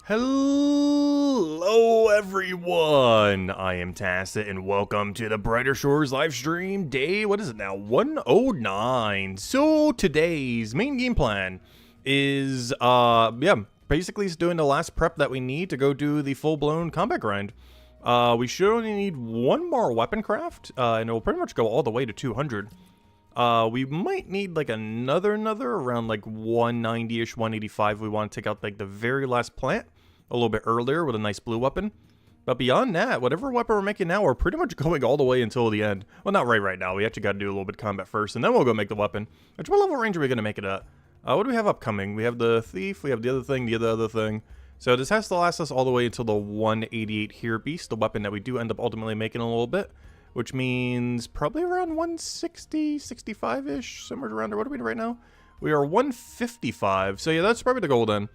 Hello everyone, I am Tacit and welcome to the Brighter Shores live stream day, what is it now, 109. So today's main game plan is, basically it's doing the last prep that we need to go do the full-blown combat grind. We should only need one more weapon craft, and it will pretty much go all the way to 200. We might need like another around like 190-ish, 185. We want to take out like the very last plant a little bit earlier with a nice blue weapon. But beyond that, whatever weapon we're making now, we're pretty much going all the way until the end. Well, not right now. We actually got to do a little bit of combat first, and then we'll go make the weapon. Which what level range are we going to make it at? What do we have upcoming? We have the thief, we have the other thing, the other thing. So this has to last us all the way until the 188 here beast, the weapon that we do end up ultimately making in a little bit. Which means probably around 160, 65-ish, somewhere around there. What are we right now? We are 155. So yeah, that's probably the goal then.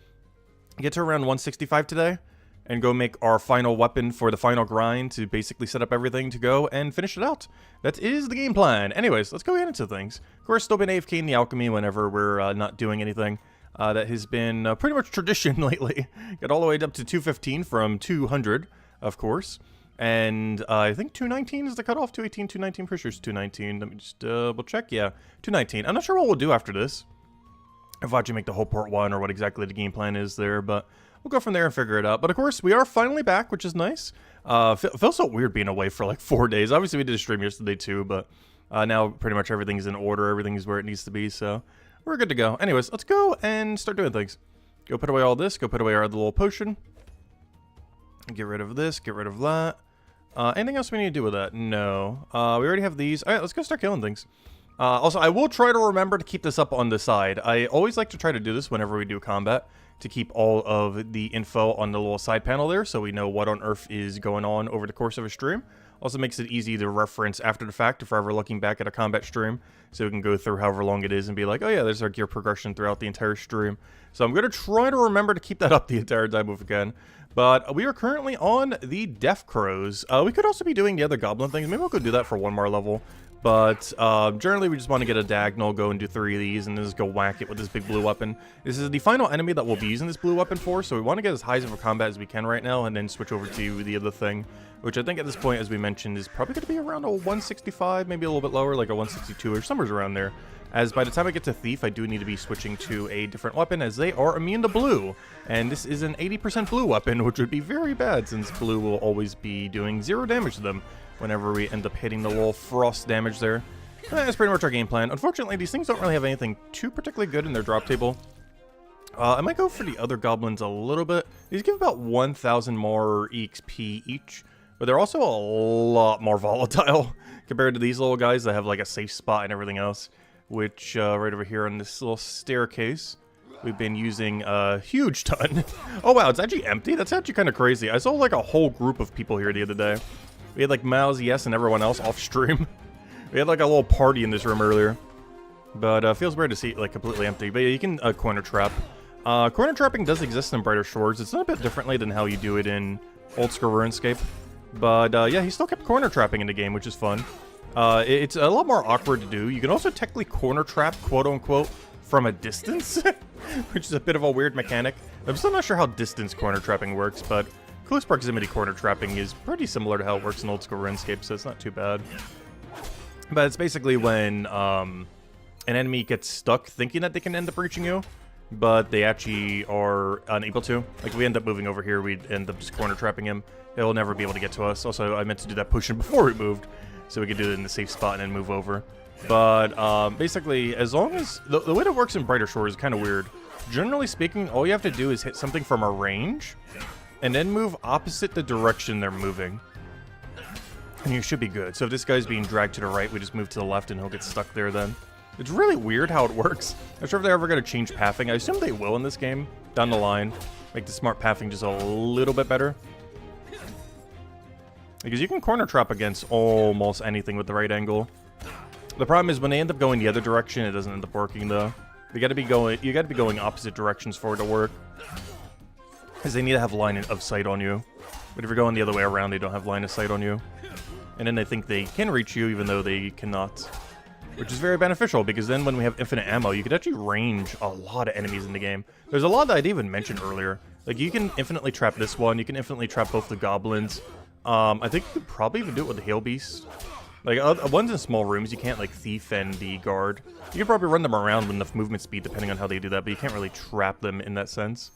Get to around 165 today and go make our final weapon for the final grind to basically set up everything to go and finish it out. That is the game plan. Anyways, let's go get into things. Of course, still been AFK in the alchemy whenever we're not doing anything. That has been pretty much tradition lately. Got all the way up to 215 from 200, of course. And I think 219 is the cutoff. 218, 219, pretty sure it's 219. Let me just double check. Yeah, 219. I'm not sure what we'll do after this. If I actually make the Hopeport one or what exactly the game plan is there, but we'll go from there and figure it out. But of course, we are finally back, which is nice. Feels so weird being away for like 4 days. Obviously, we did a stream yesterday too, but now pretty much everything's in order. Everything's where it needs to be, so we're good to go. Anyways, let's go and start doing things. Go put away all this. Go put away our other little potion. Get rid of this. Get rid of that. Anything else we need to do with that? No. We already have these. Alright, let's go start killing things. Also, I will try to remember to keep this up on the side. I always like to try to do this whenever we do combat, to keep all of the info on the little side panel there, so we know what on earth is going on over the course of a stream. Also makes it easy to reference after the fact if we're ever looking back at a combat stream, so we can go through however long it is and be like, oh yeah, there's our gear progression throughout the entire stream. So I'm going to try to remember to keep that up the entire time if we can. But we are currently on the Death Crows. We could also be doing the other goblin things. Maybe we'll go do that for one more level. But generally we just want to get a diagonal, go and do 3 of these, and then just go whack it with this big blue weapon. This is the final enemy that we'll be using this blue weapon for, so we want to get as high of a combat as we can right now, and then switch over to the other thing, which I think at this point, as we mentioned, is probably going to be around a 165, maybe a little bit lower, like a 162 or somewhere around there. As by the time I get to Thief, I do need to be switching to a different weapon, as they are immune to blue. And this is an 80% blue weapon, which would be very bad, since blue will always be doing 0 damage to them whenever we end up hitting the little frost damage there. That's pretty much our game plan. Unfortunately, these things don't really have anything too particularly good in their drop table. I might go for the other goblins a little bit. These give about 1,000 more EXP each, but they're also a lot more volatile compared to these little guys that have like a safe spot and everything else. Which, right over here on this little staircase, we've been using a huge ton. Oh wow, it's actually empty? That's actually kind of crazy. I saw like a whole group of people here the other day. We had like Miles, Yes, and everyone else off stream. We had like a little party in this room earlier. But feels weird to see it like completely empty. But yeah, you can corner trap. Corner trapping does exist in Brighter Shores. It's done a bit differently than how you do it in old school RuneScape. But yeah, he still kept corner trapping in the game, which is fun. It's a lot more awkward to do. You can also technically corner trap, quote-unquote, from a distance, which is a bit of a weird mechanic. I'm still not sure how distance corner trapping works, but close proximity corner trapping is pretty similar to how it works in old school RuneScape, so it's not too bad. But it's basically when an enemy gets stuck thinking that they can end up reaching you, but they actually are unable to. Like, if we end up moving over here, we'd end up just corner trapping him. He'll never be able to get to us. Also, I meant to do that potion before we moved, so we could do it in the safe spot and then move over. But basically, as long as... The way that works in Brighter Shores is kind of weird. Generally speaking, all you have to do is hit something from a range, and then move opposite the direction they're moving. And you should be good. So if this guy's being dragged to the right, we just move to the left and he'll get stuck there then. It's really weird how it works. I'm not sure if they're ever going to change pathing. I assume they will in this game, down the line. Make the smart pathing just a little bit better. Because you can corner trap against almost anything with the right angle. The problem is when they end up going the other direction, it doesn't end up working though. You gotta be going opposite directions for it to work. Because they need to have line of sight on you. But if you're going the other way around, they don't have line of sight on you. And then they think they can reach you even though they cannot. Which is very beneficial, because then when we have infinite ammo, you could actually range a lot of enemies in the game. There's a lot that I didn't even mention earlier. Like, you can infinitely trap this one. You can infinitely trap both the goblins. I think you could probably even do it with the Hail Beast. Like, ones in small rooms, you can't, like, thief and the guard. You can probably run them around with enough movement speed, depending on how they do that, but you can't really trap them in that sense.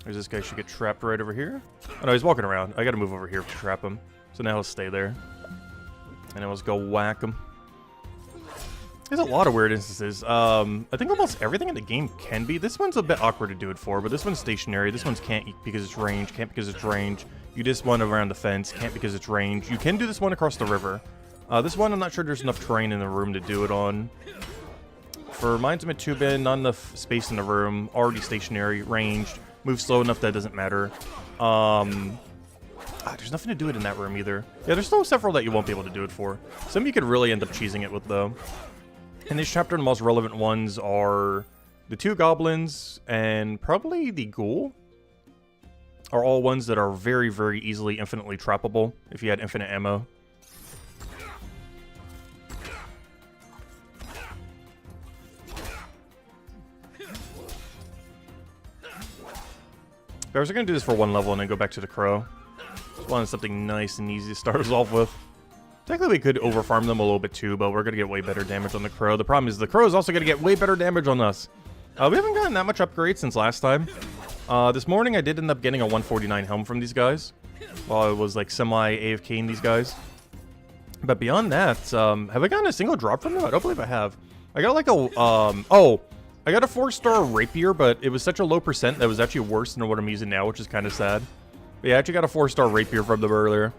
There's this guy should get trapped right over here. Oh, no, he's walking around. I gotta move over here to trap him. So now he'll stay there. And then let's go whack him. There's a lot of weird instances. I think almost everything in the game can be. This one's a bit awkward to do it for, but this one's stationary. This one's can't because it's range, can't because it's range. You just one around the fence, can't because it's range. You can do this one across the river. This one, I'm not sure there's enough terrain in the room to do it on. For Minds of Mitubin, not enough space in the room. Already stationary, ranged. Move slow enough that it doesn't matter. There's nothing to do it in that room either. Yeah, there's still several that you won't be able to do it for. Some you could really end up cheesing it with, though. In this chapter, the most relevant ones are the 2 goblins and probably the ghoul. Are all ones that are very, very easily infinitely trappable if you had infinite ammo. I was going to do this for 1 level and then go back to the crow. Just wanted something nice and easy to start us off with. Technically, we could overfarm them a little bit too, but we're going to get way better damage on the crow. The problem is the crow is also going to get way better damage on us. We haven't gotten that much upgrade since last time. This morning, I did end up getting a 149 helm from these guys. While I was, like, semi-AFKing these guys. But beyond that, have I gotten a single drop from them? I don't believe I have. I got, like, a, I got a 4-star rapier, but it was such a low percent that it was actually worse than what I'm using now, which is kind of sad. But yeah, I actually got a 4-star rapier from them earlier.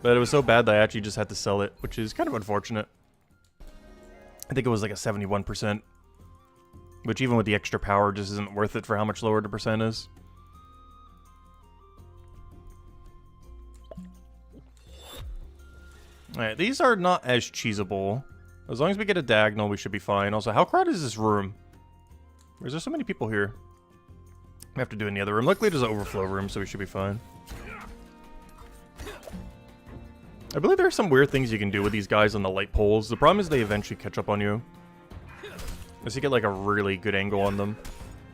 But it was so bad that I actually just had to sell it, which is kind of unfortunate. I think it was like a 71%. Which even with the extra power just isn't worth it for how much lower the percent is. Alright, these are not as cheesable. As long as we get a diagonal, we should be fine. Also, how crowded is this room? Why is there so many people here? We have to do it in the other room. Luckily, there's an overflow room, so we should be fine. I believe there are some weird things you can do with these guys on the light poles. The problem is they eventually catch up on you. Unless you get, like, a really good angle on them.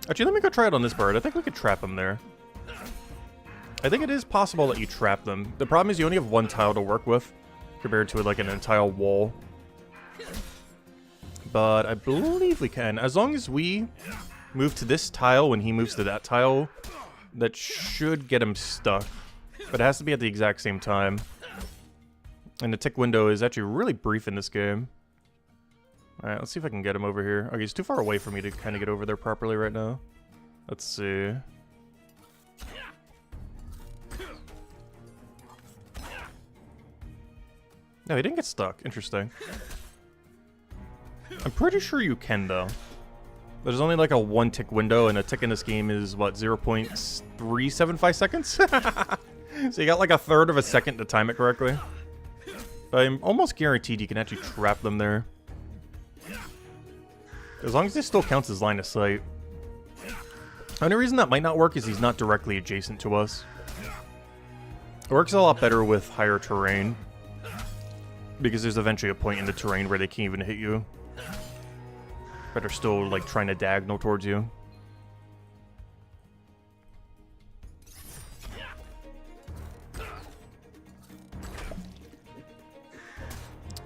Actually, let me go try it on this bird. I think we could trap him there. I think it is possible that you trap them. The problem is you only have 1 tile to work with, compared to, like, an entire wall. But I believe we can. As long as we move to this tile when he moves to that tile, that should get him stuck. But it has to be at the exact same time. And the tick window is actually really brief in this game. Alright, let's see if I can get him over here. Okay, he's too far away for me to kind of get over there properly right now. Let's see. No, he didn't get stuck. Interesting. I'm pretty sure you can, though. There's only like a 1 tick window, and a tick in this game is, what, 0.375 seconds? So you got like a third of a second to time it correctly. But I'm almost guaranteed you can actually trap them there. As long as this still counts as line of sight. The only reason that might not work is he's not directly adjacent to us. It works a lot better with higher terrain. Because there's eventually a point in the terrain where they can't even hit you. But they're still, like, trying to diagonal towards you.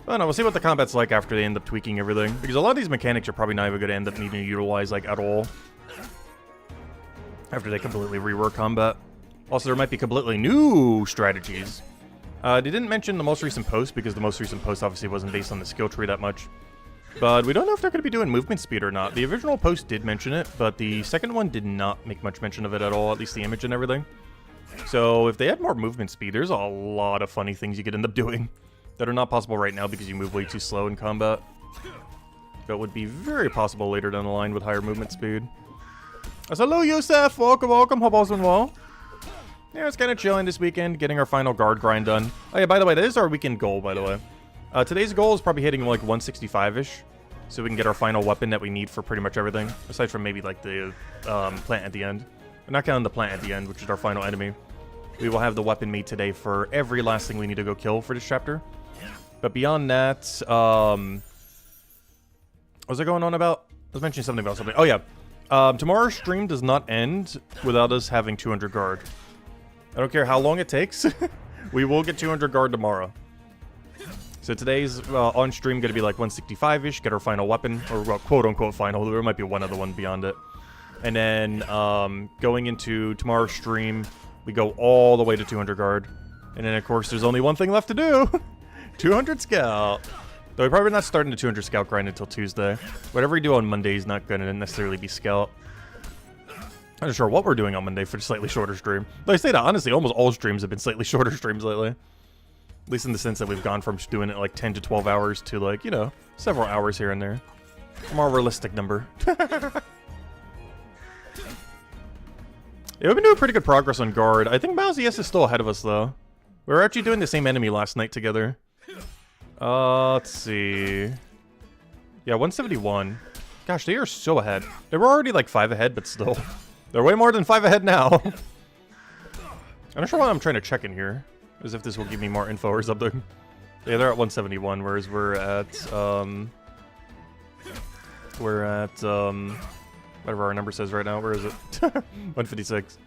I don't know, we'll see what the combat's like after they end up tweaking everything. Because a lot of these mechanics are probably not even going to end up needing to utilize, like, at all. After they completely rework combat. Also, there might be completely new strategies. They didn't mention the most recent post, because the most recent post obviously wasn't based on the skill tree that much. But we don't know if they're going to be doing movement speed or not. The original post did mention it, but the second one did not make much mention of it at all, at least the image and everything. So if they had more movement speed, there's a lot of funny things you could end up doing that are not possible right now because you move way too slow in combat. But would be very possible later down the line with higher movement speed. So, hello, Yosef! Welcome, welcome. Hope all's been well. Yeah, it's kind of chilling this weekend, getting our final guard grind done. Oh yeah, by the way, that is our weekend goal, by the way. Today's goal is probably hitting like 165-ish. So we can get our final weapon that we need for pretty much everything. Aside from maybe like the plant at the end. We're not counting the plant at the end, which is our final enemy. We will have the weapon made today for every last thing we need to go kill for this chapter. But beyond that, what was I going on about? I was mentioning something about something. Oh yeah. Tomorrow's stream does not end without us having 200 guard. I don't care how long it takes. We will get 200 guard tomorrow. So today's on stream going to be like 165-ish, get our final weapon, or well, quote-unquote final. There might be one other one beyond it. And then going into tomorrow's stream, we go all the way to 200 guard. And then, of course, there's only one thing left to do. 200 scout. Though we're probably not starting the 200 scout grind until Tuesday. Whatever we do on Monday is not going to necessarily be scout. I'm not sure what we're doing on Monday for a slightly shorter stream. But I say that, honestly, almost all streams have been slightly shorter streams lately. At least in the sense that we've gone from doing it like 10 to 12 hours to like, you know, several hours here and there. A more realistic number. Yeah, we've been doing pretty good progress on guard. I think Mousy S is still ahead of us, though. We were actually doing the same enemy last night together. Let's see. Yeah, 171. Gosh, they are so ahead. They were already like 5 ahead, but still. They're way more than 5 ahead now. I'm not sure why I'm trying to check in here. As if this will give me more info or something. Yeah, they're at 171, whereas we're at, whatever our number says right now. Where is it? 156.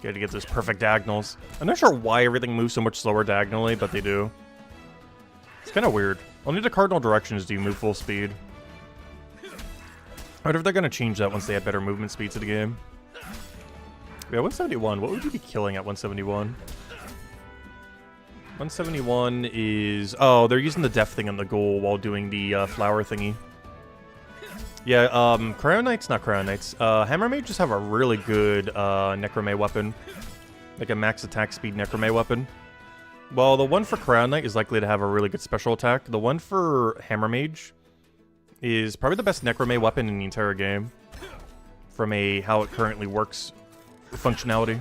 Got to get those perfect diagonals. I'm not sure why everything moves so much slower diagonally, but they do. It's kind of weird. Only the cardinal directions do you move full speed. I wonder if they're going to change that once they add better movement speed to the game. Yeah, 171. What would you be killing at 171? 171 is... Oh, they're using the def thing on the goal while doing the flower thingy. Yeah, Cryo Knights, not Cryo Knights. Hammer Mages have a really good Necrome weapon. Like a max attack speed Necrome weapon. Well, the one for Cryo Knight is likely to have a really good special attack. The one for Hammer Mage is probably the best Necrome weapon in the entire game. From a how it currently works functionality.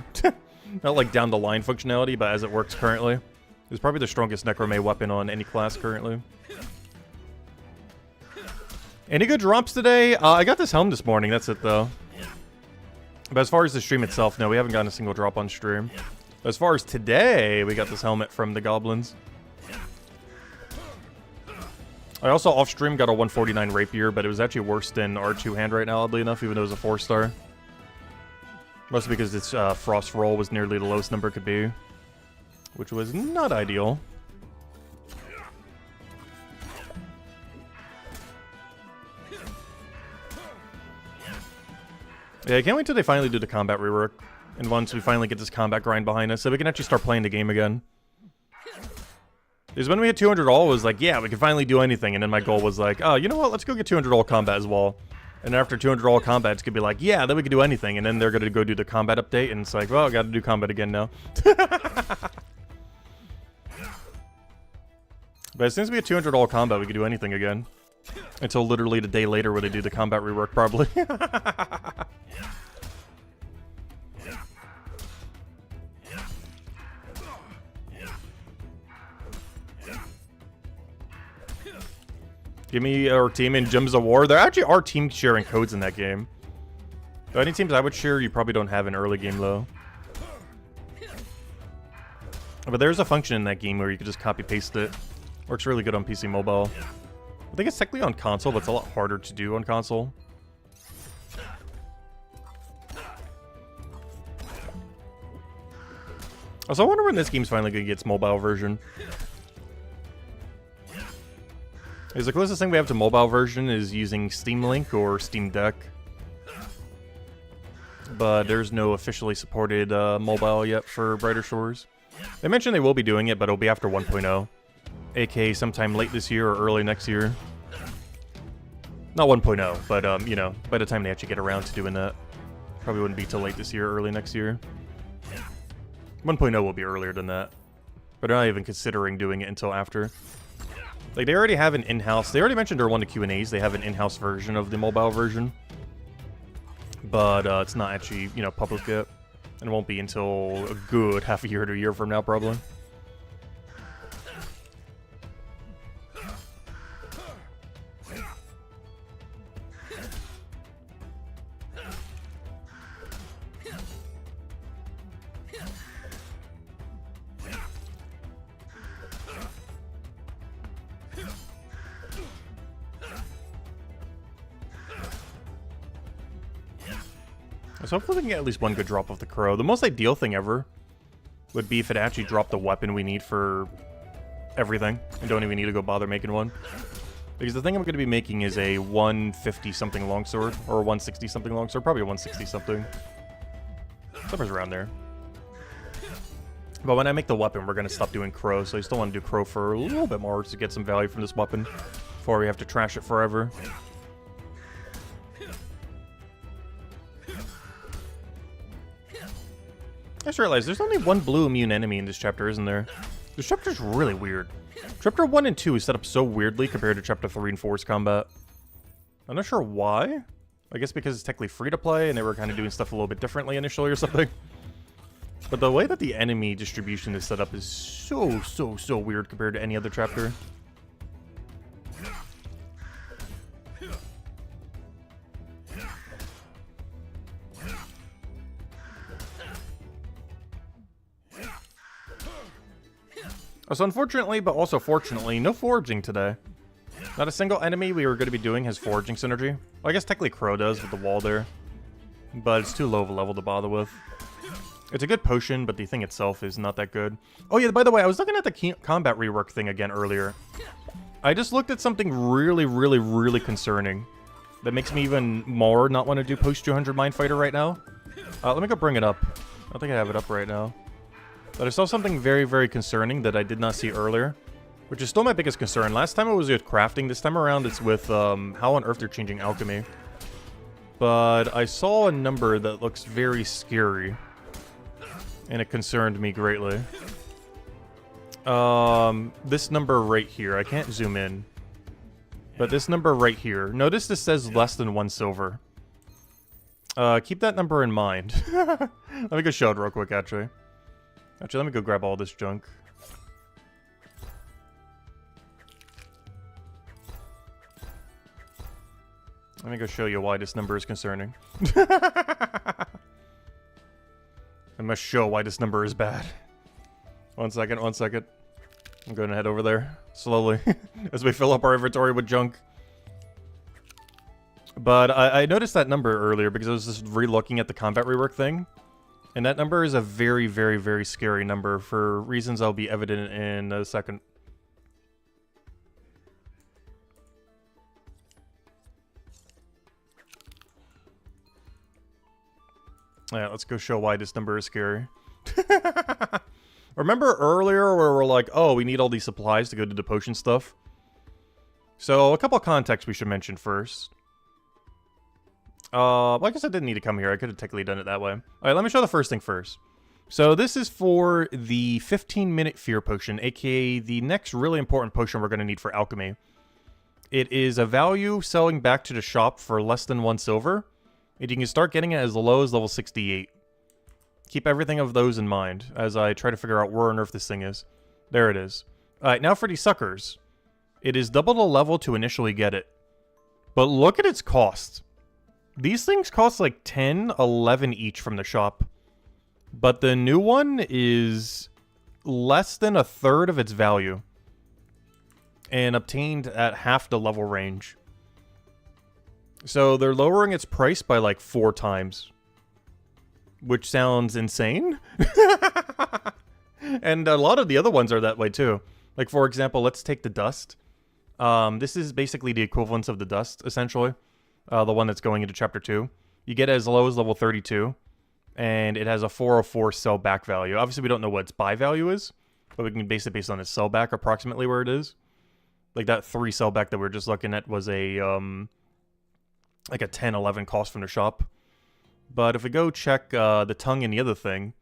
Not like down the line functionality, but as it works currently. It's probably the strongest Necrome weapon on any class currently. Any good drops today? I got this helm this morning, that's it though. But as far as the stream itself, no, we haven't gotten a single drop on stream. As far as today, we got this helmet from the goblins. I also off-stream got a 149 rapier, but it was actually worse than our 2-hand right now, oddly enough, even though it was a 4-star. Mostly because its frost roll was nearly the lowest number it could be. Which was not ideal. Yeah, I can't wait till they finally do the combat rework. And once we finally get this combat grind behind us, so we can actually start playing the game again. Because when we hit 200 all, it was like, yeah, we can finally do anything. And then my goal was like, oh, you know what? Let's go get 200 all combat as well. And after 200 all combat, it's going to be like, yeah, then we can do anything. And then they're going to go do the combat update. And it's like, well, I got to do combat again now. But as soon as we get 200 all combat, we can do anything again. Until literally the day later where they do the combat rework, probably. Give me our team in Gems of War. There actually are teams sharing codes in that game. So any teams I would share, you probably don't have in early game, though. But there's a function in that game where you can just copy-paste it. Works really good on PC Mobile. I think it's technically on console, but it's a lot harder to do on console. Also, I wonder when this game's finally going to get its mobile version. Is the closest thing we have to mobile version is using Steam Link or Steam Deck. But there's no officially supported mobile yet for Brighter Shores. They mentioned they will be doing it, but it'll be after 1.0. aka sometime late this year or early next year. Not 1.0, but, you know, by the time they actually get around to doing that. Probably wouldn't be till late this year or early next year. 1.0 will be earlier than that. But they're not even considering doing it until after. Like, they already have an in-house... They already mentioned during one of the Q&As they have an in-house version of the mobile version. But it's not actually, you know, public yet. And it won't be until a good half a year to a year from now, probably. So hopefully we can get at least one good drop off the crow. The most ideal thing ever would be if it actually dropped the weapon we need for everything. And don't even need to go bother making one. Because the thing I'm going to be making is a 150-something longsword. Or a 160-something longsword. Probably a 160-something. Somewhere's around there. But when I make the weapon, we're going to stop doing crow. So I still want to do crow for a little bit more to get some value from this weapon. Before we have to trash it forever. I just realized there's only one blue immune enemy in this chapter, isn't there? This chapter's really weird. Chapter 1 and 2 is set up so weirdly compared to Chapter 3 and 4's combat. I'm not sure why. I guess because it's technically free to play and they were kind of doing stuff a little bit differently initially or something. But the way that the enemy distribution is set up is so weird compared to any other chapter. So unfortunately, but also fortunately, no foraging today. Not a single enemy we were going to be doing has foraging synergy. Well, I guess technically Crow does with the wall there. But it's too low of a level to bother with. It's a good potion, but the thing itself is not that good. Oh yeah, by the way, I was looking at the combat rework thing again earlier. I just looked at something really concerning. That makes me even more not want to do post 200 Mindfighter right now. Let me go bring it up. I don't think I have it up right now. But I saw something very concerning that I did not see earlier. Which is still my biggest concern. Last time it was with crafting. This time around it's with how on earth they're changing alchemy. But I saw a number that looks very scary. And it concerned me greatly. This number right here. I can't zoom in. But this number right here. Notice this says less than 1 silver. Keep that number in mind. Let me go show it real quick, actually. Actually, let me go grab all this junk. Let me go show you why this number is concerning. I must show why this number is bad. One second. I'm going to head over there slowly as we fill up our inventory with junk. But I noticed that number earlier because I was just re-looking at the combat rework thing. And that number is a very scary number for reasons I'll be evident in a second. Yeah, let's go show why this number is scary. Remember earlier where we're like, oh, we need all these supplies to go do the potion stuff? So, a couple of contexts we should mention first. Well, I guess I didn't need to come here. I could have technically done it that way. Alright, let me show the first thing first. So, this is for the 15-minute Fear Potion, aka the next really important potion we're going to need for alchemy. It is a value selling back to the shop for less than 1 silver. And you can start getting it as low as level 68. Keep everything of those in mind as I try to figure out where on earth this thing is. There it is. Alright, now for these suckers. It is double the level to initially get it. But look at its cost. These things cost like 10, 11 each from the shop. But the new one is less than a third of its value. And obtained at half the level range. So they're lowering its price by like 4 times. Which sounds insane. And a lot of the other ones are that way too. Like for example, let's take the dust. This is basically the equivalence of the dust, essentially. The one that's going into Chapter 2. You get it as low as level 32. And it has a 404 sell back value. Obviously, we don't know what its buy value is. But we can base it based on its sell back, approximately where it is. Like that 3 sell back that we were just looking at was a, like a 10, 11 cost from the shop. But if we go check the tongue and the other thing,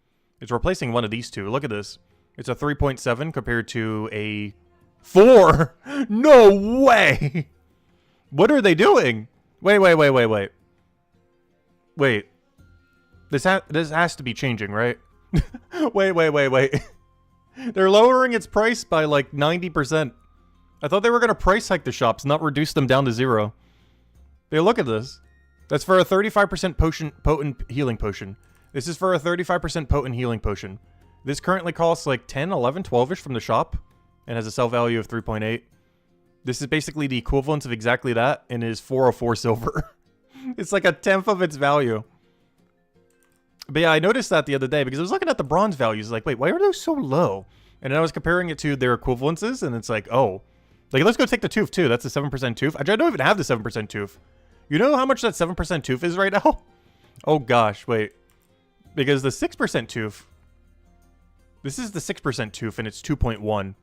it's replacing one of these two. Look at this. It's a 3.7 compared to a 4. No way! What are they doing? Wait. Wait. This has to be changing, right? Wait. They're lowering its price by like 90%. I thought they were going to price hike the shops, not reduce them down to 0. Hey, look at this. That's for a 35% potent healing potion. This is for a 35% potent healing potion. This currently costs like 10, 11, 12-ish from the shop. And has a sell value of 3.8. This is basically the equivalence of exactly that. And is 404 silver. It's like a tenth of its value. But yeah, I noticed that the other day because I was looking at the bronze values. Like, wait, why are those so low? And then I was comparing it to their equivalences, and it's like, oh, like let's go take the tooth too. That's a 7% tooth. I don't even have the 7% tooth. You know how much that 7% tooth is right now? Oh gosh, wait, because the 6% tooth. This is the 6% tooth, and it's 2.1.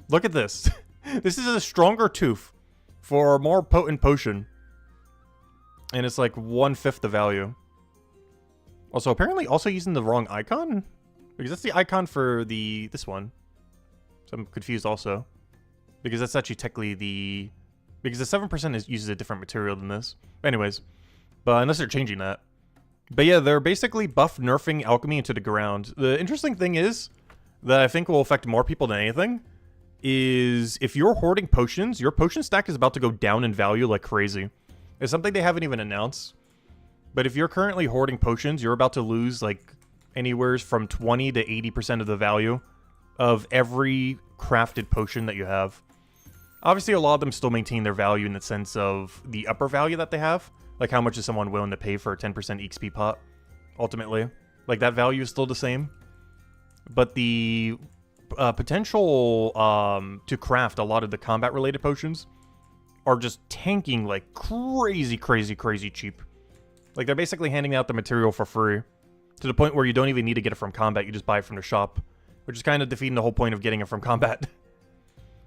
Look at this. This is a stronger tooth for a more potent potion, and it's like 1/5 the value. Also, apparently also using the wrong icon? Because that's the icon for this one. So I'm confused also. Because that's actually technically the... Because the 7% uses a different material than this. Anyways. But unless they're changing that. But yeah, they're basically buff nerfing alchemy into the ground. The interesting thing is, that I think will affect more people than anything, is if you're hoarding potions, your potion stack is about to go down in value like crazy. It's something they haven't even announced. But if you're currently hoarding potions, you're about to lose like anywhere from 20 to 80% of the value of every crafted potion that you have. Obviously, a lot of them still maintain their value in the sense of the upper value that they have. Like how much is someone willing to pay for a 10% XP pot, ultimately. Like that value is still the same. But the potential to craft a lot of the combat-related potions are just tanking like crazy, crazy, crazy cheap. Like, they're basically handing out the material for free, to the point where you don't even need to get it from combat, you just buy it from the shop, which is kind of defeating the whole point of getting it from combat.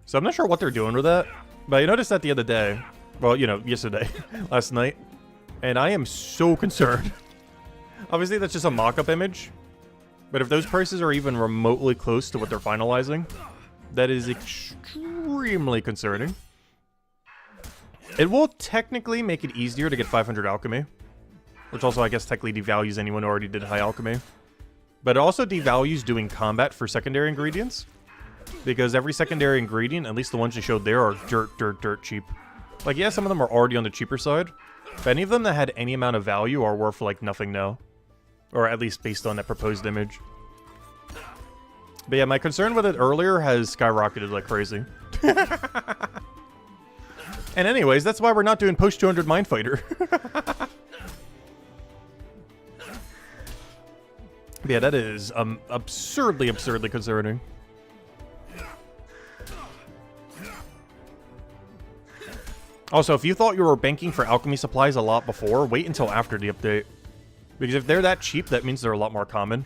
So I'm not sure what they're doing with that, but I noticed that the other day, well, you know, yesterday, last night, and I am so concerned. Obviously, that's just a mock-up image, but if those prices are even remotely close to what they're finalizing, that is extremely concerning. It will technically make it easier to get 500 alchemy. Which also, I guess, technically devalues anyone who already did high alchemy. But it also devalues doing combat for secondary ingredients. Because every secondary ingredient, at least the ones you showed there, are dirt cheap. Like, yeah, some of them are already on the cheaper side. But any of them that had any amount of value are worth, like, nothing now. Or at least based on that proposed image. But yeah, my concern with it earlier has skyrocketed like crazy. And anyways, that's why we're not doing post 200 Mindfighter. Yeah, that is absurdly concerning. Also, if you thought you were banking for alchemy supplies a lot before, wait until after the update. Because if they're that cheap, that means they're a lot more common.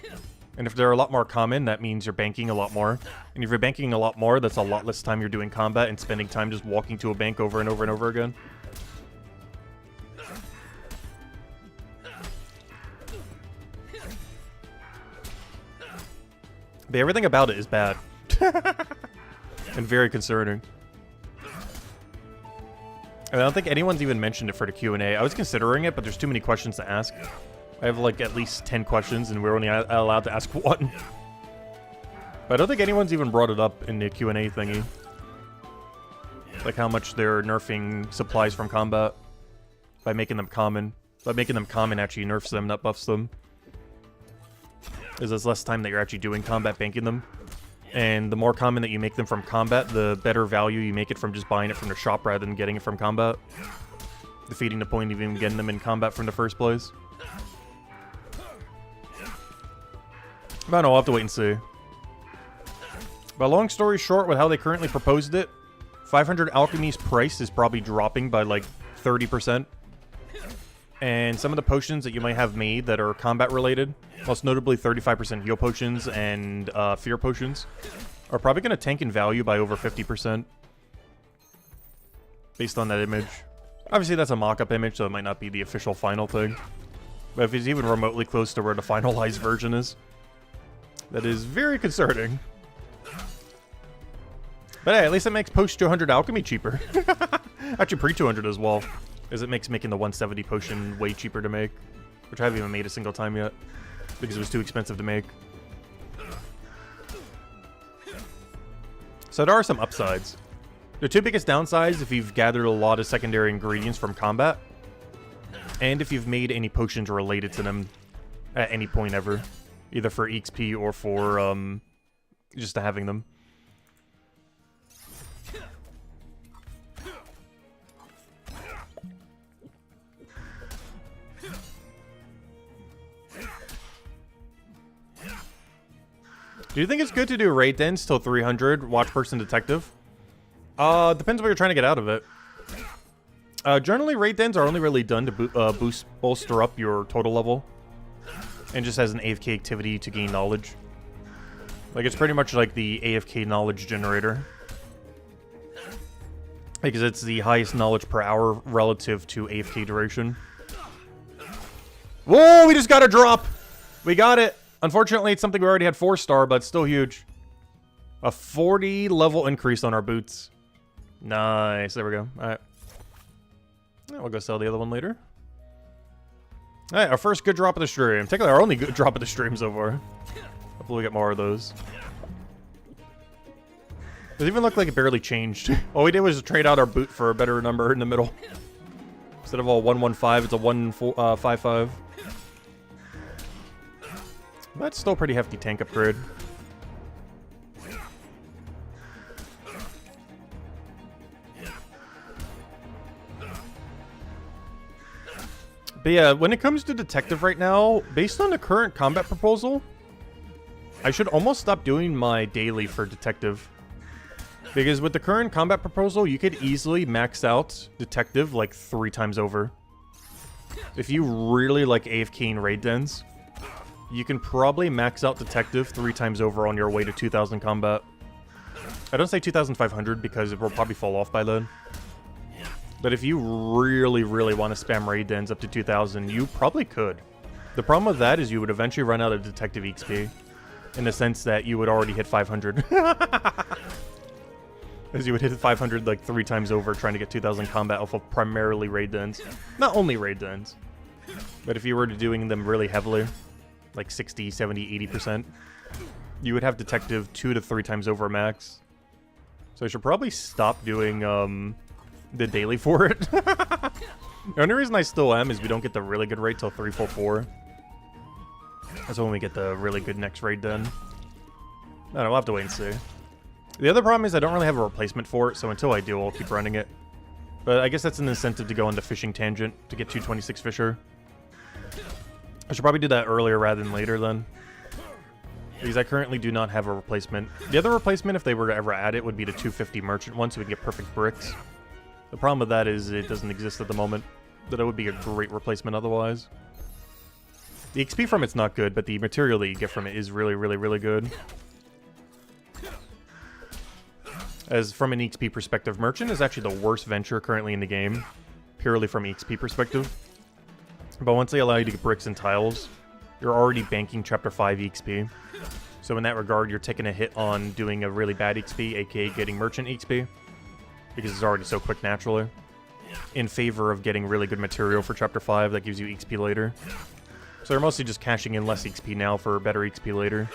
And if they're a lot more common, that means you're banking a lot more. And if you're banking a lot more, that's a lot less time you're doing combat and spending time just walking to a bank over and over and over again. But everything about it is bad. And very concerning. And I don't think anyone's even mentioned it for the Q&A. I was considering it, but there's too many questions to ask. I have like at least 10 questions, and we're only allowed to ask one. But I don't think anyone's even brought it up in the Q&A thingy. Like how much they're nerfing supplies from combat. By making them common. By making them common actually nerfs them, not buffs them. Because there's less time that you're actually doing combat banking them. And the more common that you make them from combat, the better value you make it from just buying it from the shop rather than getting it from combat. Defeating the point of even getting them in combat from the first place. But I don't know, I'll have to wait and see. But long story short, with how they currently proposed it, 500 Alchemy's price is probably dropping by like 30%. And some of the potions that you might have made that are combat related, most notably 35% heal potions and fear potions, are probably going to tank in value by over 50%. Based on that image. Obviously that's a mock-up image, so it might not be the official final thing. But if it's even remotely close to where the finalized version is, that is very concerning. But hey, at least it makes post 200 alchemy cheaper. Actually pre-200 as well. Because it makes making the 170 potion way cheaper to make. Which I haven't even made a single time yet. Because it was too expensive to make. So there are some upsides. The two biggest downsides if you've gathered a lot of secondary ingredients from combat. And if you've made any potions related to them at any point ever. Either for XP or for just having them. Do you think it's good to do raid dens till 300, watch person detective? Depends what you're trying to get out of it. Generally, raid dens are only really done to bolster up your total level. And just as an AFK activity to gain knowledge. Like, it's pretty much like the AFK knowledge generator. Because it's the highest knowledge per hour relative to AFK duration. Whoa, we just got a drop! We got it! Unfortunately, it's something we already had 4-star, but it's still huge. A 40 level increase on our boots. Nice, there we go. Alright. Yeah, we'll go sell the other one later. Alright, our first good drop of the stream. Technically, our only good drop of the stream so far. Hopefully we get more of those. Does it even look like it barely changed? All we did was trade out our boot for a better number in the middle. Instead of all 115, it's a 155. That's still a pretty hefty tank upgrade. But yeah, when it comes to detective right now, based on the current combat proposal, I should almost stop doing my daily for detective. Because with the current combat proposal, you could easily max out detective like 3 times over. If you really like AFK and raid dens, you can probably max out detective 3 times over on your way to 2000 combat. I don't say 2500 because it will probably fall off by then. But if you really, really want to spam raid dens up to 2000, you probably could. The problem with that is you would eventually run out of detective XP. In the sense that you would already hit 500. As you would hit 500 like 3 times over trying to get 2000 combat off of primarily raid dens. Not only raid dens. But if you were to doing them really heavily, like 60, 70, 80%, you would have detective 2 to 3 times over max. So I should probably stop doing the daily for it. The only reason I still am is we don't get the really good raid till 344. That's when we get the really good next raid done. I don't know, we'll have to wait and see. The other problem is I don't really have a replacement for it, so until I do, I'll keep running it. But I guess that's an incentive to go on the fishing tangent to get 226 Fisher. I should probably do that earlier rather than later then. Because I currently do not have a replacement. The other replacement, if they were to ever add it, would be the 250 merchant one, so we can get perfect bricks. The problem with that is it doesn't exist at the moment. That would be a great replacement otherwise. The XP from it's not good, but the material that you get from it is really, really, really good. As from an XP perspective, Merchant is actually the worst venture currently in the game, purely from an XP perspective. But once they allow you to get bricks and tiles, you're already banking Chapter 5 XP. So in that regard, you're taking a hit on doing a really bad XP, aka getting Merchant XP, because it's already so quick naturally, in favor of getting really good material for Chapter 5 that gives you XP later. So they're mostly just cashing in less XP now for better XP later.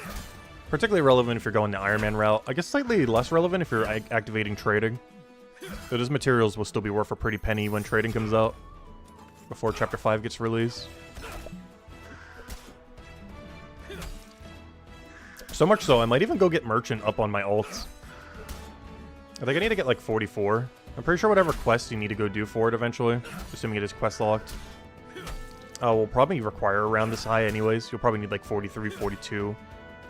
Particularly relevant if you're going the Iron Man route. I guess slightly less relevant if you're activating trading. So those materials will still be worth a pretty penny when trading comes out. Before Chapter 5 gets released. So much so, I might even go get Merchant up on my ults. I think I need to get like 44. I'm pretty sure whatever quest you need to go do for it eventually. Assuming it is quest locked. Will probably require around this high anyways. You'll probably need like 43, 42.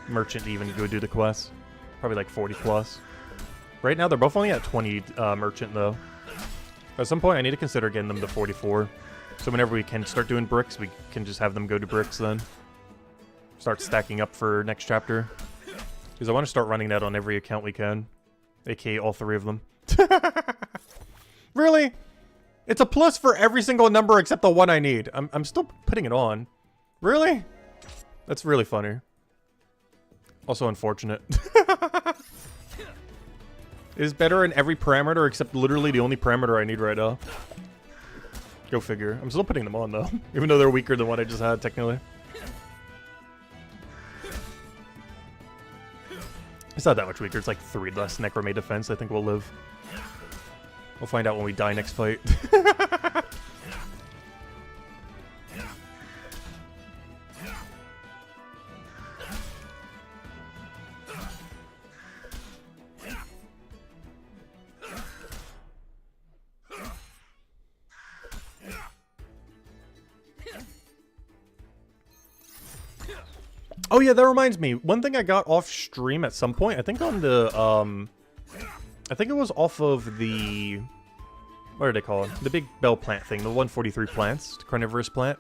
Merchant to even go do the quest. Probably like 40 plus. Right now they're both only at 20 merchant though. At some point I need to consider getting them to 44. So whenever we can start doing bricks, we can just have them go to bricks then. Start stacking up for next chapter. Because I want to start running that on every account we can. AKA all 3 of them. Really? It's a plus for every single number except the one I need. I'm still putting it on. Really? That's really funny. Also unfortunate. It is better in every parameter except literally the only parameter I need right now. Go figure. I'm still putting them on though. Even though they're weaker than what I just had technically. It's not that much weaker. It's like 3 less Necromate defense. I think we'll live. We'll find out when we die next fight. Oh yeah, that reminds me. One thing I got off stream at some point, I think on the, I think it was off of the, what do they call it? The big bell plant thing, the 143 plants, the carnivorous plant.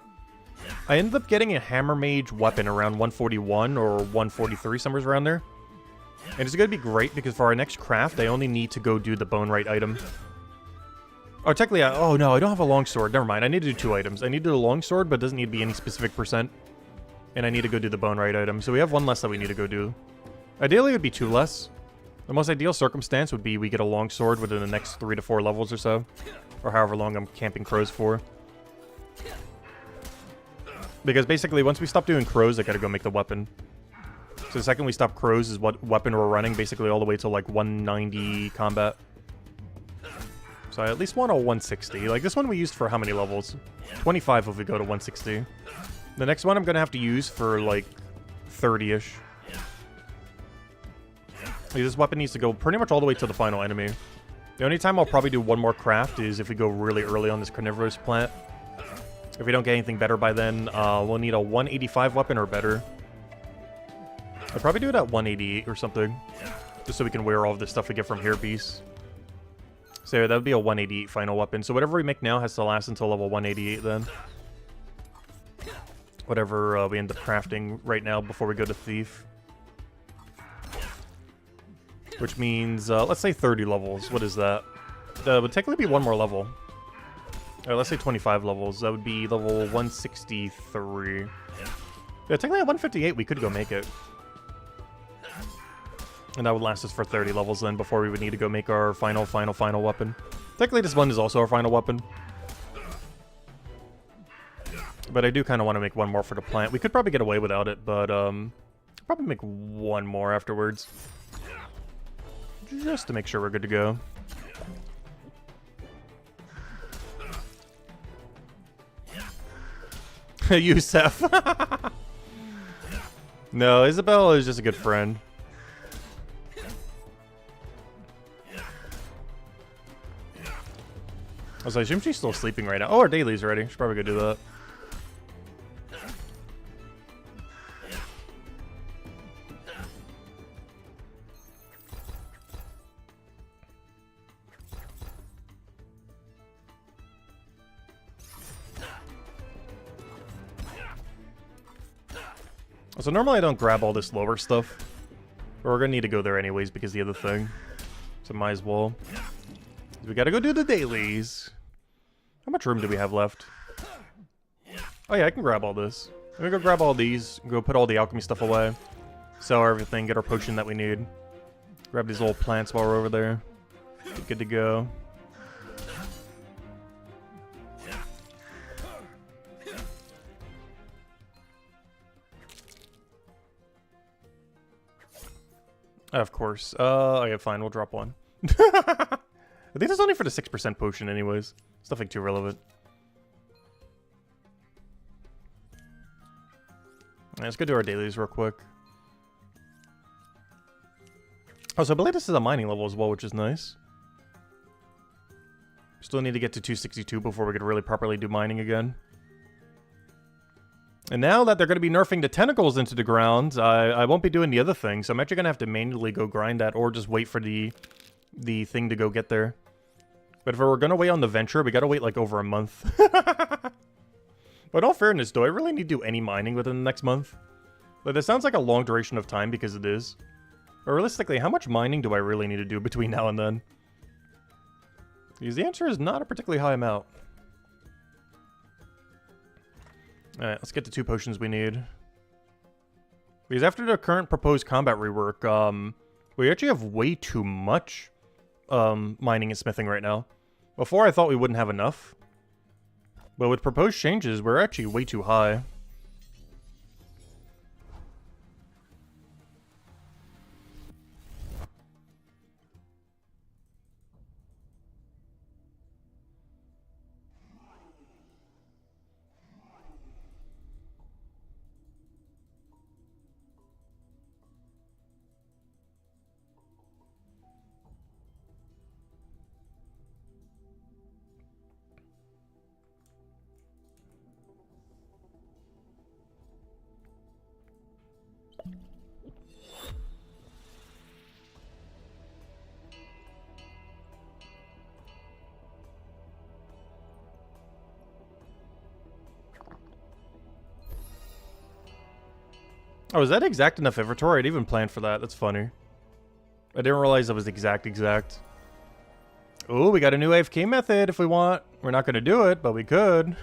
I ended up getting a hammer mage weapon around 141 or 143, somewhere around there. And it's going to be great because for our next craft, I only need to go do the bone right item. Oh, technically, oh no, I don't have a longsword. Never mind, I need to do 2 items. I need to do a longsword, but it doesn't need to be any specific percent. And I need to go do the bone right item. So we have 1 less that we need to go do. Ideally, it would be 2 less. The most ideal circumstance would be we get a longsword within the next 3 to 4 levels or so. Or however long I'm camping crows for. Because basically, once we stop doing crows, I gotta go make the weapon. So the second we stop crows is what weapon we're running, basically all the way to like 190 combat. So I at least want a 160. Like this one we used for how many levels? 25 if we go to 160. The next one I'm gonna have to use for like 30-ish. This weapon needs to go pretty much all the way to the final enemy. The only time I'll probably do 1 more craft is if we go really early on this carnivorous plant. If we don't get anything better by then, we'll need a 185 weapon or better. I'll probably do it at 188 or something. Just so we can wear all of the stuff we get from Hair Beast. So yeah, that would be a 188 final weapon. So whatever we make now has to last until level 188 then. Whatever we end up crafting right now before we go to Thief. Which means, let's say 30 levels. What is that? That would technically be 1 more level. Let's say 25 levels. That would be level 163. Yeah, technically at 158 we could go make it. And that would last us for 30 levels then before we would need to go make our final weapon. Technically this one is also our final weapon. But I do kind of want to make 1 more for the plant. We could probably get away without it, but probably make 1 more afterwards. Just to make sure we're good to go. Yusef. No, Isabella is just a good friend. I assume she's still sleeping right now. Oh, our daily's ready. Should probably go do that. So normally I don't grab all this lower stuff. But we're gonna need to go there anyways because of the other thing. So might as well. We gotta go do the dailies. How much room do we have left? Oh yeah, I can grab all this. Let me go grab all these, go put all the alchemy stuff away. Sell everything, get our potion that we need. Grab these little plants while we're over there. Good to go. Of course. Okay, fine, we'll drop 1. I think that's only for the 6% potion anyways. It's nothing too relevant. Right, let's go do our dailies real quick. Oh, so I believe this is a mining level as well, which is nice. Still need to get to 262 before we could really properly do mining again. And now that they're going to be nerfing the tentacles into the ground, I won't be doing the other thing, so I'm actually going to have to manually go grind that or just wait for the thing to go get there. But if we're going to wait on the venture, we got to wait like over a month. But in all fairness, do I really need to do any mining within the next month? Like, this sounds like a long duration of time because it is. But realistically, how much mining do I really need to do between now and then? Because the answer is not a particularly high amount. Alright, let's get the 2 potions we need. Because after the current proposed combat rework, we actually have way too much mining and smithing right now. Before I thought we wouldn't have enough. But with proposed changes, we're actually way too high. Oh, is that exact enough inventory? I'd even planned for that. That's funny. I didn't realize it was exact. Oh, we got a new AFK method if we want. We're not going to do it, but we could.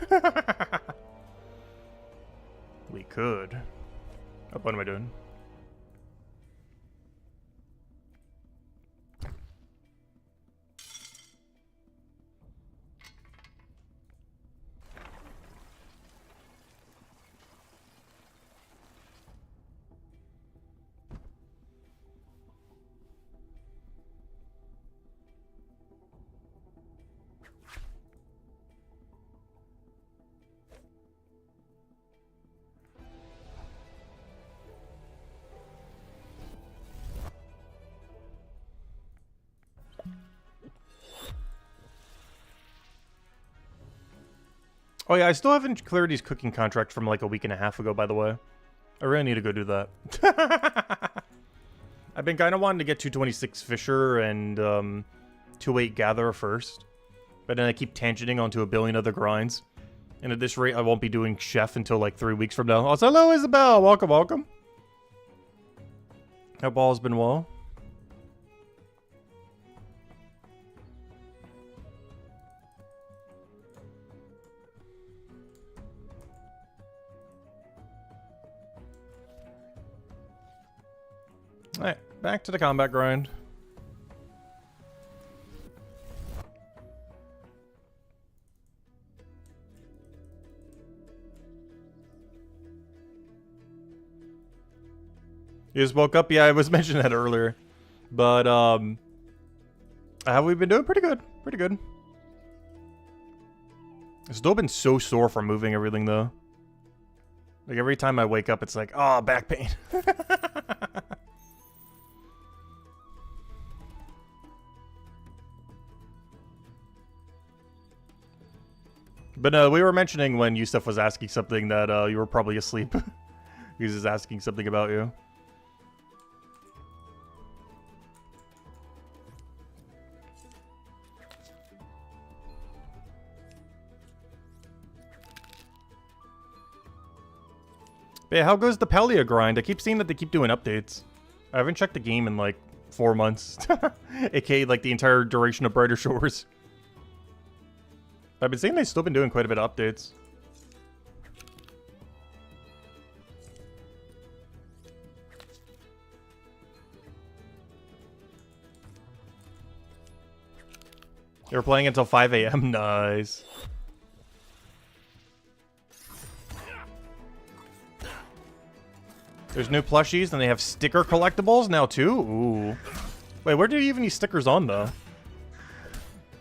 We could. Oh, what am I doing? Oh yeah, I still haven't cleared his cooking contract from like a week and a half ago, by the way. I really need to go do that. I've been kind of wanting to get 226 Fisher and 28 Gatherer first. But then I keep tangenting onto a billion other grinds. And at this rate, I won't be doing Chef until like 3 weeks from now. Oh, so hello, Isabel. Welcome, welcome. Hope all has been well. Alright, back to the combat grind. You just woke up? Yeah, I was mentioning that earlier. But, have we been doing pretty good? Pretty good. I've still been so sore from moving everything, though. Like, every time I wake up, it's like, oh, back pain. But we were mentioning when Yusuf was asking something that you were probably asleep. He was just asking something about you. But yeah, how goes the Pelia grind? I keep seeing that they keep doing updates. I haven't checked the game in like 4 months. AKA like the entire duration of Brighter Shores. I've been seeing they've still been doing quite a bit of updates. They were playing until 5 a.m. Nice. There's new plushies, and they have sticker collectibles now too. Ooh. Wait, where do you even use stickers on though?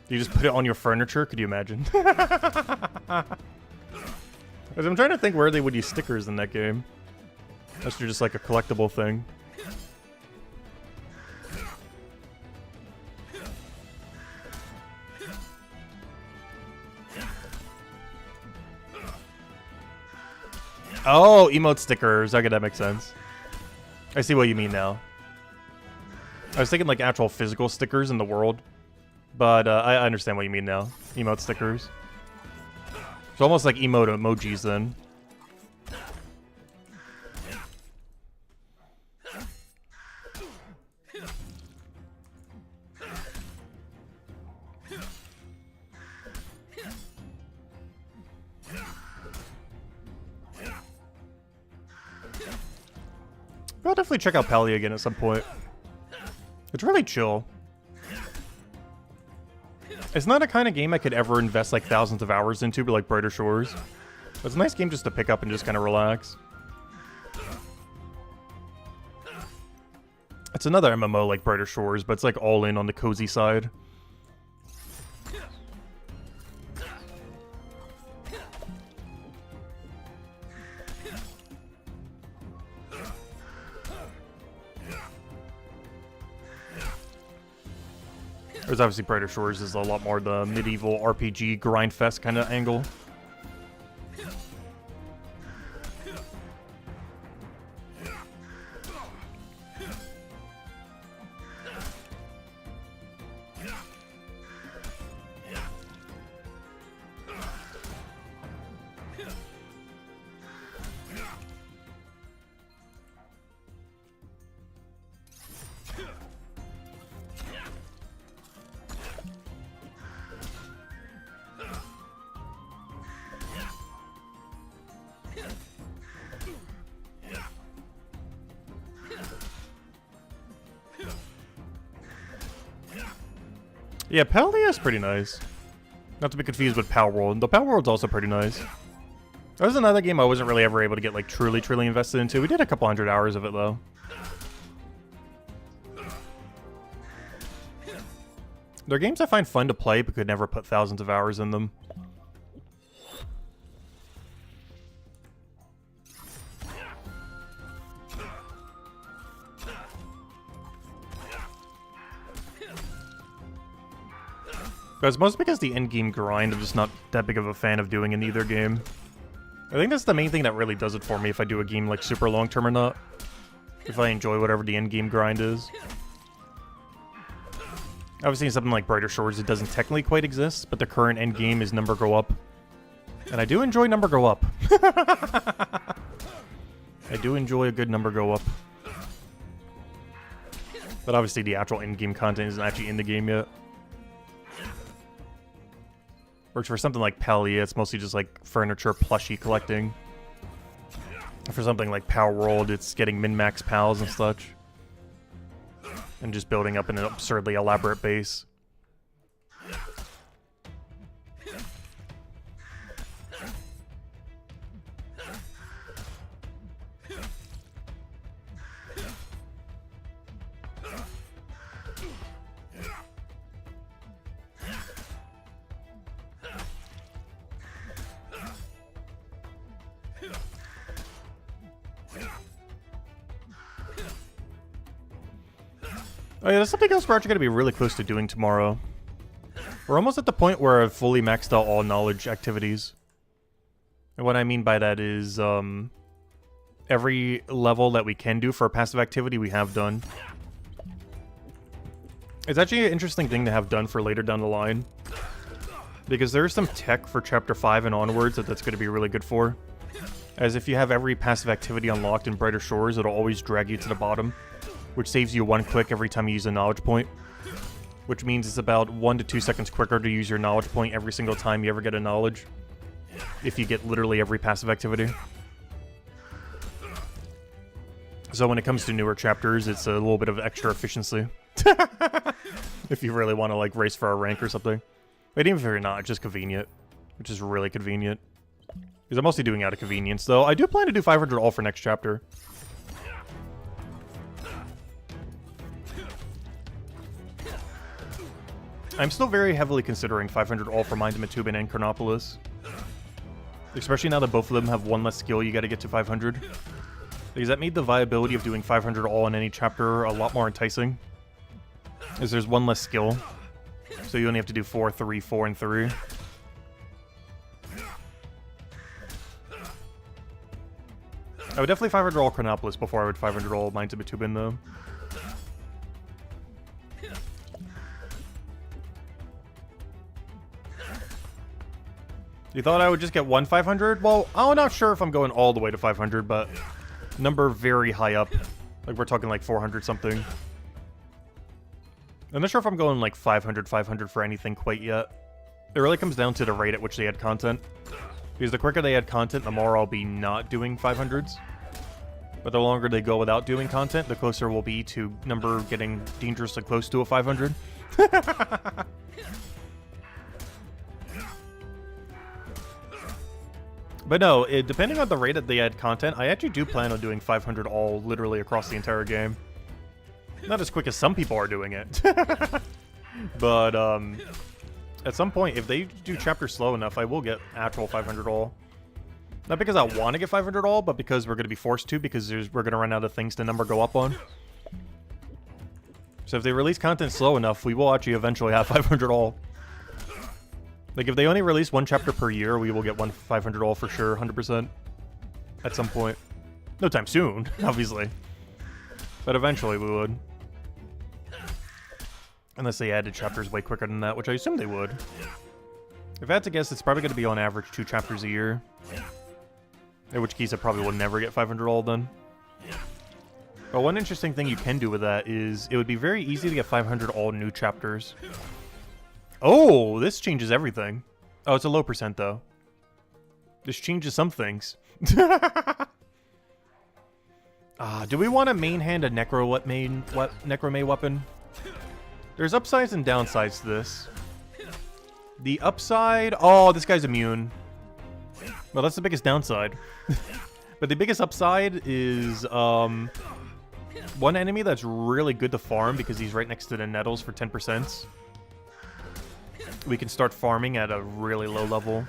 Do you just put it on your furniture? Could you imagine? I'm trying to think where they would use stickers in that game. Unless you're just like a collectible thing. Oh, emote stickers. Okay, that makes sense. I see what you mean now. I was thinking like actual physical stickers in the world. But I understand what you mean now. Emote stickers. It's almost like emote emojis then. I'll definitely check out Pelia again at some point. It's really chill. It's not a kind of game I could ever invest like thousands of hours into, but like Brighter Shores. It's a nice game just to pick up and just kind of relax. It's another MMO like Brighter Shores, but it's like all in on the cozy side. There's obviously Brighter Shores is a lot more the medieval RPG grind fest kind of angle. Yeah, Palia is pretty nice. Not to be confused with Power World. The Power World's also pretty nice. That was another game I wasn't really ever able to get like truly invested into. We did a couple hundred hours of it though. They're games I find fun to play but could never put thousands of hours in them. But it's mostly because the endgame grind, I'm just not that big of a fan of doing in either game. I think that's the main thing that really does it for me if I do a game like super long term or not. If I enjoy whatever the endgame grind is. Obviously in something like Brighter Shores it doesn't technically quite exist, but the current endgame is number go up. And I do enjoy number go up. I do enjoy a good number go up. But obviously the actual endgame content isn't actually in the game yet. Whereas for something like Palia, it's mostly just like furniture plushie collecting. For something like Power World, it's getting min-max pals and such. And just building up an absurdly elaborate base. Oh yeah, there's something else we're actually going to be really close to doing tomorrow. We're almost at the point where I've fully maxed out all knowledge activities. And what I mean by that is, every level that we can do for a passive activity we have done. It's actually an interesting thing to have done for later down the line. Because there's some tech for Chapter 5 and onwards that's going to be really good for. As if you have every passive activity unlocked in Brighter Shores, it'll always drag you to the bottom. Which saves you 1 click every time you use a knowledge point. Which means it's about 1 to 2 seconds quicker to use your knowledge point every single time you ever get a knowledge. If you get literally every passive activity. So when it comes to newer chapters, it's a little bit of extra efficiency. If you really want to like race for a rank or something. But even if you're not, it's just convenient. Which is really convenient. Because I'm mostly doing it out of convenience, though. I do plan to do 500 all for next chapter. I'm still very heavily considering 500 all for Mind of Matubin and Chronopolis. Especially now that both of them have 1 less skill you gotta get to 500. Because that made the viability of doing 500 all in any chapter a lot more enticing. As there's 1 less skill. So you only have to do 4, 3, 4, and 3. I would definitely 500 all Chronopolis before I would 500 all Mind of Matubin though. You thought I would just get 1 500? Well, I'm not sure if I'm going all the way to 500, but number very high up. Like, we're talking like 400 something. I'm not sure if I'm going like 500 for anything quite yet. It really comes down to the rate at which they add content. Because the quicker they add content, the more I'll be not doing 500s. But the longer they go without doing content, the closer we'll be to number getting dangerously close to a 500. But no, depending on the rate that they add content, I actually do plan on doing 500 all literally across the entire game. Not as quick as some people are doing it. But, at some point, if they do chapters slow enough, I will get actual 500 all. Not because I want to get 500 all, but because we're going to be forced to, because we're going to run out of things to number go up on. So if they release content slow enough, we will actually eventually have 500 all. Like, if they only release 1 chapter per year, we will get 500 all for sure, 100%. At some point. No time soon, obviously. But eventually we would. Unless they added chapters way quicker than that, which I assume they would. If I had to guess, it's probably going to be on average 2 chapters a year. In which case I probably will never get 500 all done. But one interesting thing you can do with that is it would be very easy to get 500 all new chapters. Oh, this changes everything. Oh, it's a low percent, though. This changes some things. Do we want to main hand a Necromay weapon? There's upsides and downsides to this. The upside... Oh, this guy's immune. Well, that's the biggest downside. But the biggest upside is one enemy that's really good to farm because he's right next to the nettles for 10%. We can start farming at a really low level.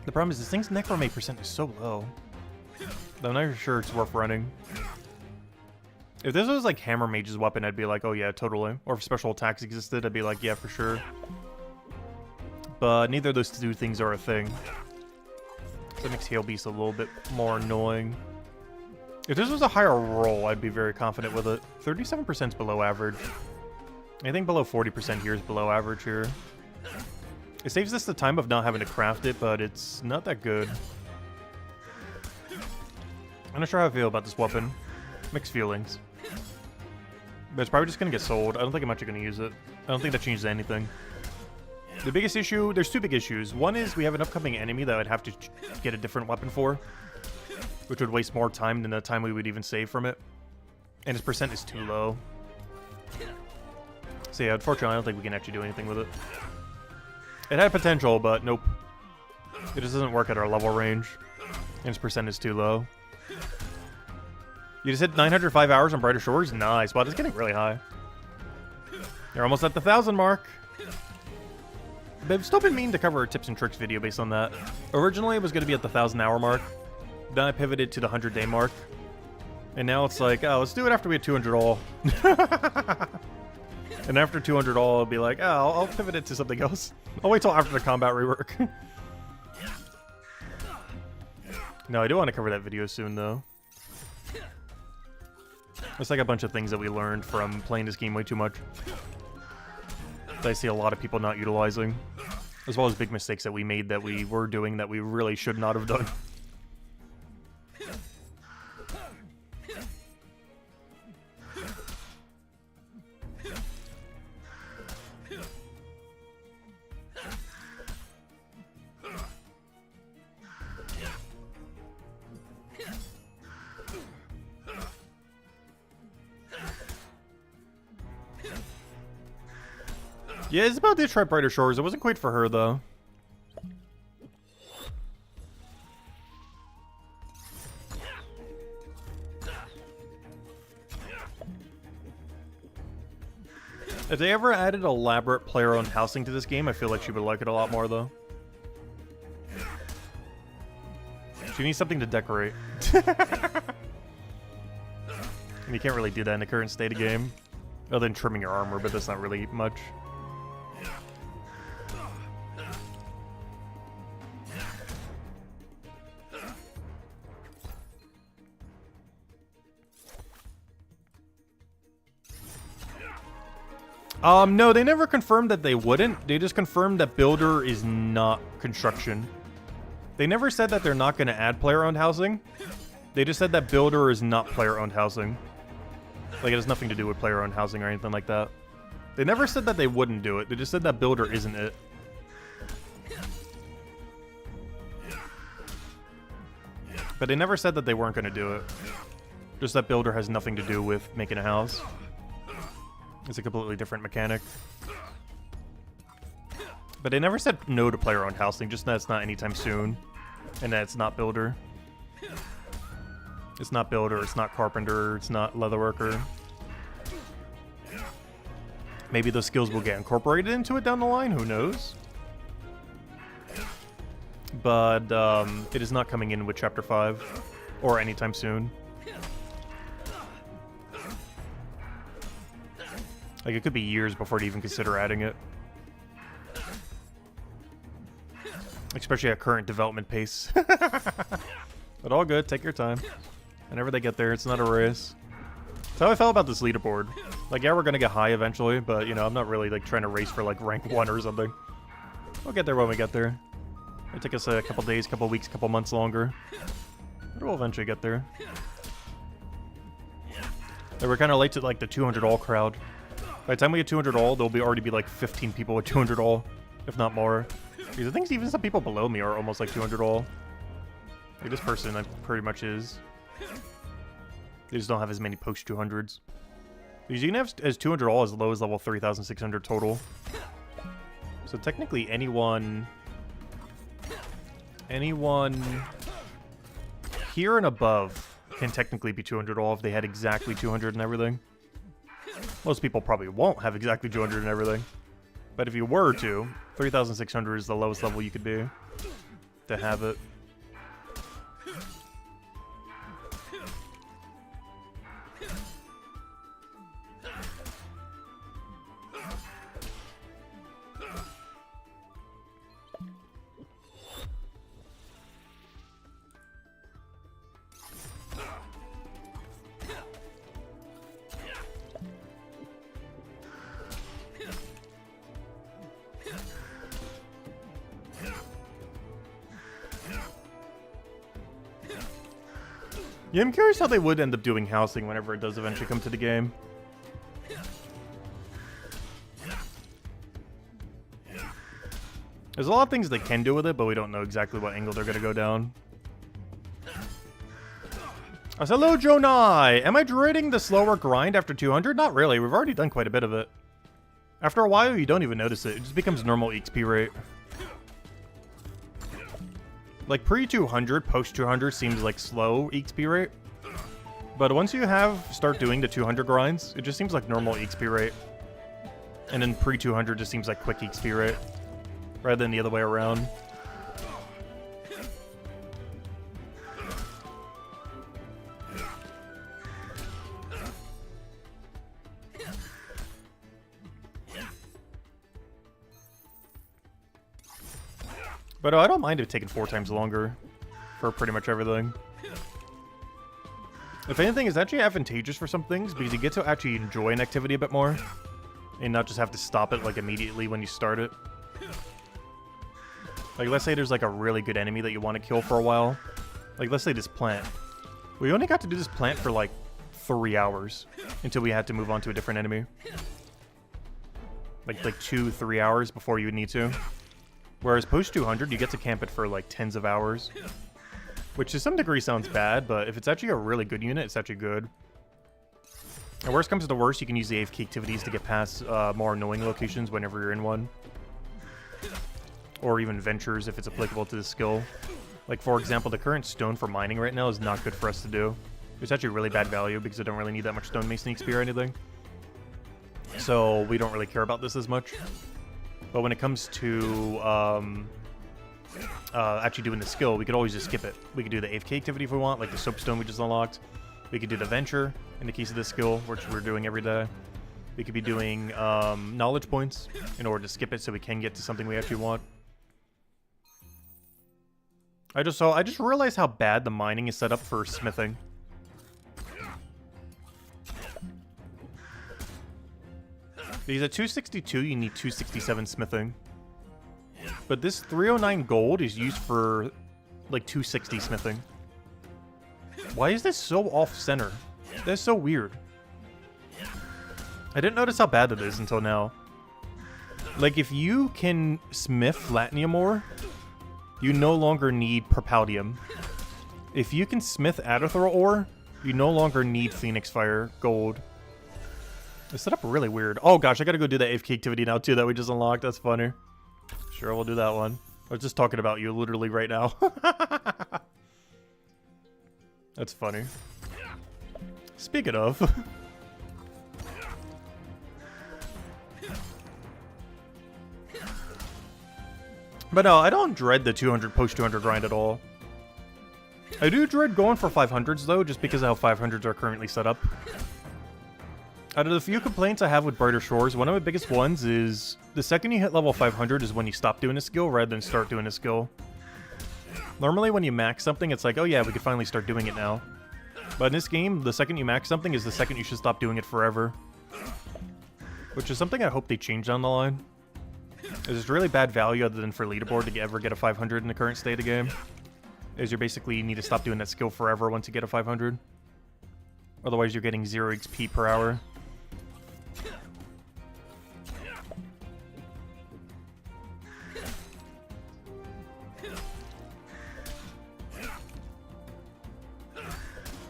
The problem is this thing's necromate percent is so low. I'm not sure it's worth running. If this was like Hammer Mage's weapon, I'd be like, oh yeah, totally. Or if special attacks existed, I'd be like, yeah, for sure. But neither of those two things are a thing. So that makes Hail Beast a little bit more annoying. If this was a higher roll, I'd be very confident with it. 37% is below average. Anything below 40% here is below average here. It saves us the time of not having to craft it, but it's not that good. I'm not sure how I feel about this weapon. Mixed feelings. But it's probably just going to get sold. I don't think I'm actually going to use it. I don't think that changes anything. The biggest issue, there's two big issues. One is we have an upcoming enemy that I'd have to get a different weapon for, which would waste more time than the time we would even save from it. And its percent is too low. So yeah, unfortunately, I don't think we can actually do anything with it. It had potential, but nope. It just doesn't work at our level range. And its percent is too low. You just hit 905 hours on Brighter Shores? Nice. Wow, that's getting really high. You're almost at the 1,000 mark. But I've still been meaning to cover a tips and tricks video based on that. Originally, it was going to be at the 1,000 hour mark. Then I pivoted to the 100-day mark. And now it's like, oh, let's do it after we hit 200 all. And after 200 all, I'll be like, oh, I'll pivot it to something else. I'll wait till after the combat rework. No, I do want to cover that video soon, though. It's like a bunch of things that we learned from playing this game way too much. That I see a lot of people not utilizing. As well as big mistakes that we made that we were doing that we really should not have done. Yeah, Isabel did try Brighter Shores. It wasn't quite for her, though. If they ever added elaborate player-owned housing to this game, I feel like she would like it a lot more, though. She needs something to decorate. And you can't really do that in the current state of game. Other than trimming your armor, but that's not really much. No, they never confirmed that they wouldn't. They just confirmed that Builder is not construction. They never said that they're not going to add player-owned housing. They just said that Builder is not player-owned housing. Like, it has nothing to do with player-owned housing or anything like that. They never said that they wouldn't do it. They just said that Builder isn't it. But they never said that they weren't going to do it. Just that Builder has nothing to do with making a house. It's a completely different mechanic. But they never said no to player-owned housing, just that it's not anytime soon. And that it's not Builder. It's not Builder, it's not Carpenter, it's not Leatherworker. Maybe those skills will get incorporated into it down the line, who knows? But it is not coming in with Chapter 5, or anytime soon. Like, it could be years before they even consider adding it. Especially at current development pace. But all good, take your time. Whenever they get there, it's not a race. That's how I felt about this leaderboard. Like, yeah, we're gonna get high eventually, but, you know, I'm not really, like, trying to race for, like, rank 1 or something. We'll get there when we get there. It'll take us a couple days, couple weeks, couple months longer. But we'll eventually get there. And we're kind of late to, like, the 200 all crowd. By the time we get 200 all, there'll already be like 15 people with 200 all, if not more. Because I think even some people below me are almost like 200 all. Like this person pretty much is. They just don't have as many post 200s. Because you can have as 200 all as low as level 3,600 total. So technically anyone here and above can technically be 200 all if they had exactly 200 and everything. Most people probably won't have exactly 200 and everything. But if you were to, 3,600 is the lowest level you could be to have it. Yeah, I'm curious how they would end up doing housing whenever it does eventually come to the game. There's a lot of things they can do with it, but we don't know exactly what angle they're going to go down. Hello, Jonai! Am I dreading the slower grind after 200? Not really. We've already done quite a bit of it. After a while, you don't even notice it. It just becomes normal XP rate. Like, pre-200, post-200 seems like slow XP rate. But once you start doing the 200 grinds, it just seems like normal XP rate. And then pre-200 just seems like quick XP rate, rather than the other way around. But I don't mind it taking 4 times longer for pretty much everything. If anything, it's actually advantageous for some things because you get to actually enjoy an activity a bit more and not just have to stop it like immediately when you start it. Like, let's say there's like a really good enemy that you want to kill for a while. Like, let's say this plant. We only got to do this plant for like 3 hours until we had to move on to a different enemy. Like 2-3 hours before you would need to. Whereas post 200, you get to camp it for like tens of hours. Which to some degree sounds bad, but if it's actually a really good unit, it's actually good. And worst comes to the worst, you can use the AFK activities to get past more annoying locations whenever you're in one. Or even ventures if it's applicable to the skill. Like, for example, the current stone for mining right now is not good for us to do. It's actually really bad value because I don't really need that much stonemason XP or anything. So we don't really care about this as much. But when it comes to actually doing the skill, we could always just skip it. We could do the AFK activity if we want, like the soapstone we just unlocked. We could do the venture in the case of this skill, which we're doing every day. We could be doing knowledge points in order to skip it so we can get to something we actually want. I just realized how bad the mining is set up for smithing. Because at 262, you need 267 smithing. But this 309 gold is used for, like, 260 smithing. Why is this so off-center? That's so weird. I didn't notice how bad it is until now. Like, if you can smith Latinium ore, you no longer need Propaldium. If you can smith Aderthor ore, you no longer need Phoenix Fire gold. It's set up really weird. Oh gosh, I gotta go do that AFK activity now too that we just unlocked. That's funny. Sure, we'll do that one. I was just talking about you literally right now. That's funny. Speaking of. But no, I don't dread the 200 post 200 grind at all. I do dread going for 500s though, just because of how 500s are currently set up. Out of the few complaints I have with Brighter Shores, one of my biggest ones is the second you hit level 500 is when you stop doing a skill rather than start doing a skill. Normally when you max something, it's like, oh yeah, we could finally start doing it now. But in this game, the second you max something is the second you should stop doing it forever. Which is something I hope they change down the line. It's really bad value other than for leaderboard to ever get a 500 in the current state of the game. Is you basically need to stop doing that skill forever once you get a 500. Otherwise you're getting 0 XP per hour.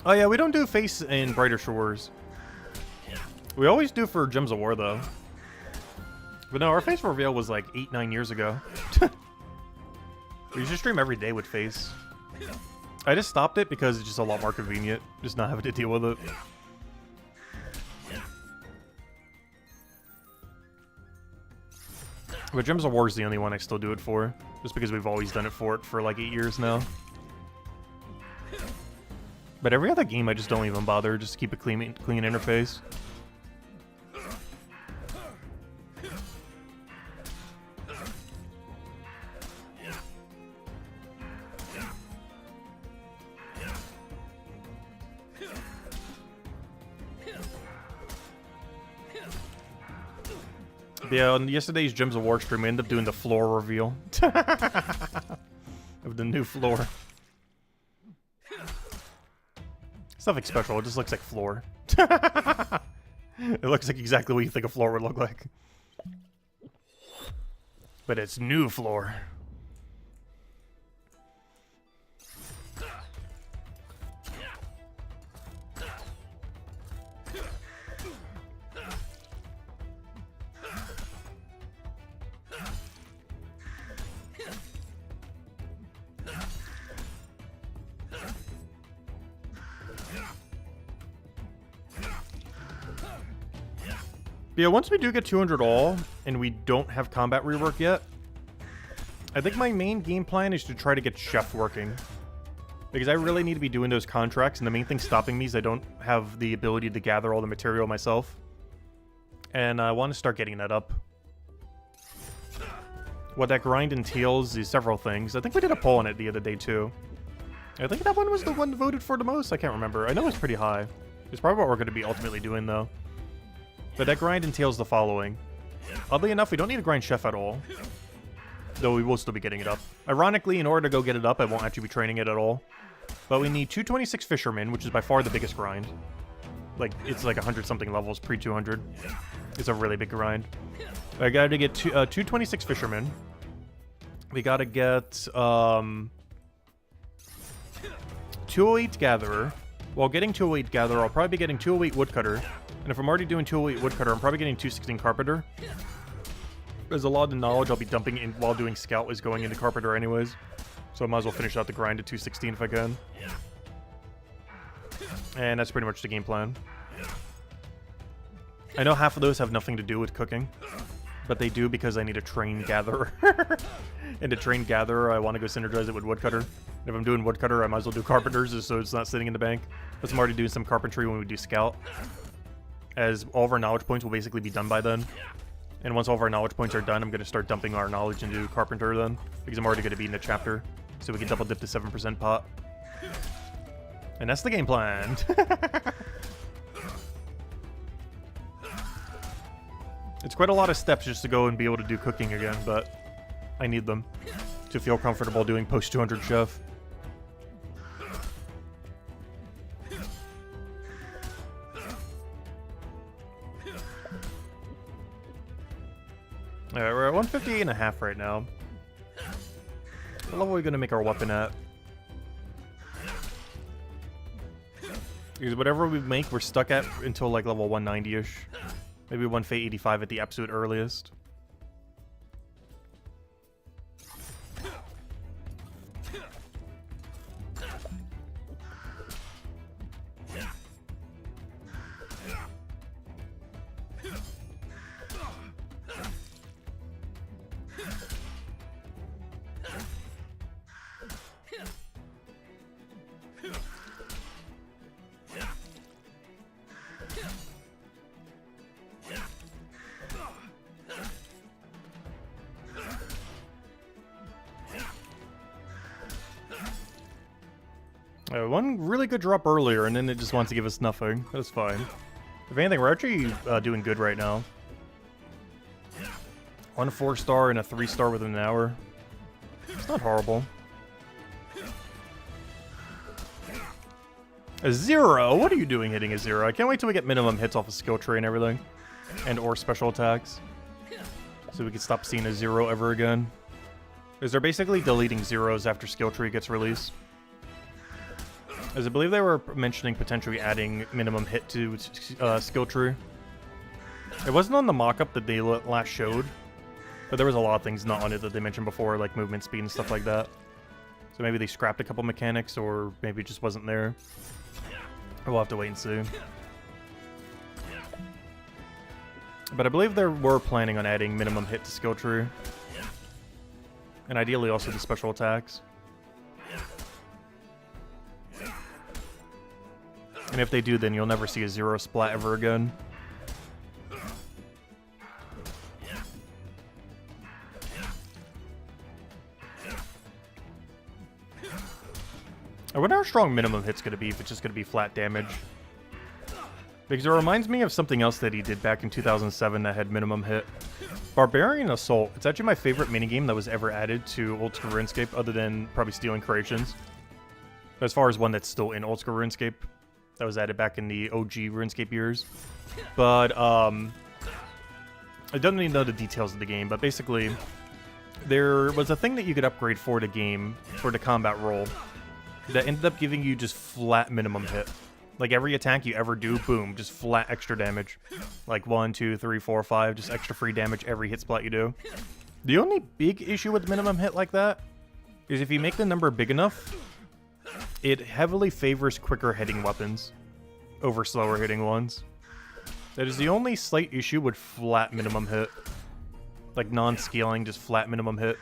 Oh yeah, we don't do face in Brighter Shores. We always do for Gems of War, though. But no, our face reveal was like 8-9 years ago. We used to stream every day with face. I just stopped it because it's just a lot more convenient, just not having to deal with it. But Gems of War is the only one I still do it for, just because we've always done it for like 8 years now. But every other game I just don't even bother, just keep a clean interface. Yeah, on yesterday's Gems of War stream, we ended up doing the floor reveal of the new floor. It's nothing special, it just looks like floor. It looks like exactly what you think a floor would look like. But it's new floor. Yeah, once we do get 200 all, and we don't have combat rework yet, I think my main game plan is to try to get Chef working. Because I really need to be doing those contracts, and the main thing stopping me is I don't have the ability to gather all the material myself. And I want to start getting that up. What that grind entails is several things. I think we did a poll on it the other day, too. I think that one was the one voted for the most. I can't remember. I know it's pretty high. It's probably what we're going to be ultimately doing, though. But that grind entails the following. Oddly enough, we don't need to grind Chef at all. Though we will still be getting it up. Ironically, in order to go get it up, I won't actually be training it at all. But we need 226 Fishermen, which is by far the biggest grind. Like, it's like 100-something levels, pre-200. It's a really big grind. I gotta get 226 Fishermen. We gotta get 208 Gatherer. While getting 208 Gatherer, I'll probably be getting 208 Woodcutter. And if I'm already doing 208 Woodcutter, I'm probably getting 216 Carpenter. There's a lot of the knowledge I'll be dumping in while doing Scout is going into Carpenter anyways. So I might as well finish out the grind at 216 if I can. And that's pretty much the game plan. I know half of those have nothing to do with cooking. But they do because I need a train Gatherer. And to train Gatherer, I want to go synergize it with Woodcutter. And if I'm doing Woodcutter, I might as well do Carpenters just so it's not sitting in the bank. But I'm already doing some Carpentry when we do Scout. As all of our knowledge points will basically be done by then. And once all of our knowledge points are done, I'm going to start dumping our knowledge into Carpenter then. Because I'm already going to be in the chapter. So we can double dip the 7% pot. And that's the game plan. It's quite a lot of steps just to go and be able to do cooking again, but I need them to feel comfortable doing post 200 Chef. Alright, we're at 158.5 right now. What level are we going to make our weapon at? Because whatever we make, we're stuck at until like level 190-ish. Maybe 185 at the absolute earliest. One really good drop earlier, and then it just wants to give us nothing. That's fine. If anything, we're actually doing good right now. 1 4-star and a 3-star within an hour. It's not horrible. A 0? What are you doing hitting a 0? I can't wait till we get minimum hits off of skill tree and everything. And or special attacks. So we can stop seeing a 0 ever again. Because they're basically deleting zeros after skill tree gets released. As I believe they were mentioning potentially adding minimum hit to skill tree. It wasn't on the mock-up that they last showed, but there was a lot of things not on it that they mentioned before, like movement speed and stuff like that. So maybe they scrapped a couple mechanics, or maybe it just wasn't there. We'll have to wait and see. But I believe they were planning on adding minimum hit to skill tree. And ideally also the special attacks. And if they do, then you'll never see a 0 splat ever again. I wonder how strong minimum hit's gonna be if it's just gonna be flat damage. Because it reminds me of something else that he did back in 2007 that had minimum hit. Barbarian Assault. It's actually my favorite minigame that was ever added to Old School RuneScape, other than probably Stealing Creations. But as far as one that's still in Old School RuneScape, that was added back in the OG RuneScape years. But, I don't even know the details of the game, but basically, there was a thing that you could upgrade for the game, for the combat roll, that ended up giving you just flat minimum hit. Like every attack you ever do, boom, just flat extra damage. Like 1, 2, 3, 4, 5, just extra free damage every hit splat you do. The only big issue with minimum hit like that is if you make the number big enough, it heavily favors quicker hitting weapons over slower hitting ones. That is the only slight issue with flat minimum hit. Like non-scaling, just flat minimum hit.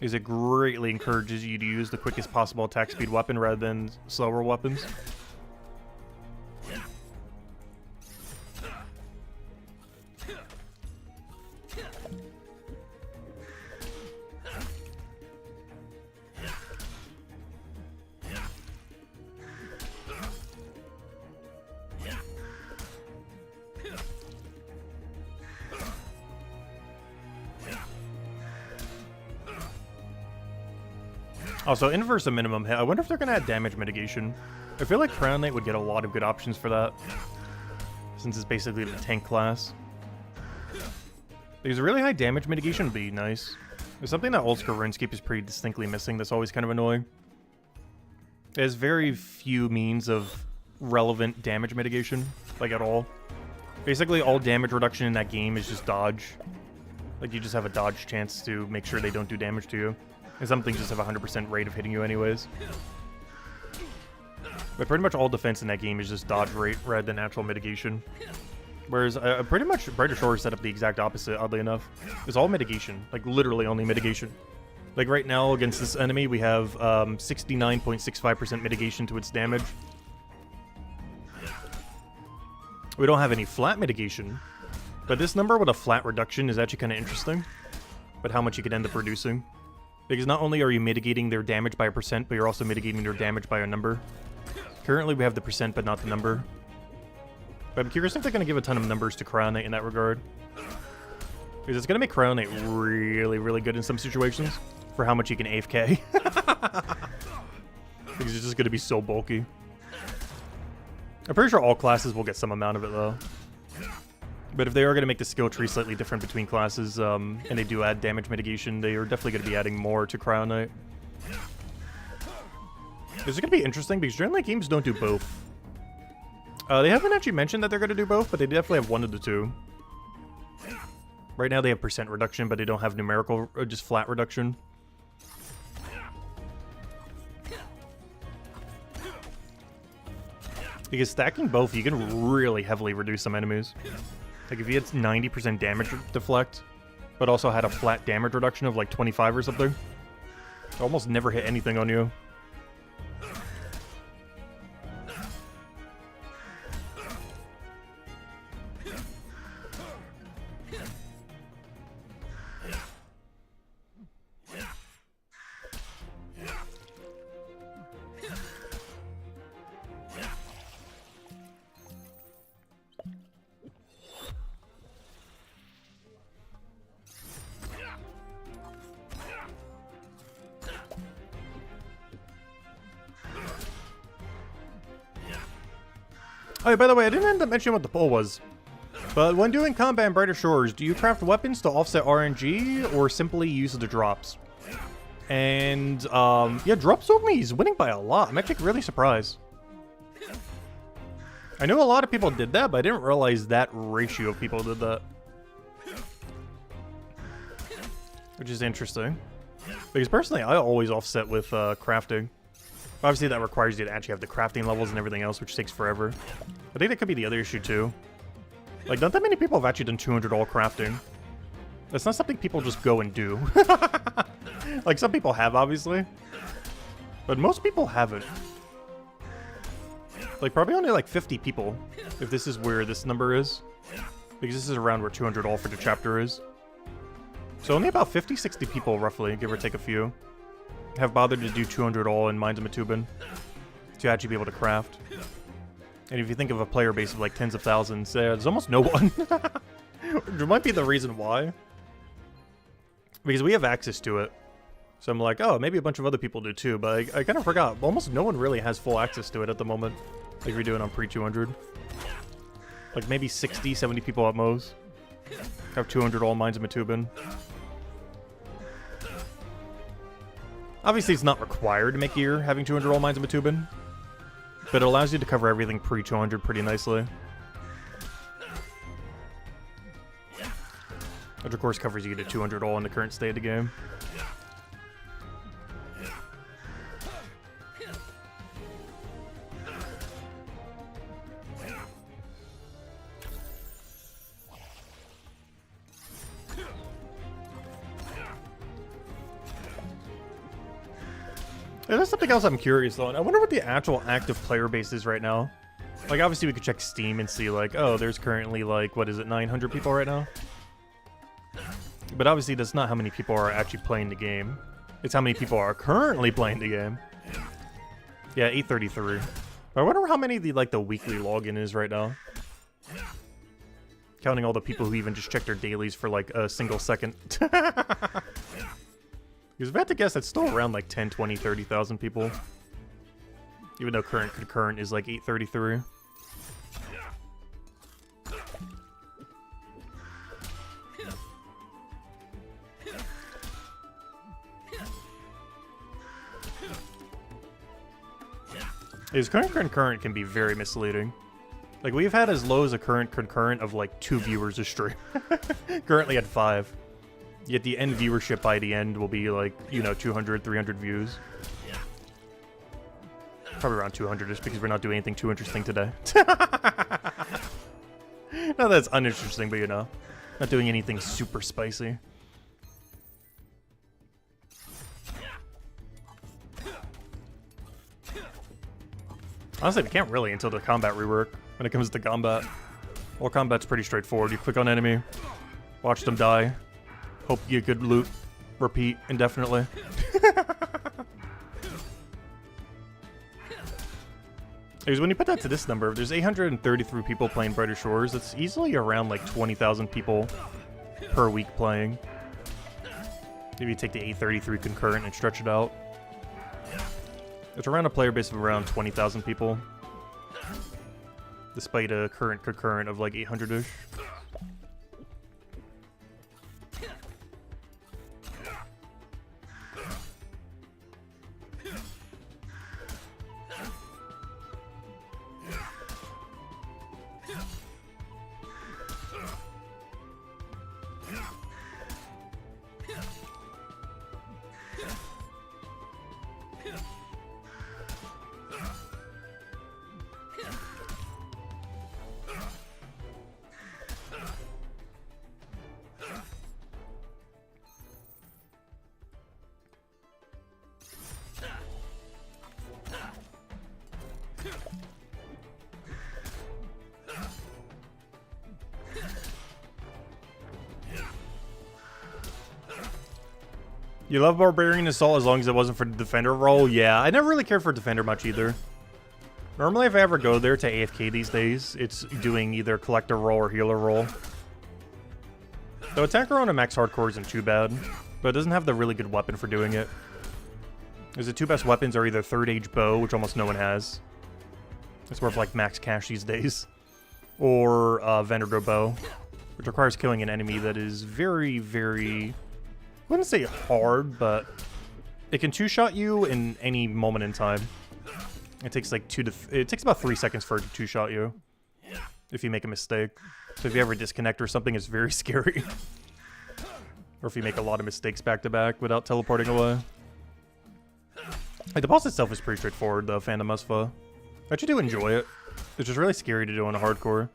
Is it greatly encourages you to use the quickest possible attack speed weapon rather than slower weapons. Also, inverse of minimum hit. I wonder if they're going to add damage mitigation. I feel like Crown Knight would get a lot of good options for that, since it's basically the tank class. Because really high damage mitigation would be nice. There's something that Old School RuneScape is pretty distinctly missing that's always kind of annoying. There's very few means of relevant damage mitigation, like at all. Basically, all damage reduction in that game is just dodge. Like, you just have a dodge chance to make sure they don't do damage to you. And some things just have a 100% rate of hitting you anyways. But pretty much all defense in that game is just dodge rate rather than actual mitigation. Whereas pretty much Brighter Shores set up the exact opposite, oddly enough. It's all mitigation. Like, literally only mitigation. Like, right now, against this enemy, we have 69.65% mitigation to its damage. We don't have any flat mitigation. But this number with a flat reduction is actually kind of interesting. But how much you could end up reducing. Because not only are you mitigating their damage by a percent, but you're also mitigating their damage by a number. Currently, we have the percent, but not the number. But I'm curious if they're going to give a ton of numbers to Crown Knight in that regard. Because it's going to make Crown Knight really, really good in some situations for how much you can AFK. Because it's just going to be so bulky. I'm pretty sure all classes will get some amount of it, though. But if they are going to make the skill tree slightly different between classes, and they do add damage mitigation, they are definitely going to be adding more to Crown Knight. This is going to be interesting, because generally games don't do both. They haven't actually mentioned that they're going to do both, but they definitely have one of the two. Right now they have percent reduction, but they don't have numerical, or just flat reduction. Because stacking both, you can really heavily reduce some enemies. Like, if you had 90% damage deflect, but also had a flat damage reduction of like 25 or something, it almost never hit anything on you. Oh, by the way, I didn't end up mentioning what the poll was. But when doing combat in Brighter Shores, do you craft weapons to offset RNG or simply use the drops? And, yeah, drops told me he's winning by a lot. I'm actually really surprised. I knew a lot of people did that, but I didn't realize that ratio of people did that. Which is interesting. Because personally, I always offset with crafting. Obviously, that requires you to actually have the crafting levels and everything else, which takes forever. I think that could be the other issue, too. Like, not that many people have actually done 200 all crafting. That's not something people just go and do. Like, some people have, obviously. But most people haven't. Like, probably only like 50 people, if this is where this number is. Because this is around where 200 all for the chapter is. So only about 50, 60 people, roughly, give or take a few, have bothered to do 200 all in Mines of Matubin to actually be able to craft. And if you think of a player base of like tens of thousands, there's almost no one. There might be the reason why. Because we have access to it. So I'm like, oh, maybe a bunch of other people do too, but I kind of forgot. Almost no one really has full access to it at the moment. Like we're doing on pre-200. Like maybe 60, 70 people at most have 200 all Mines of Matubin. Obviously, it's not required to make gear having 200 all Mines of Matubin, but it allows you to cover everything pre-200 pretty nicely. Which, of course, covers you to 200 all in the current state of the game. Yeah, there's something else I'm curious on. I wonder what the actual active player base is right now. Like, obviously we could check Steam and see, like, oh, there's currently, like, what is it, 900 people right now? But obviously that's not how many people are actually playing the game. It's how many people are currently playing the game. Yeah, 833. I wonder how many the weekly login is right now. Counting all the people who even just check their dailies for, like, a single second. Because if I had to guess, that's still around like 10, 20, 30,000 people. Even though current concurrent is like 833. Is current concurrent can be very misleading. Like we've had as low as a current concurrent of like 2 viewers a stream. Currently at 5. Yet the end viewership by the end will be like, you know, 200, 300 views. Probably around 200 just because we're not doing anything too interesting today. Not that it's uninteresting, but you know, not doing anything super spicy. Honestly, we can't really until the combat rework when it comes to combat. Well, combat's pretty straightforward. You click on enemy, watch them die. Hope you get good loot. Repeat indefinitely. Because when you put that to this number, there's 833 people playing Brighter Shores. That's easily around like 20,000 people per week playing. Maybe you take the 833 concurrent and stretch it out. It's around a player base of around 20,000 people. Despite a current concurrent of like 800-ish. You love Barbarian Assault as long as it wasn't for the Defender role? Yeah, I never really cared for Defender much either. Normally, if I ever go there to AFK these days, it's doing either Collector role or Healer role. Though Attacker on a Max Hardcore isn't too bad, but it doesn't have the really good weapon for doing it. Because the 2 best weapons are either Third Age Bow, which almost no one has. It's more of like max cash these days. Or Venerable Bow, which requires killing an enemy that is very, very... I wouldn't say hard, but it can 2-shot you in any moment in time. It takes like it takes about 3 seconds for it to 2-shot you. if you make a mistake. So if you ever disconnect or something, it's very scary. Or if you make a lot of mistakes back to back without teleporting away. Like, the boss itself is pretty straightforward, though, Phantom Musfa. I actually do enjoy it. It's just really scary to do on a hardcore.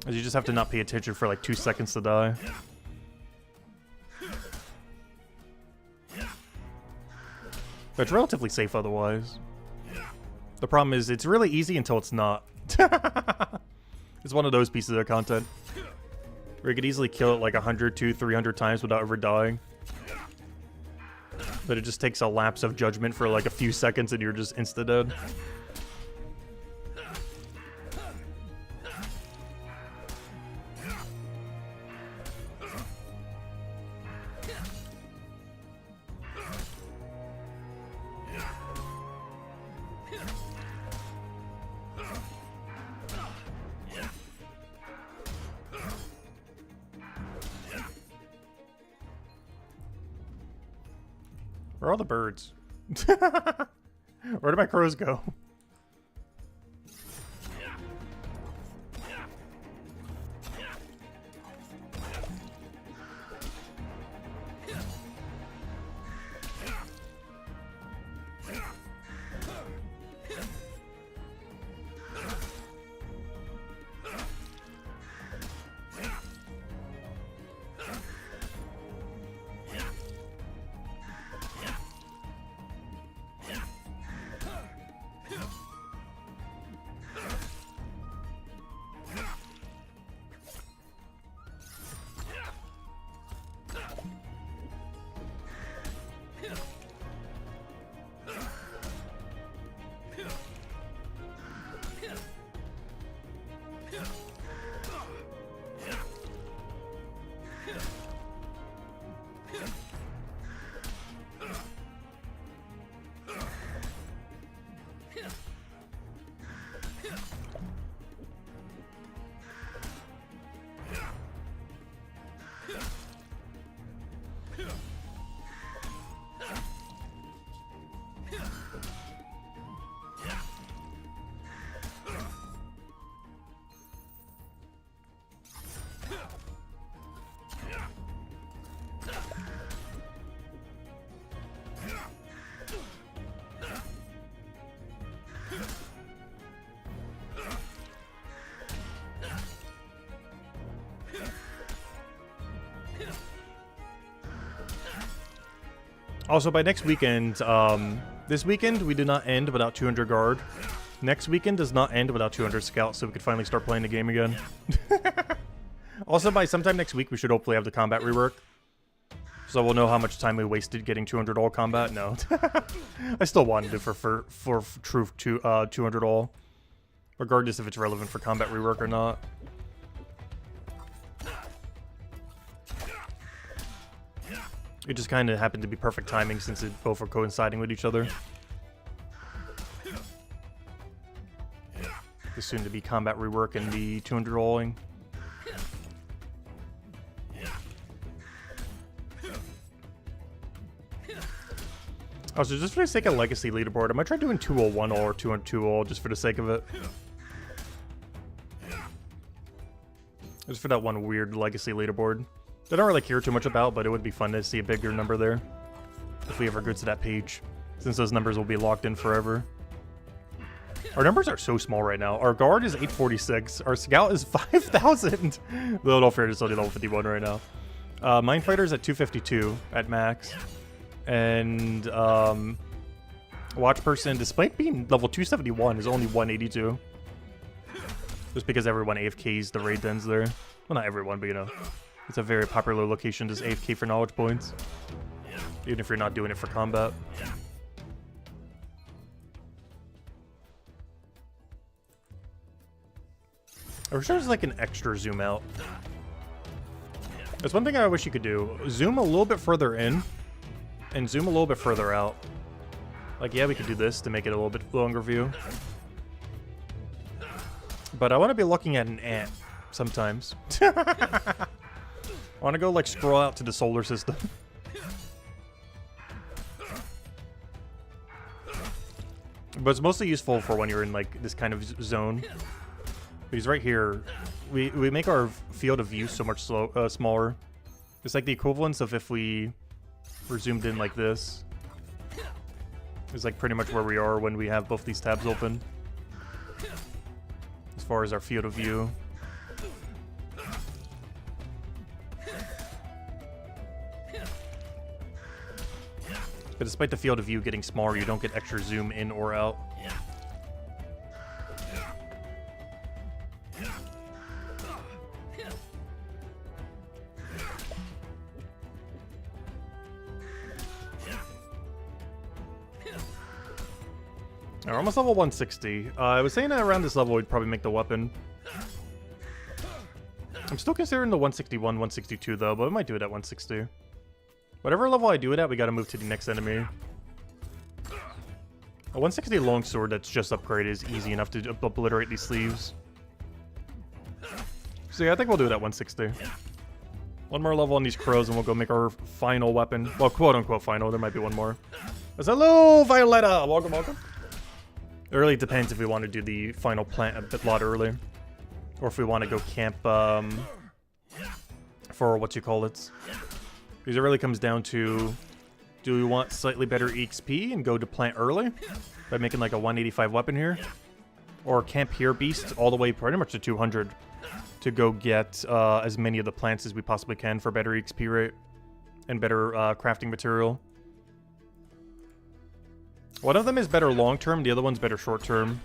As you just have to not pay attention for like 2 seconds to die. But it's relatively safe otherwise. The problem is it's really easy until it's not. It's one of those pieces of content where you could easily kill it like 100, 200, 300 times without ever dying. But it just takes a lapse of judgment for like a few seconds and you're just insta-dead. Where are all the birds? Where did my crows go? Also, by next weekend, this weekend we did not end without 200 guard. Next weekend does not end without 200 scout, so we could finally start playing the game again. Also, by sometime next week, we should hopefully have the combat rework. So we'll know how much time we wasted getting 200 all combat. No. I still wanted it for true 200 all. Regardless if it's relevant for combat rework or not. It just kind of happened to be perfect timing since it both were coinciding with each other. The soon-to-be combat rework and the 200 rolling. Also, just for the sake of legacy leaderboard, I might try doing 201 all or 202 all just for the sake of it. Just for that one weird legacy leaderboard. I don't really care too much about, but it would be fun to see a bigger number there. If we ever go to that page. Since those numbers will be locked in forever. Our numbers are so small right now. Our guard is 846. Our scout is 5,000. Though in all fairness, it's only level 51 right now. Mind Fighter's at 252 at max. And Watch Person, despite being level 271, is only 182. Just because everyone AFKs the raid dens there. Well, not everyone, but you know. It's a very popular location, just AFK for knowledge points. Even if you're not doing it for combat. I wish there was like an extra zoom out. That's one thing I wish you could do. Zoom a little bit further in, and zoom a little bit further out. Like, yeah, we could do this to make it a little bit longer view. But I want to be looking at an ant sometimes. I want to go, like, scroll out to the solar system. But it's mostly useful for when you're in like this kind of zone. Because right here, we make our field of view so much smaller. It's like the equivalence of if we were zoomed in like this. It's like pretty much where we are when we have both these tabs open. As far as our field of view. But despite the field of view getting smaller, you don't get extra zoom in or out. We're almost level 160. I was saying that around this level we'd probably make the weapon. I'm still considering the 161, 162 though, but we might do it at 160. Whatever level I do it at, we gotta move to the next enemy. A 160 longsword that's just upgraded is easy enough to obliterate these sleeves. So yeah, I think we'll do it at 160. One more level on these crows and we'll go make our final weapon. Well, quote-unquote final. There might be one more. But hello, Violetta! Welcome, welcome. It really depends if we want to do the final plant a lot early. Or if we want to go camp, for what you call it. Because it really comes down to, do we want slightly better EXP and go to plant early by making like a 185 weapon here? Or camp here beast all the way pretty much to 200 to go get as many of the plants as we possibly can for better EXP rate and better crafting material. One of them is better long-term, the other one's better short-term.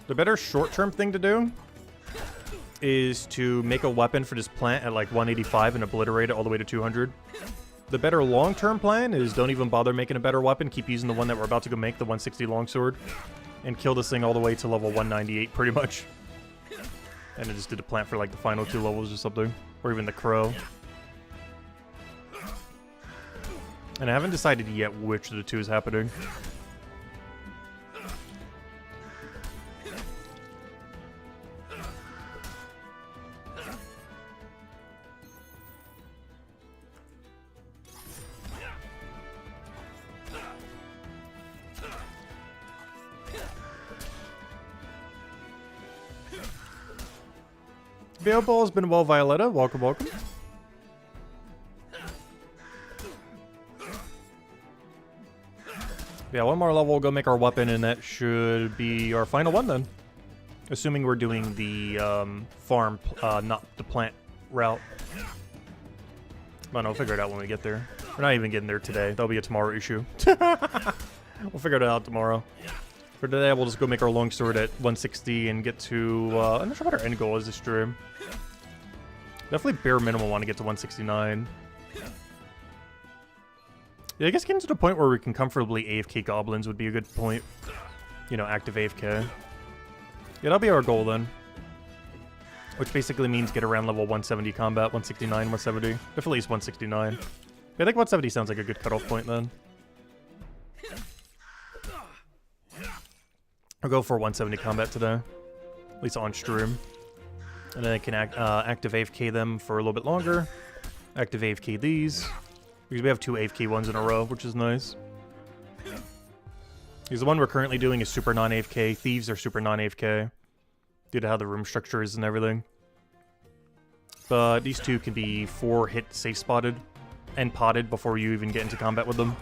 The better short-term thing to do is to make a weapon for this plant at like 185 and obliterate it all the way to 200. The better long-term plan is don't even bother making a better weapon. Keep using the one that we're about to go make, the 160 longsword, and kill this thing all the way to level 198 pretty much. And then just do the plant for like the final 2 levels or something. Or even the crow. And I haven't decided yet which of the 2 is happening. Veil Ball has been well, Violetta. Welcome, welcome. Yeah, one more level, we'll go make our weapon, and that should be our final one then. Assuming we're doing the farm, not the plant route. But no, we'll figure it out when we get there. We're not even getting there today. That'll be a tomorrow issue. We'll figure it out tomorrow. For today, we'll just go make our longsword at 160 and get to, I'm not sure what our end goal is this stream. Definitely bare minimum want to get to 169. Yeah, I guess getting to the point where we can comfortably AFK goblins would be a good point. You know, active AFK. Yeah, that'll be our goal then. Which basically means get around level 170 combat, 169, 170. If at least 169. Yeah, I think 170 sounds like a good cutoff point then. I'll go for 170 combat today, at least on stream. And then I can active AFK them for a little bit longer. Active AFK these. Because we have 2 AFK ones in a row, which is nice. Because the one we're currently doing is super non-AFK. Thieves are super non-AFK. Due to how the room structure is and everything. But these 2 can be 4-hit safe spotted and potted before you even get into combat with them.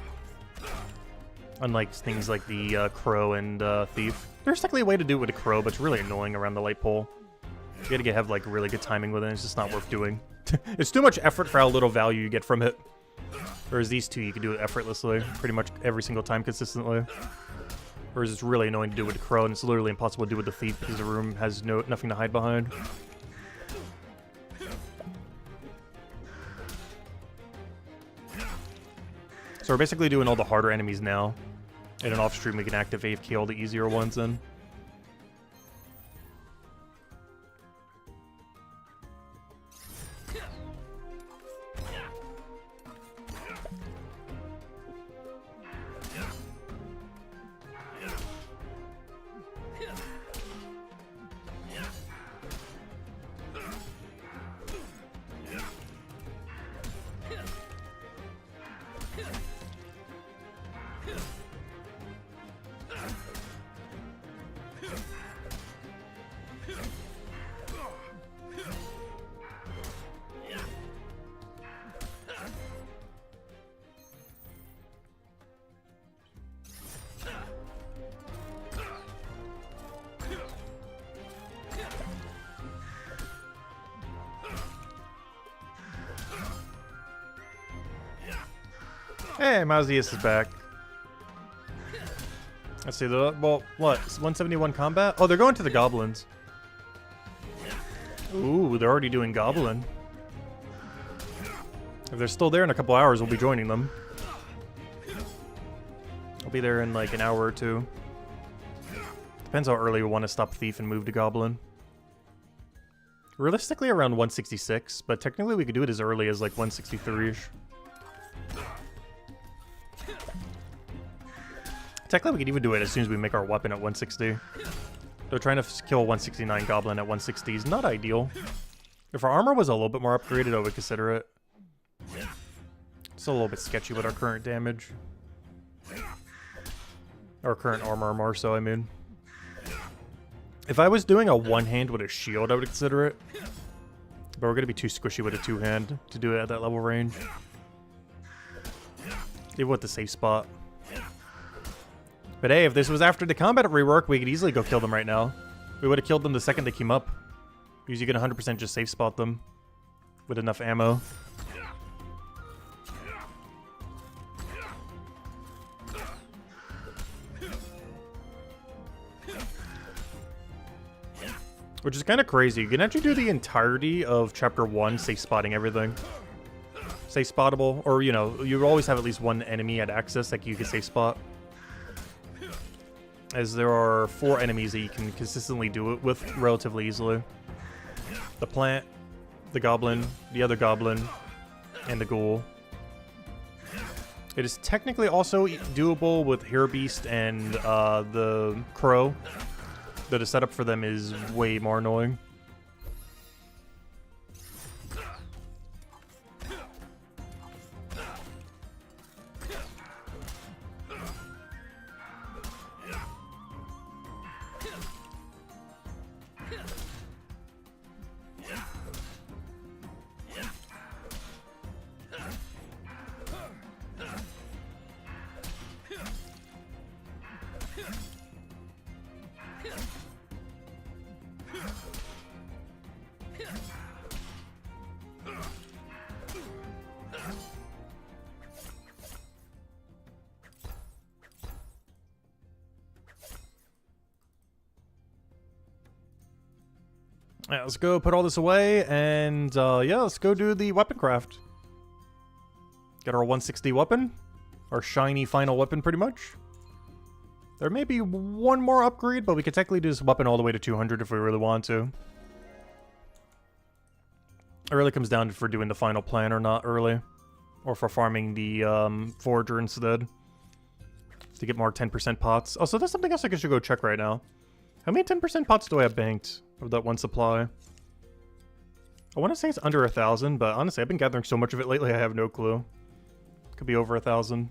Unlike things like the crow and thief. There's technically a way to do it with a crow, but it's really annoying around the light pole. You gotta have like really good timing with it. It's just not worth doing. It's too much effort for how little value you get from it. Whereas these 2, you can do it effortlessly, pretty much every single time consistently. Whereas it's really annoying to do with the crow, and it's literally impossible to do with the thief because the room has nothing to hide behind. So we're basically doing all the harder enemies now. And then off stream we can active AFK all the easier ones then. Hey, Mausius is back. Let's see, well, what? 171 combat? Oh, they're going to the goblins. Ooh, they're already doing goblin. If they're still there in a couple hours, we'll be joining them. I'll be there in like an hour or two. Depends how early we want to stop Thief and move to Goblin. Realistically around 166, but technically we could do it as early as like 163-ish. Technically we could even do it as soon as we make our weapon at 160. Though trying to kill a 169 Goblin at 160 is not ideal. If our armor was a little bit more upgraded, I would consider it. It's a little bit sketchy with our current damage. Our current armor more so, I mean. If I was doing a one-hand with a shield, I would consider it. But we're going to be too squishy with a two-hand to do it at that level range. Even with the safe spot. But hey, if this was after the combat rework, we could easily go kill them right now. We would have killed them the second they came up. Because you can 100% just safe spot them. With enough ammo. Which is kind of crazy. You can actually do the entirety of Chapter 1 safe spotting everything. Safe spottable. Or, you know, you always have at least one enemy at access that you can safe spot. As there are 4 enemies that you can consistently do it with relatively easily. The plant, the goblin, the other goblin, and the ghoul. It is technically also doable with Hairbeast and the crow. Though the setup for them is way more annoying. Yeah, let's go put all this away, and yeah, let's go do the weapon craft. Get our 160 weapon. Our shiny final weapon, pretty much. There may be one more upgrade, but we could technically do this weapon all the way to 200 if we really want to. It really comes down to if we're doing the final plan or not early. Or for farming the forager instead. To get more 10% pots. Also, that's something else I should go check right now. How many 10% pots do I have banked of that one supply? I want to say it's under 1,000, but honestly, I've been gathering so much of it lately, I have no clue. Could be over 1,000.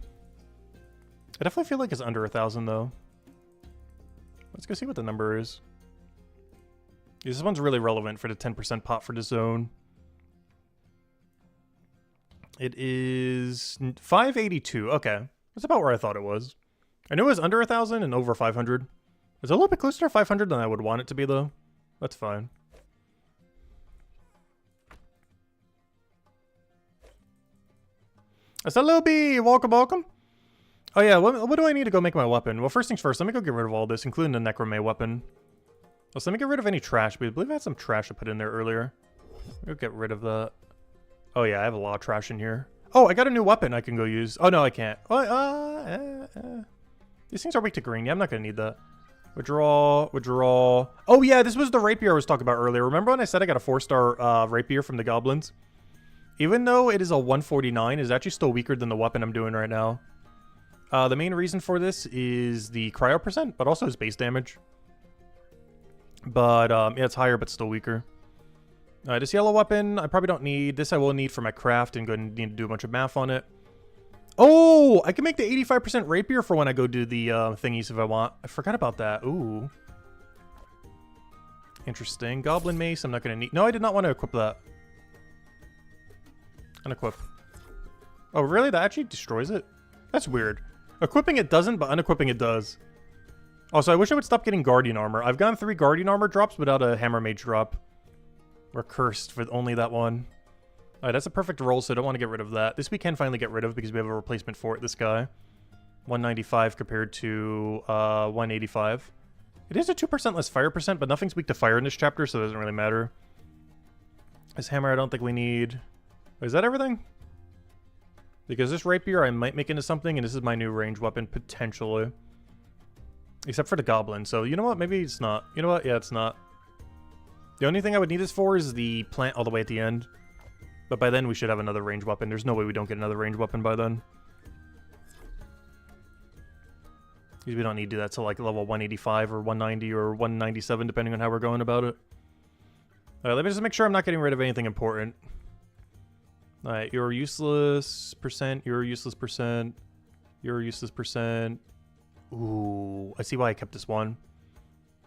I definitely feel like it's under 1,000, though. Let's go see what the number is. This one's really relevant for the 10% pot for the zone. It is 582. Okay. That's about where I thought it was. I knew it was under 1,000 and over 500. It's a little bit closer to 500 than I would want it to be, though. That's fine. Hello, B! Welcome, welcome. Oh, yeah, what do I need to go make my weapon? Well, first things first, let me go get rid of all this, including the Necromay weapon. So let me get rid of any trash, but I believe I had some trash I put in there earlier. I'll get rid of that. Oh, yeah, I have a lot of trash in here. Oh, I got a new weapon I can go use. Oh, no, I can't. These things are weak to green. Yeah, I'm not going to need that. Withdraw, withdraw. Oh, yeah, this was the rapier I was talking about earlier. Remember when I said I got a 4-star rapier from the goblins? Even though it is a 149, it's actually still weaker than the weapon I'm doing right now. The main reason for this is the cryo percent, but also his base damage. But, yeah, it's higher, but still weaker. This yellow weapon, I probably don't need. This I will need for my craft and going to need to do a bunch of math on it. Oh, I can make the 85% rapier for when I go do the thingies if I want. I forgot about that. Ooh. Interesting. Goblin mace, I'm not going to need. No, I did not want to equip that. Unequip. Oh, really? That actually destroys it? That's weird. Equipping it doesn't, but unequipping it does. Also, I wish I would stop getting Guardian Armor. I've gotten 3 Guardian Armor drops without a Hammer Mage drop. We're cursed for only that one. Alright, that's a perfect roll, so I don't want to get rid of that. This we can finally get rid of because we have a replacement for it, this guy. 195 compared to 185. It is a 2% less fire percent, but nothing's weak to fire in this chapter, so it doesn't really matter. This hammer I don't think we need. Is that everything? Because this rapier I might make into something, and this is my new range weapon, potentially. Except for the goblin, so you know what? Maybe it's not. You know what? Yeah, it's not. The only thing I would need this for is the plant all the way at the end. But by then we should have another range weapon. There's no way we don't get another range weapon by then. Because we don't need to do that till like level 185 or 190 or 197, depending on how we're going about it. Alright, let me just make sure I'm not getting rid of anything important. Alright, you're useless percent, you're useless percent, you're useless percent. Ooh, I see why I kept this one.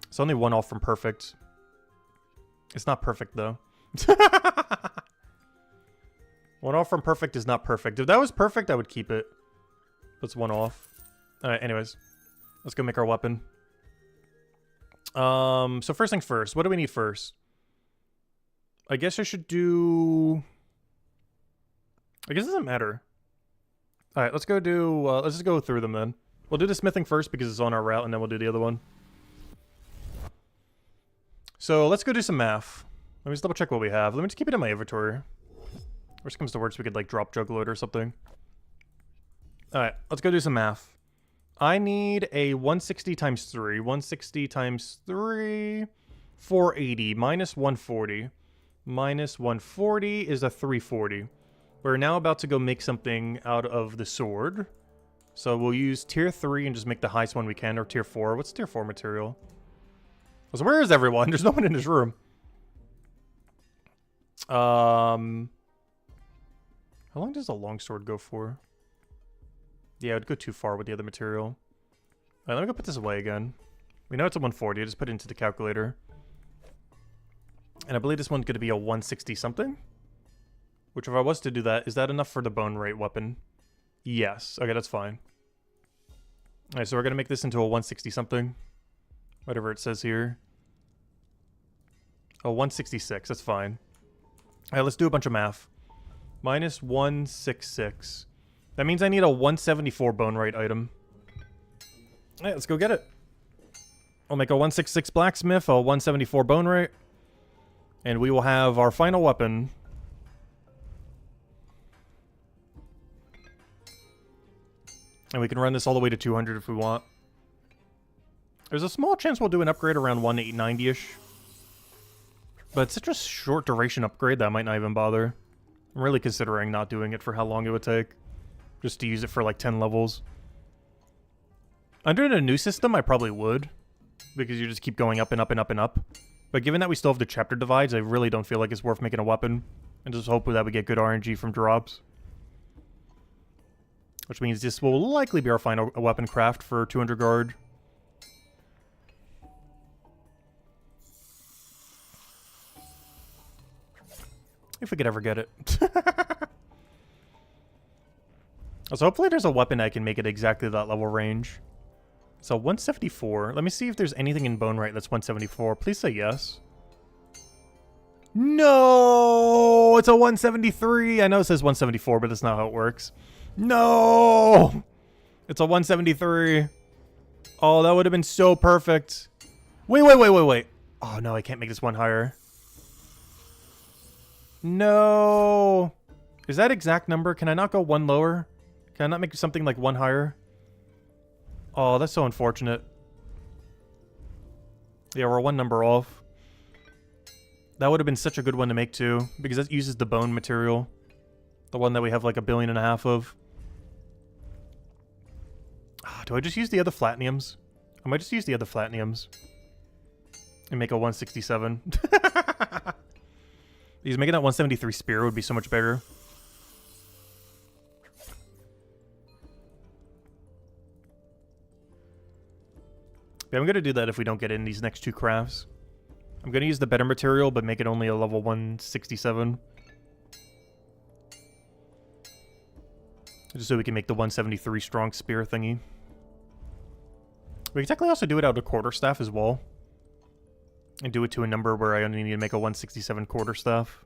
It's only one off from perfect. It's not perfect, though. One off from perfect is not perfect. If that was perfect, I would keep it. That's one off. Alright, anyways. Let's go make our weapon. So first things first. What do we need first? I guess I should do... I guess it doesn't matter. Alright, let's go do... let's just go through them then. We'll do the smithing first because it's on our route, and then we'll do the other one. So let's go do some math. Let me just double check what we have. Let me just keep it in my inventory. Worst comes to worst, we could like drop juggler it or something. Alright, let's go do some math. I need a 160 times 3. 160 times 3... 480 minus 140. Minus 140 is a 340. We're now about to go make something out of the sword. So we'll use tier 3 and just make the highest one we can, or tier 4. What's tier 4 material? So where is everyone? There's no one in this room. How long does a longsword go for? Yeah, it would go too far with the other material. Alright, let me go put this away again. We know it's a 140. I just put it into the calculator. And I believe this one's going to be a 160 something. Which if I was to do that, is that enough for the bone rate weapon? Yes. Okay, that's fine. Alright, so we're going to make this into a 160 something. Whatever it says here. Oh, 166. That's fine. Alright, let's do a bunch of math. Minus 166. That means I need a 174 bone rate item. Alright, let's go get it. I'll make a 166 blacksmith, a 174 bone rate. And we will have our final weapon. And we can run this all the way to 200 if we want. There's a small chance we'll do an upgrade around 190-ish. But it's such a short duration upgrade that I might not even bother. I'm really considering not doing it for how long it would take. Just to use it for like 10 levels. Under a new system, I probably would. Because you just keep going up and up and up and up. But given that we still have the chapter divides, I really don't feel like it's worth making a weapon. And just hope that we get good RNG from drops. Which means this will likely be our final weapon craft for 200 guard. If we could ever get it. So hopefully there's a weapon I can make it exactly that level range. So 174. Let me see if there's anything in bone rate that's 174. Please say yes. No! It's a 173! I know it says 174, but that's not how it works. No! It's a 173. Oh, that would have been so perfect. Wait. Oh no, I can't make this one higher. No! Is that exact number? Can I not go one lower? Can I not make something like one higher? Oh, that's so unfortunate. Yeah, we're one number off. That would have been such a good one to make too, because that uses the bone material. The one that we have like 1.5 billion of. Do I just use the other platinums? I might just use the other platinums. And make a 167. Because making that 173 spear would be so much better. Yeah, I'm going to do that if we don't get in these next two crafts. I'm going to use the better material, but make it only a level 167. Just so we can make the 173 strong spear thingy. We can technically also do it out of quarterstaff as well. And do it to a number where I only need to make a 167 quarterstaff.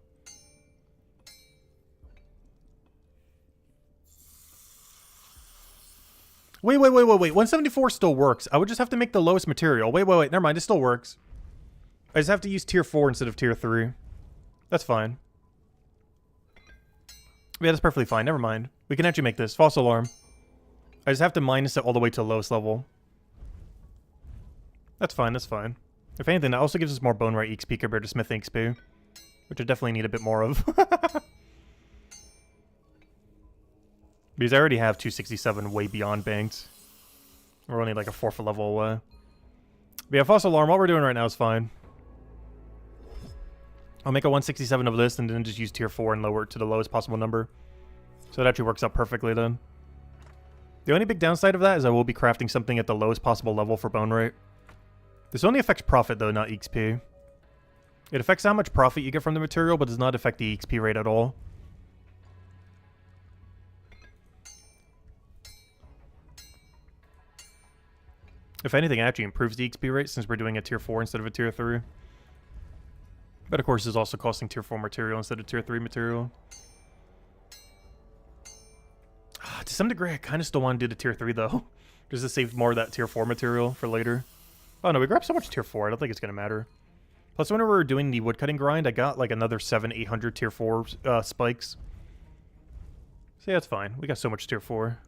Wait. 174 still works. I would just have to make the lowest material. Wait. Never mind. It still works. I just have to use tier 4 instead of tier 3. That's fine. Yeah, that's perfectly fine. Never mind. We can actually make this. False alarm. I just have to minus it all the way to the lowest level. That's fine. That's fine. If anything, that also gives us more bone right XP compared to smith XP. Which I definitely need a bit more of. Because I already have 267 way beyond banked. We're only like a 4th level away. But yeah, false alarm. What we're doing right now is fine. I'll make a 167 of this and then just use tier 4 and lower it to the lowest possible number. So it actually works out perfectly then. The only big downside of that is I will be crafting something at the lowest possible level for bone rate. This only affects profit though, not XP. It affects how much profit you get from the material, but does not affect the XP rate at all. If anything, it actually improves the XP rate since we're doing a tier 4 instead of a tier 3. But of course, it's also costing tier 4 material instead of tier 3 material. To some degree, I kind of still want to do the tier 3 though. Just to save more of that tier 4 material for later. Oh no, we grabbed so much tier 4, I don't think it's going to matter. Plus, whenever we were doing the woodcutting grind, I got like another 700-800 tier 4 spikes. So yeah, it's fine. We got so much tier 4.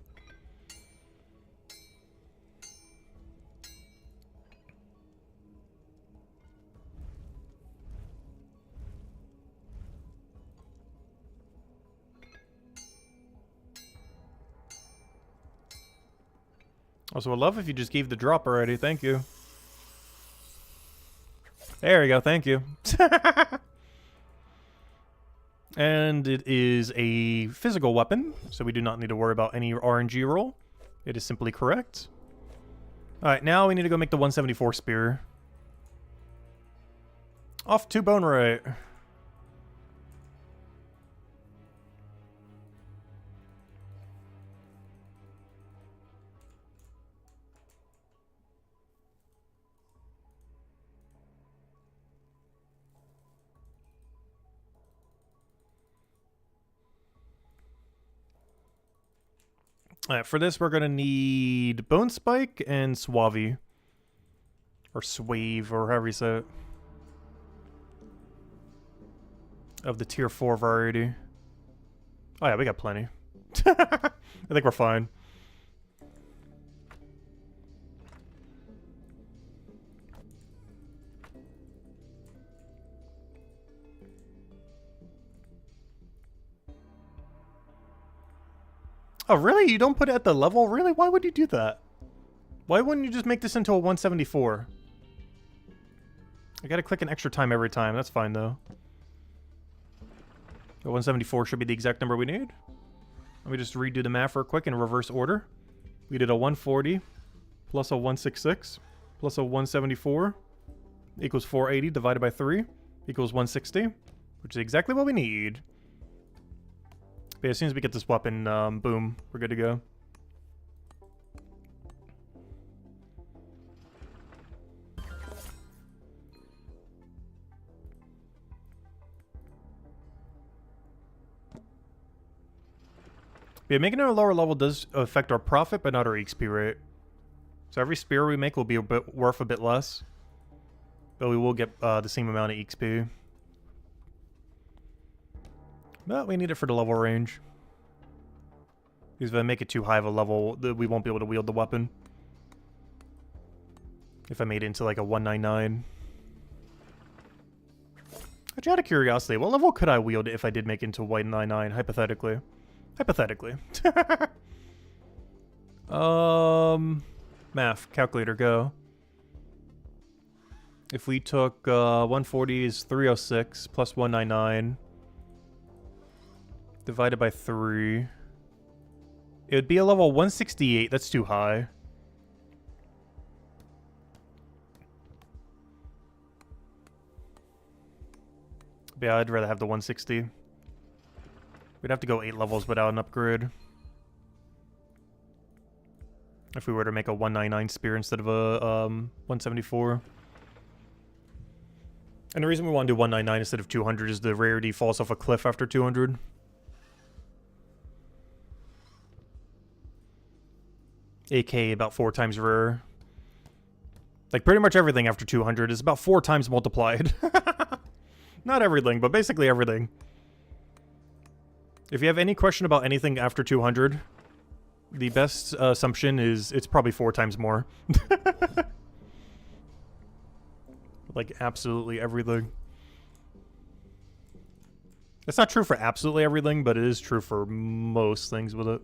Also, I'd love if you just gave the drop already. Thank you. There we go. Thank you. And it is a physical weapon, so we do not need to worry about any RNG roll. It is simply correct. Alright, now we need to go make the 174 spear. Off to bone rate. Alright, for this we're going to need Bone Spike and Suave. Or Swave, or however you say it. Of the tier 4 variety. Oh yeah, we got plenty. I think we're fine. Oh, really? You don't put it at the level? Really? Why would you do that? Why wouldn't you just make this into a 174? I gotta click an extra time every time. That's fine, though. The 174 should be the exact number we need. Let me just redo the math real quick in reverse order. We did a 140 plus a 166 plus a 174 equals 480 divided by 3 equals 160, which is exactly what we need. But as soon as we get this weapon, boom, we're good to go. Yeah, making it a lower level does affect our profit, but not our XP rate. So every spear we make will be worth a bit less. But we will get the same amount of XP. But we need it for the level range. Because if I make it too high of a level, we won't be able to wield the weapon. If I made it into like a 199. Actually, out of curiosity, what level could I wield it if I did make it into 199, hypothetically? Hypothetically. Math, calculator, go. If we took 140 is 306 plus 199 divided by 3, it would be a level 168. That's too high. But yeah, I'd rather have the 160. We'd have to go 8 levels without an upgrade. If we were to make a 199 spear instead of a 174. And the reason we want to do 199 instead of 200 is the rarity falls off a cliff after 200. AK about 4 times rarer. Like, pretty much everything after 200 is about 4 times multiplied. Not everything, but basically everything. If you have any question about anything after 200, the best assumption is it's probably 4 times more. Like, absolutely everything. It's not true for absolutely everything, but it is true for most things with it.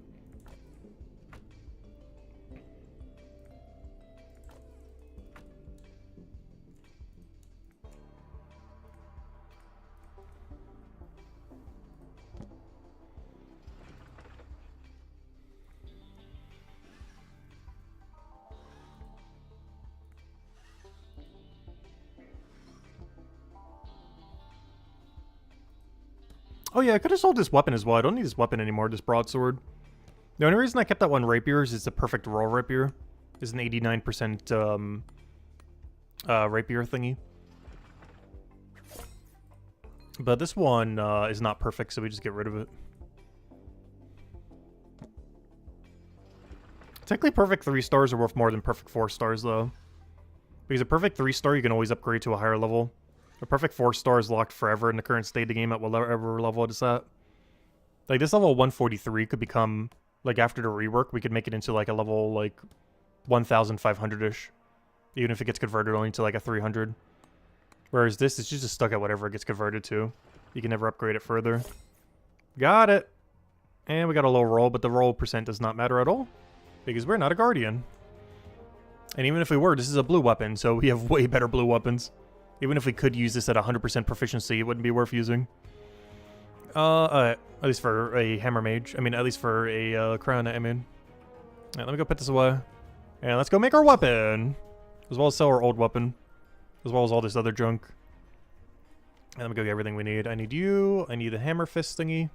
Oh yeah, I could have sold this weapon as well. I don't need this weapon anymore, this broadsword. The only reason I kept that one rapier is it's a perfect raw rapier. It's an 89% rapier thingy. But this one is not perfect, so we just get rid of it. Technically, perfect 3 stars are worth more than perfect 4 stars, though. Because a perfect 3 star you can always upgrade to a higher level. A perfect 4 star is locked forever in the current state of the game at whatever level it is at. Like, this level 143 could become, like, after the rework, we could make it into, like, a level, like, 1,500-ish. Even if it gets converted only to, like, a 300. Whereas this is just stuck at whatever it gets converted to. You can never upgrade it further. Got it! And we got a low roll, but the roll percent does not matter at all. Because we're not a guardian. And even if we were, this is a blue weapon, so we have way better blue weapons. Even if we could use this at 100% proficiency, it wouldn't be worth using. At least for a hammer mage. I mean, at least for a crown, I mean. Alright, let me go put this away. And let's go make our weapon! As well as sell our old weapon. As well as all this other junk. And let me go get everything we need. I need you. I need the hammer fist thingy.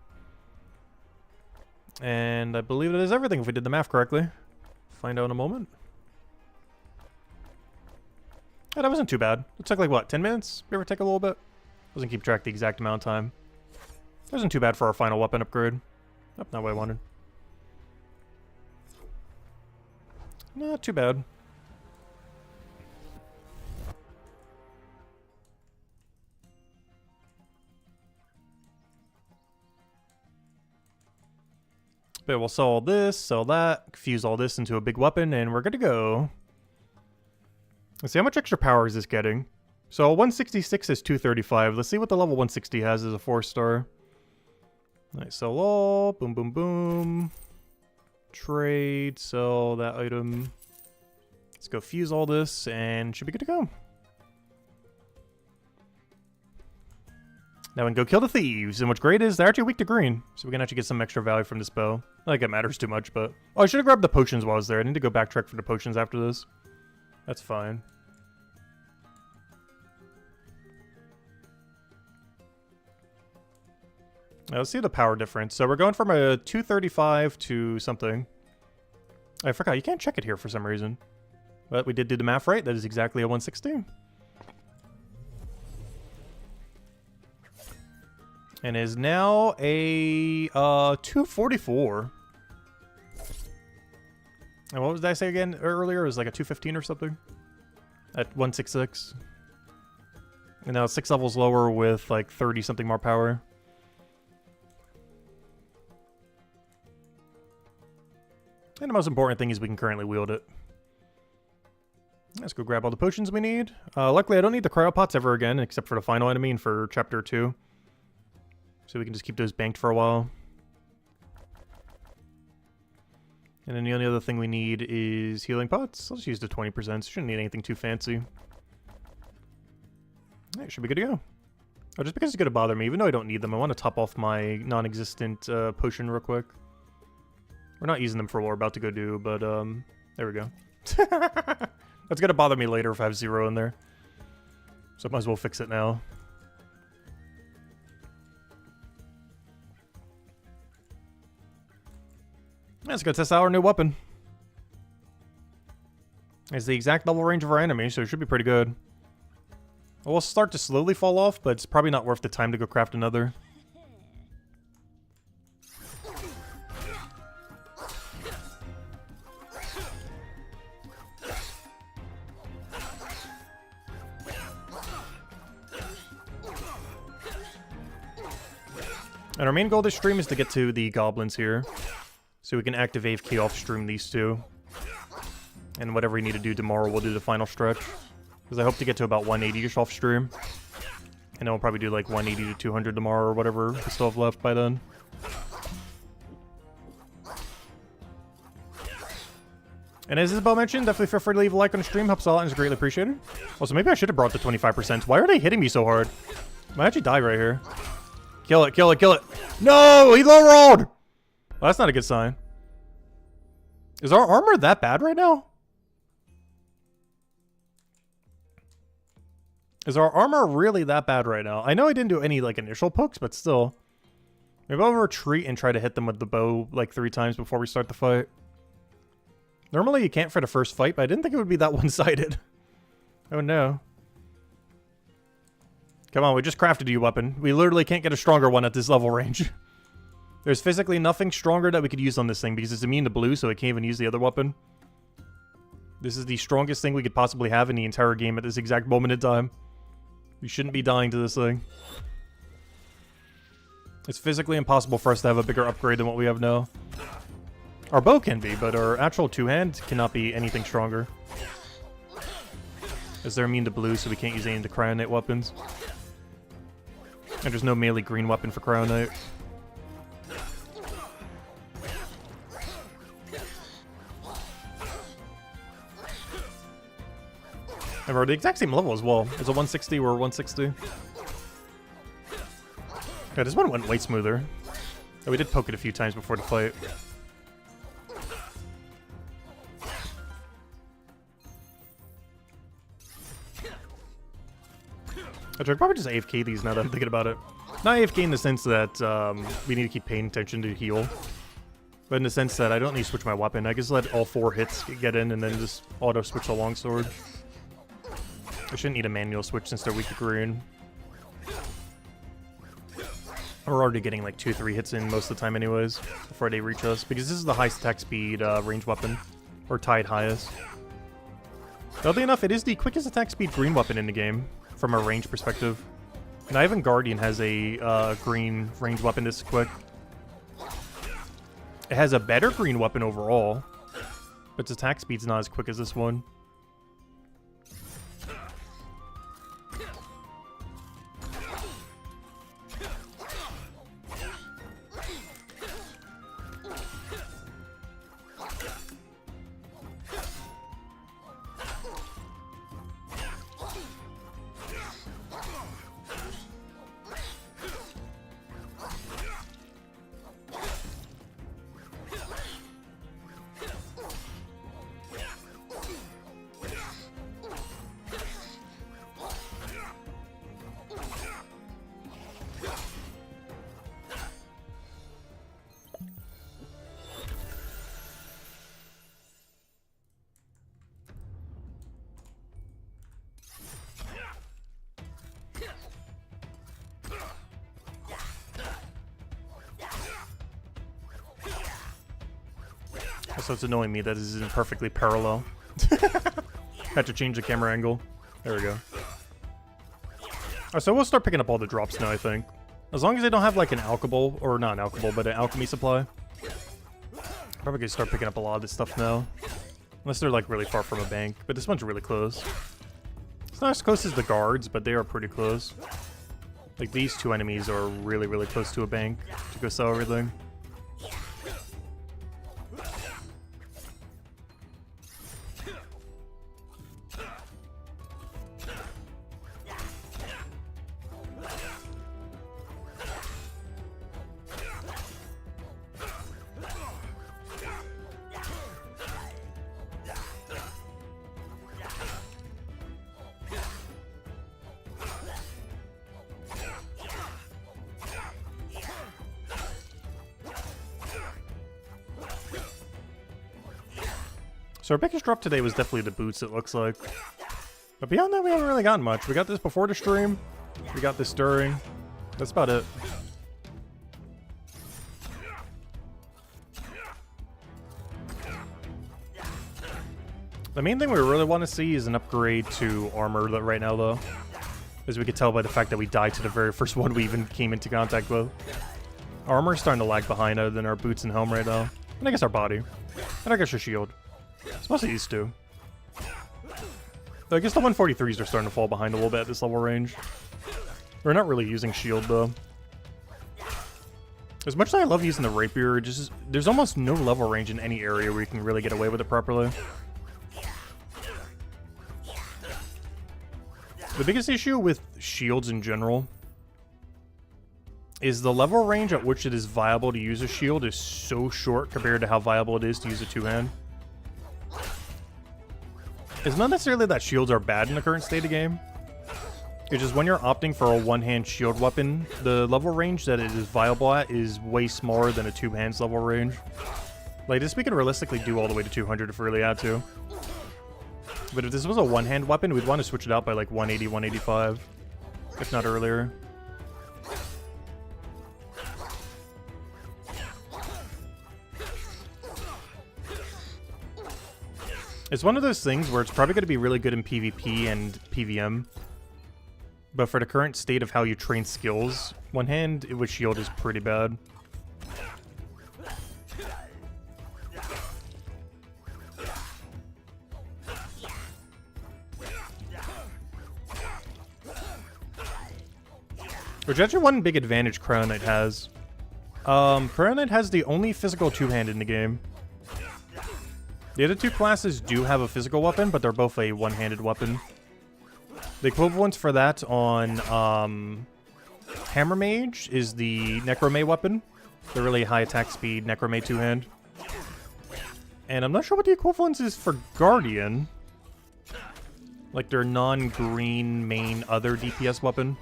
And I believe that is everything if we did the math correctly. Find out in a moment. Yeah, that wasn't too bad. It took like, what, 10 minutes? Give or take a little bit? Doesn't keep track the exact amount of time. It wasn't too bad for our final weapon upgrade. Nope, not what I wanted. Not too bad. But we'll sell all this, sell that, fuse all this into a big weapon, and we're good to go. Let's see, how much extra power is this getting? So 166 is 235. Let's see what the level 160 has as a 4 star. Nice, sell all. Boom, boom, boom. Trade, sell that item. Let's go fuse all this, and should be good to go. Now we can go kill the thieves, and what's great is they're actually weak to green, so we can actually get some extra value from this bow. Not like it matters too much, but... Oh, I should have grabbed the potions while I was there. I need to go backtrack for the potions after this. That's fine. Now, let's see the power difference. So we're going from a 235 to something. I forgot, you can't check it here for some reason. But we did do the math right. That is exactly a 160. And is now a 244. And what did I say again earlier? It was like a 215 or something? At 166. And now it's 6 levels lower with like 30 something more power. And the most important thing is we can currently wield it. Let's go grab all the potions we need. Luckily, I don't need the cryopots ever again, except for the final enemy and for Chapter 2. So we can just keep those banked for a while. And then the only other thing we need is healing pots. I'll just use the 20%. Shouldn't need anything too fancy. Alright, should be good to go. Oh, just because it's going to bother me, even though I don't need them, I want to top off my non-existent potion real quick. We're not using them for what we're about to go do, but there we go. That's going to bother me later if I have 0 in there. So I might as well fix it now. Let's go test out our new weapon. It's the exact level range of our enemy, so it should be pretty good. We'll start to slowly fall off, but it's probably not worth the time to go craft another. And our main goal this stream is to get to the goblins here. So we can active AFK off stream these two. And whatever we need to do tomorrow, we'll do the final stretch. Because I hope to get to about 180-ish off stream. And then we'll probably do like 180 to 200 tomorrow or whatever we still have left by then. And as Isabel mentioned, definitely feel free to leave a like on the stream. Helps a lot and is greatly appreciated. Also, maybe I should have brought the 25%. Why are they hitting me so hard? I might actually die right here. Kill it, kill it, kill it. No! He low rolled! Well, that's not a good sign. Is our armor that bad right now? Is our armor really that bad right now? I know I didn't do any, like, initial pokes, but still. Maybe I'll retreat and try to hit them with the bow, like, 3 times before we start the fight. Normally you can't for the first fight, but I didn't think it would be that one-sided. Oh no. Come on, we just crafted you a weapon. We literally can't get a stronger one at this level range. There's physically nothing stronger that we could use on this thing because it's immune to blue, so it can't even use the other weapon. This is the strongest thing we could possibly have in the entire game at this exact moment in time. We shouldn't be dying to this thing. It's physically impossible for us to have a bigger upgrade than what we have now. Our bow can be, but our actual two-hand cannot be anything stronger. As they're immune to blue, so we can't use any of the Cryonite weapons. And there's no melee green weapon for Cryonite. And we're the exact same level as well. It's a 160, we're 160. Yeah, this one went way smoother. Yeah, we did poke it a few times before the fight. I should probably just AFK these now that I'm thinking about it. Not AFK in the sense that we need to keep paying attention to heal. But in the sense that I don't need to switch my weapon. I just let all 4 hits get in and then just auto-switch the longsword. I shouldn't need a manual switch since they're weak to green. We're already getting like 2-3 hits in most of the time anyways, before they reach us. Because this is the highest attack speed range weapon. Or tied highest. Oddly enough, it is the quickest attack speed green weapon in the game. From a range perspective. And Ivan Guardian has a green range weapon this quick. It has a better green weapon overall. But its attack speed's not as quick as this one. So it's annoying me that this isn't perfectly parallel. Had to change the camera angle. There we go. So we'll start picking up all the drops now, I think. As long as they don't have like an alchemy, or not an alchemy, but an alchemy supply. Probably gonna start picking up a lot of this stuff now. Unless they're like really far from a bank. But this one's really close. It's not as close as the guards, but they are pretty close. Like these 2 enemies are really, really close to a bank to go sell everything. So our biggest drop today was definitely the boots, it looks like. But beyond that, we haven't really gotten much. We got this before the stream. We got this during. That's about it. The main thing we really want to see is an upgrade to armor right now, though. As we could tell by the fact that we died to the very first one we even came into contact with. Armor's starting to lag behind other than our boots and helm right now. And I guess our body. And I guess our shield. It's mostly these two. I guess the 143s are starting to fall behind a little bit at this level range. We're not really using shield though. As much as I love using the rapier, just there's almost no level range in any area where you can really get away with it properly. The biggest issue with shields in general is the level range at which it is viable to use a shield is so short compared to how viable it is to use a two-hand. It's not necessarily that shields are bad in the current state of game. It's just when you're opting for a one-hand shield weapon, the level range that it is viable at is way smaller than a two-hands level range. Like this we could realistically do all the way to 200 if we really had to. But if this was a one-hand weapon, we'd want to switch it out by like 180, 185. If not earlier. It's one of those things where it's probably going to be really good in PvP and PvM. But for the current state of how you train skills, one hand with shield is pretty bad. Which actually one big advantage Crown Knight has. Crown Knight has the only physical two-hand in the game. The other two classes do have a physical weapon, but they're both a one-handed weapon. The equivalent for that on Hammer Mage is the Necromay weapon. The really high attack speed Necromay two-hand. And I'm not sure what the equivalence is for Guardian. Like their non-green main other DPS weapon.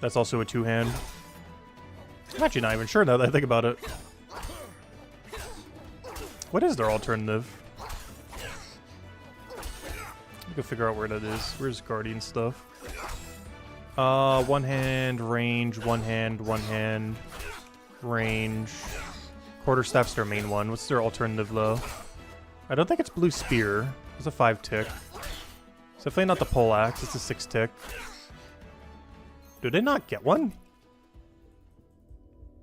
That's also a two-hand. I'm actually not even sure now that I think about it. What is their alternative? We can figure out where that is. Where's Guardian stuff? One hand, range, one hand, range. Quarterstaff's their main one. What's their alternative though? I don't think it's Blue Spear. It's a 5-tick. It's definitely not the Poleaxe. It's a 6-tick. Do they not get one?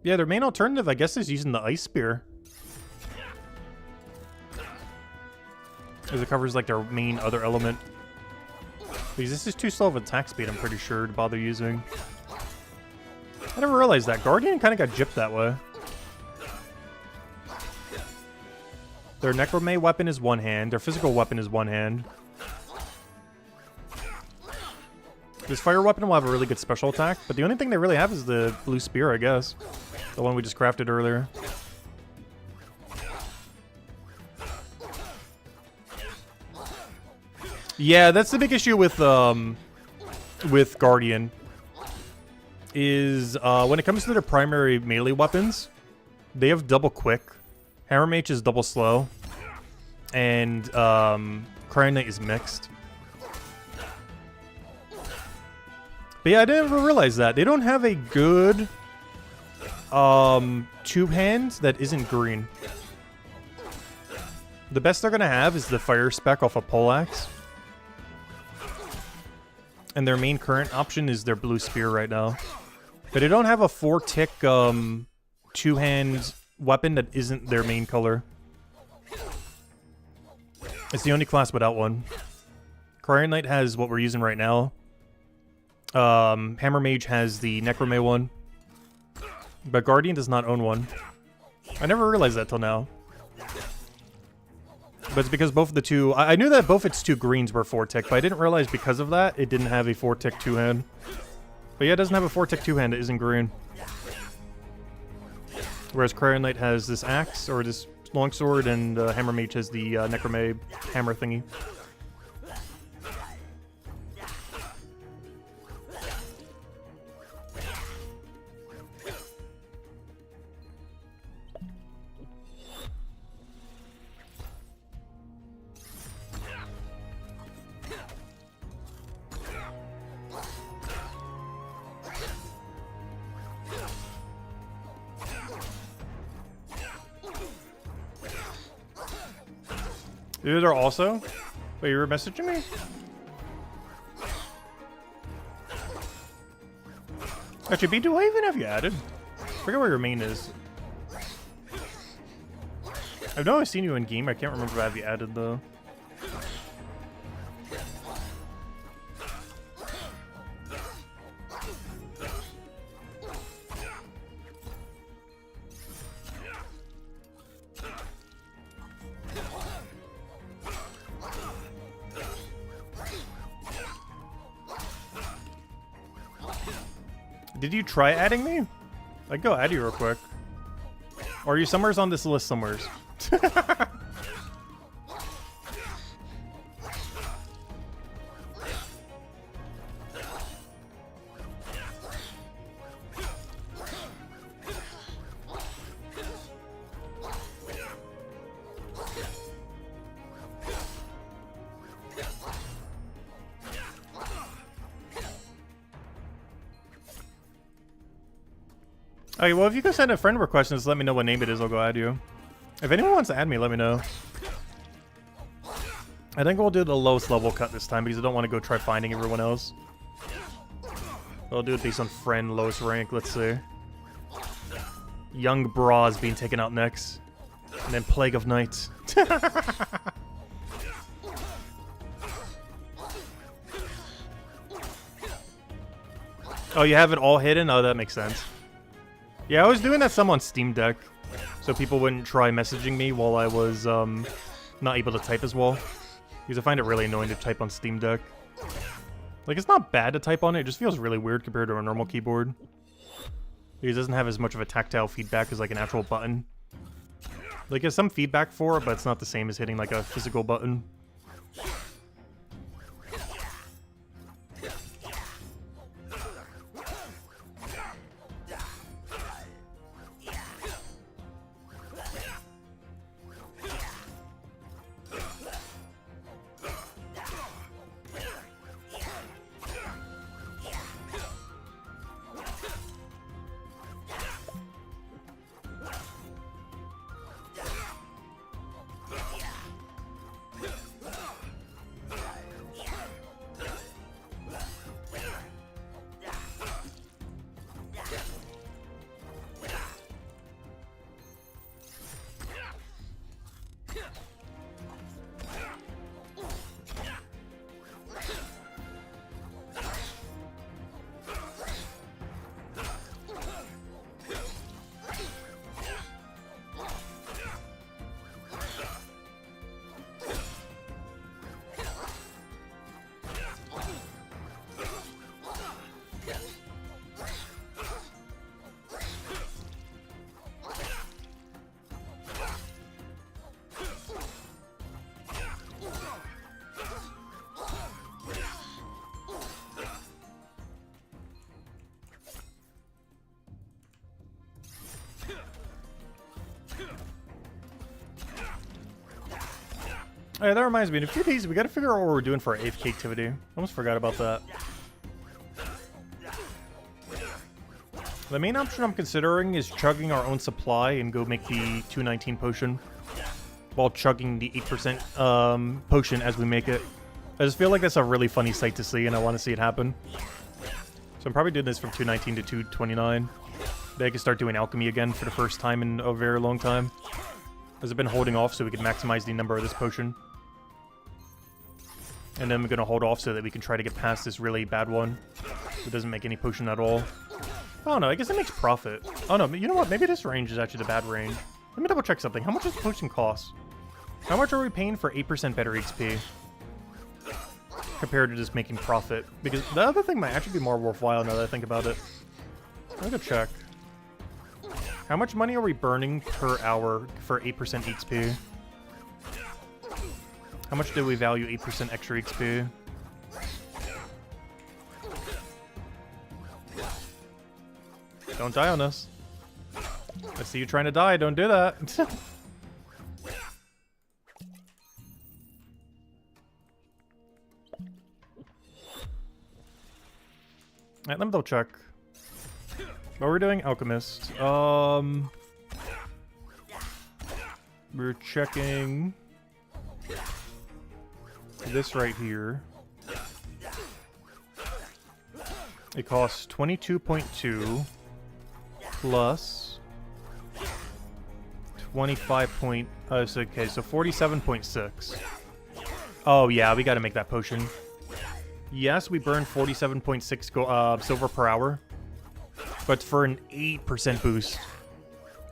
Yeah, their main alternative, I guess, is using the Ice Spear. Because it covers, like, their main other element. Because this is too slow of attack speed, I'm pretty sure, to bother using. I never realized that. Guardian kind of got gypped that way. Their Necromay weapon is one hand. Their physical weapon is one hand. This fire weapon will have a really good special attack, but the only thing they really have is the Blue Spear, I guess. The one we just crafted earlier. Yeah, that's the big issue with Guardian. Is when it comes to their primary melee weapons, they have double quick. Hammer Mage is double slow. And Crown Knight is mixed. But yeah, I didn't ever realize that. They don't have a good two-hand that isn't green. The best they're going to have is the fire spec off a Poleaxe. And their main current option is their Blue Spear right now. But they don't have a 4-tick two-hand weapon that isn't their main color. It's the only class without one. Crown Knight has what we're using right now. Hammer Mage has the Necromay one. But Guardian does not own one. I never realized that till now. But it's because both of the two... I knew that both its two greens were 4-tick, but I didn't realize because of that, it didn't have a 4-tick two-hand. But yeah, it doesn't have a 4-tick two-hand, it isn't green. Whereas Crown Knight has this axe, or this longsword, and Hammer Mage has the Necromay hammer thingy. You are also? Wait, you were messaging me? Actually, B, do I even have you added? forget where your main is. I've know I've seen you in game. I can't remember if I have you added though. Did you try adding me? I'd go add you real quick. Or are you somewheres on this list somewheres? Okay, well, if you can send a friend request and just let me know what name it is, I'll go add you. If anyone wants to add me, let me know. I think we'll do the lowest level cut this time because I don't want to go try finding everyone else. I'll do it based on friend, lowest rank, let's see. Young Bras being taken out next. And then Plague of Night. Oh, you have it all hidden? Oh, that makes sense. Yeah, I was doing that some on Steam Deck, so people wouldn't try messaging me while I was not able to type as well. Because I find it really annoying to type on Steam Deck. Like, it's not bad to type on it, it just feels really weird compared to a normal keyboard. Because it doesn't have as much of a tactile feedback as like an actual button. Like, there's some feedback for it, but it's not the same as hitting like a physical button. Oh yeah, that reminds me, in a few days we gotta figure out what we're doing for our AFK activity. Almost forgot about that. The main option I'm considering is chugging our own supply and go make the 219 potion while chugging the 8% potion as we make it. I just feel like that's a really funny sight to see and I want to see it happen. So I'm probably doing this from 219 to 229. Then I can start doing alchemy again for the first time in a very long time. As I've been holding off so we can maximize the number of this potion. And then we're going to hold off so that we can try to get past this really bad one. It doesn't make any potion at all. I don't know, I guess it makes profit. Oh no, you know what, maybe this range is actually the bad range. Let me double check something. How much does the potion cost? How much are we paying for 8% better XP? Compared to just making profit. Because the other thing might actually be more worthwhile now that I think about it. Let me go check. How much money are we burning per hour for 8% XP? How much do we value 8% extra XP? Don't die on us. I see you trying to die, don't do that. Alright, let me double check. What we're doing? Alchemist. We're checking this right here. It costs 22.2. plus 25 point... okay, so 47.6. Oh, yeah, we gotta make that potion. Yes, we burn 47.6 silver per hour. But for an 8% boost.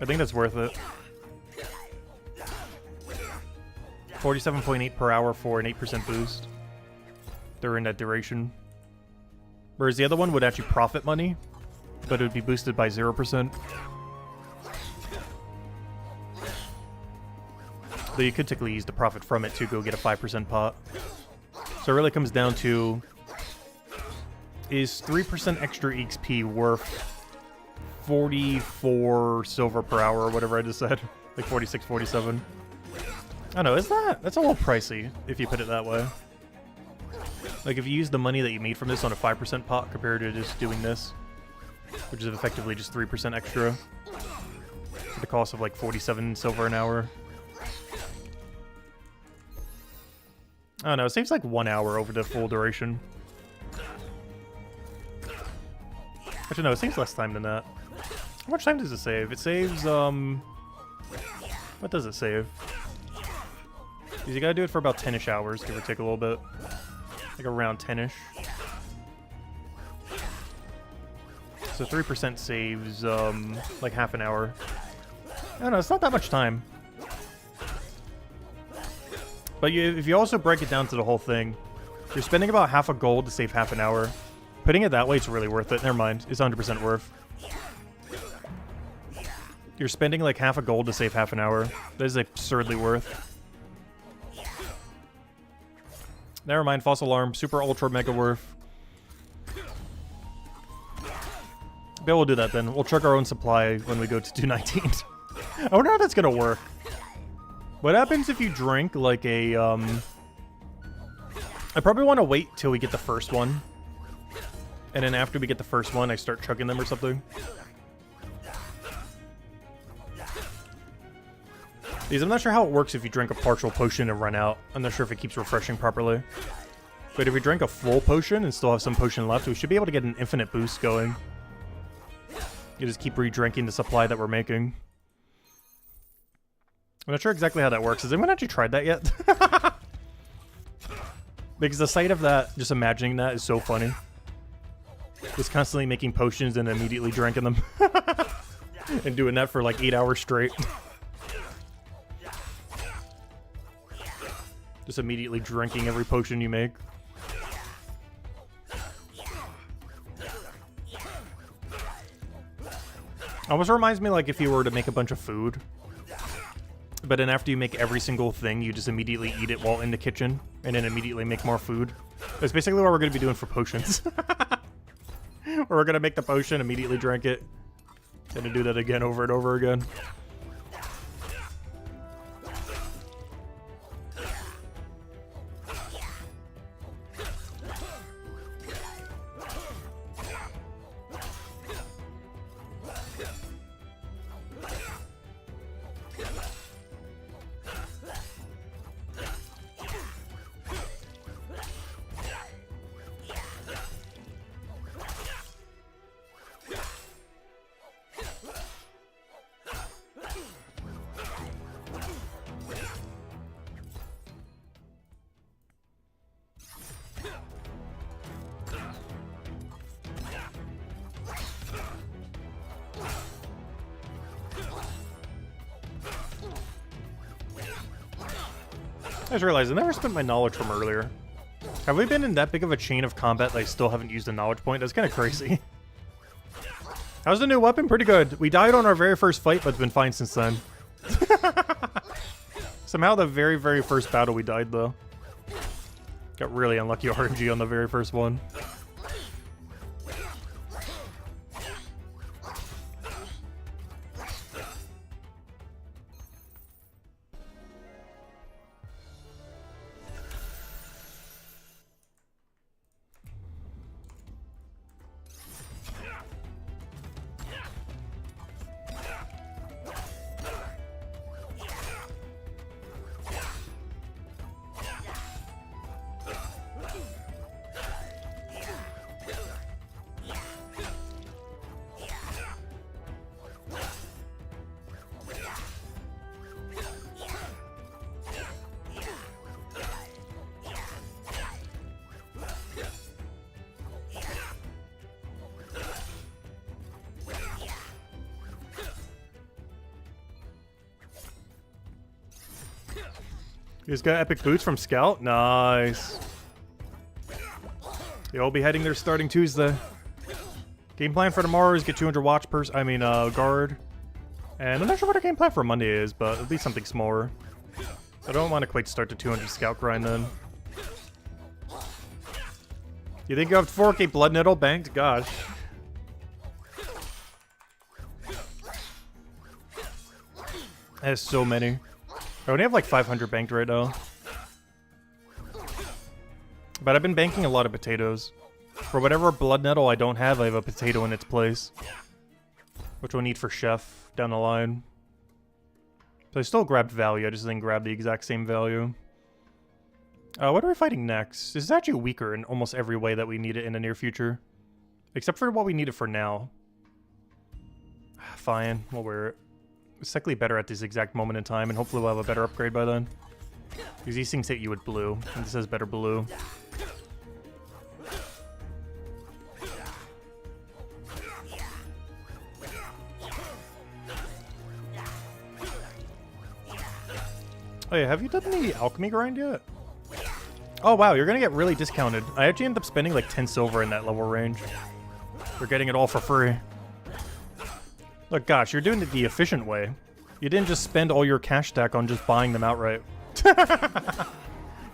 I think that's worth it. 47.8 per hour for an 8% boost during that duration. Whereas the other one would actually profit money, but it would be boosted by 0%. Though you could technically use the profit from it to go get a 5% pot. So it really comes down to, is 3% extra XP worth 44 silver per hour or whatever I just said? Like 46, 47. I don't know, is that? That's a little pricey, if you put it that way. Like, if you use the money that you made from this on a 5% pot compared to just doing this, which is effectively just 3% extra, for the cost of like 47 silver an hour. I don't know, it saves like 1 hour over the full duration. Actually, no, it saves less time than that. How much time does it save? It saves, what does it save? Because you gotta do it for about 10-ish hours, give or take a little bit. Like around 10-ish. So 3% saves, like half an hour. I don't know, it's not that much time. But if you also break it down to the whole thing, you're spending about half a gold to save half an hour. Putting it that way, it's really worth it. Never mind, it's 100% worth. You're spending like half a gold to save half an hour. That is absurdly worth. Never mind, false alarm. Super ultra mega worth. Maybe we'll do that then. We'll truck our own supply when we go to 219. I wonder how that's gonna work. What happens if you drink like a I probably want to wait till we get the first one. And then after we get the first one, I start chugging them or something. Because I'm not sure how it works if you drink a partial potion and run out. I'm not sure if it keeps refreshing properly. But if we drink a full potion and still have some potion left, we should be able to get an infinite boost going. You just keep re-drinking the supply that we're making. I'm not sure exactly how that works. Has anyone actually tried that yet? Because the sight of that, just imagining that, is so funny. Just constantly making potions and immediately drinking them. And doing that for like 8 hours straight. Just immediately drinking every potion you make. Almost reminds me like if you were to make a bunch of food. But then after you make every single thing, you just immediately eat it while in the kitchen. And then immediately make more food. That's basically what we're going to be doing for potions. We're going to make the potion, immediately drink it. And then do that again over and over again. I just realized I never spent my knowledge from earlier. Have we been in that big of a chain of combat that I still haven't used a knowledge point? That's kind of crazy. How's the new weapon? Pretty good. We died on our very first fight, but it's been fine since then. Somehow the very, very first battle we died, though. Got really unlucky RNG on the very first one. You guys got epic boots from Scout? Nice. You'll be heading there starting Tuesday. Game plan for tomorrow is get 200 watch per... guard. And I'm not sure what our game plan for Monday is, but at least something smaller. I don't want to quite start the 200 Scout grind then. You think you have 4K Blood Nettle banked? Gosh. I have so many. I only have like 500 banked right now. But I've been banking a lot of potatoes. For whatever Blood Nettle I don't have, I have a potato in its place. Which we'll need for Chef down the line. So I still grabbed value, I just didn't grab the exact same value. What are we fighting next? This is actually weaker in almost every way that we need it in the near future. Except for what we need it for now. Fine, we'll wear it. It's technically better at this exact moment in time, and hopefully we'll have a better upgrade by then. Because these things hit you with blue, and this has better blue. Oh yeah, have you done the alchemy grind yet? Oh wow, you're gonna get really discounted. I actually ended up spending like 10 silver in that level range. We're getting it all for free. Look, gosh, you're doing it the efficient way. You didn't just spend all your cash stack on just buying them outright.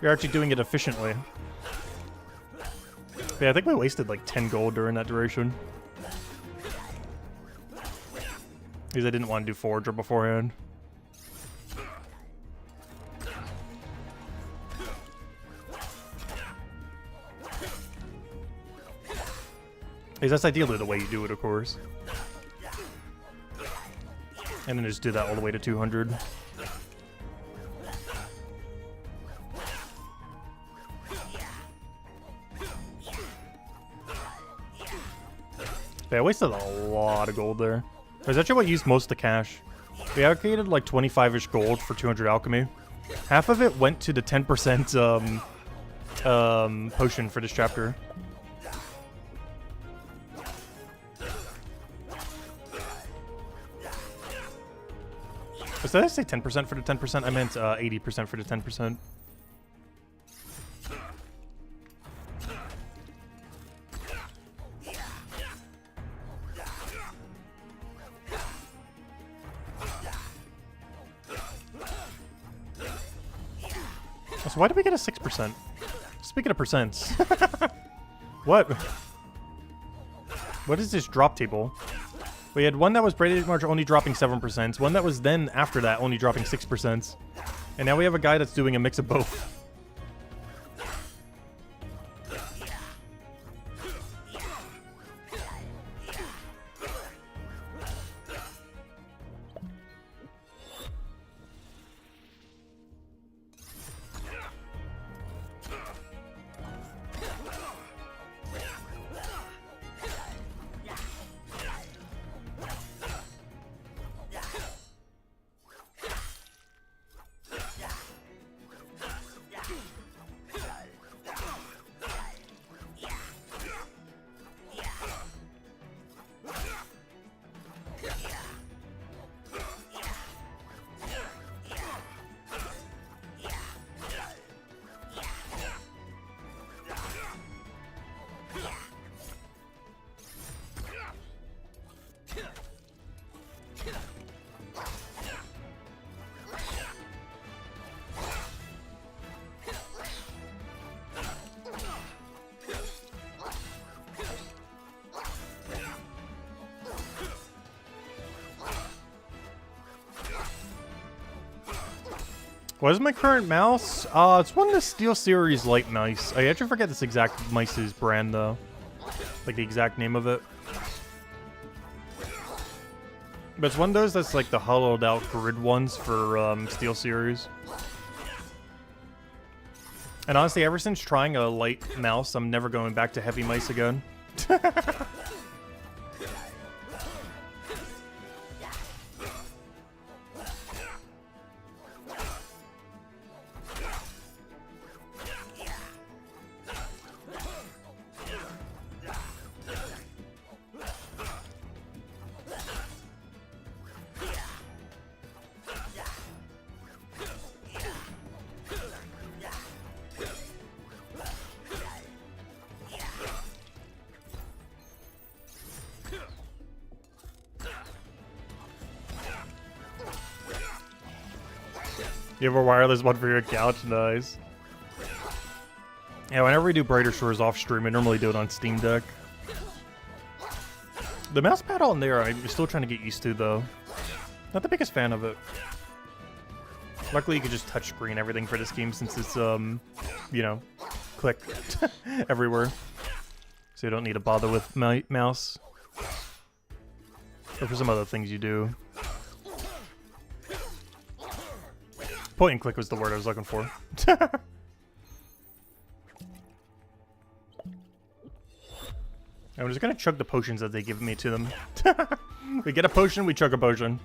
You're actually doing it efficiently. Yeah, I think we wasted like 10 gold during that duration. Because I didn't want to do Forager beforehand. That's ideally the way you do it, of course. And then just do that all the way to 200. Yeah, I wasted a lot of gold there. That's actually what used most of the cash. We allocated like 25-ish gold for 200 alchemy. Half of it went to the 10% potion for this chapter. So did I say 10% for the 10%? I meant 80% for the 10%. So why did we get a 6%? Speaking of percents. What? What is this drop table? We had one that was pretty much only dropping 7%, one that was then after that only dropping 6%. And now we have a guy that's doing a mix of both. What is my current mouse? It's one of the Steel Series light mice. I actually forget this exact mice's brand though. Like the exact name of it. But it's one of those that's like the hollowed out grid ones for Steel Series. And honestly, ever since trying a light mouse, I'm never going back to heavy mice again. You have a wireless one for your couch? Nice. Yeah, whenever we do Brighter Shores off stream, I normally do it on Steam Deck. The mouse pad on there, I'm still trying to get used to, though. Not the biggest fan of it. Luckily, you can just touch screen everything for this game since it's, you know, click everywhere. So you don't need to bother with mouse. Or for some other things you do. Point and click was the word I was looking for. I'm just gonna chug the potions that they give me to them. We get a potion, we chug a potion.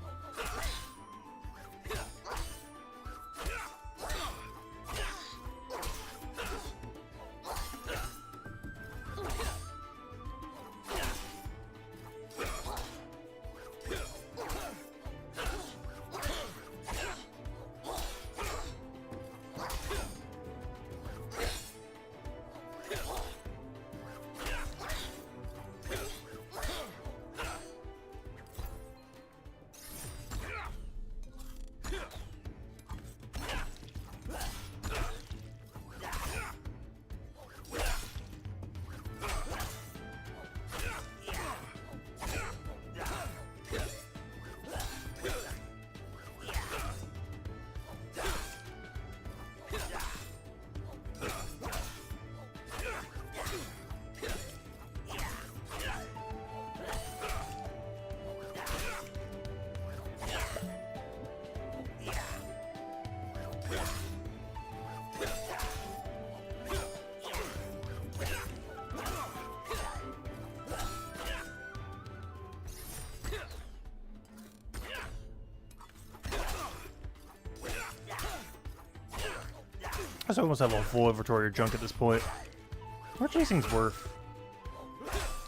I almost have a full inventory of junk at this point. How much are these things worth?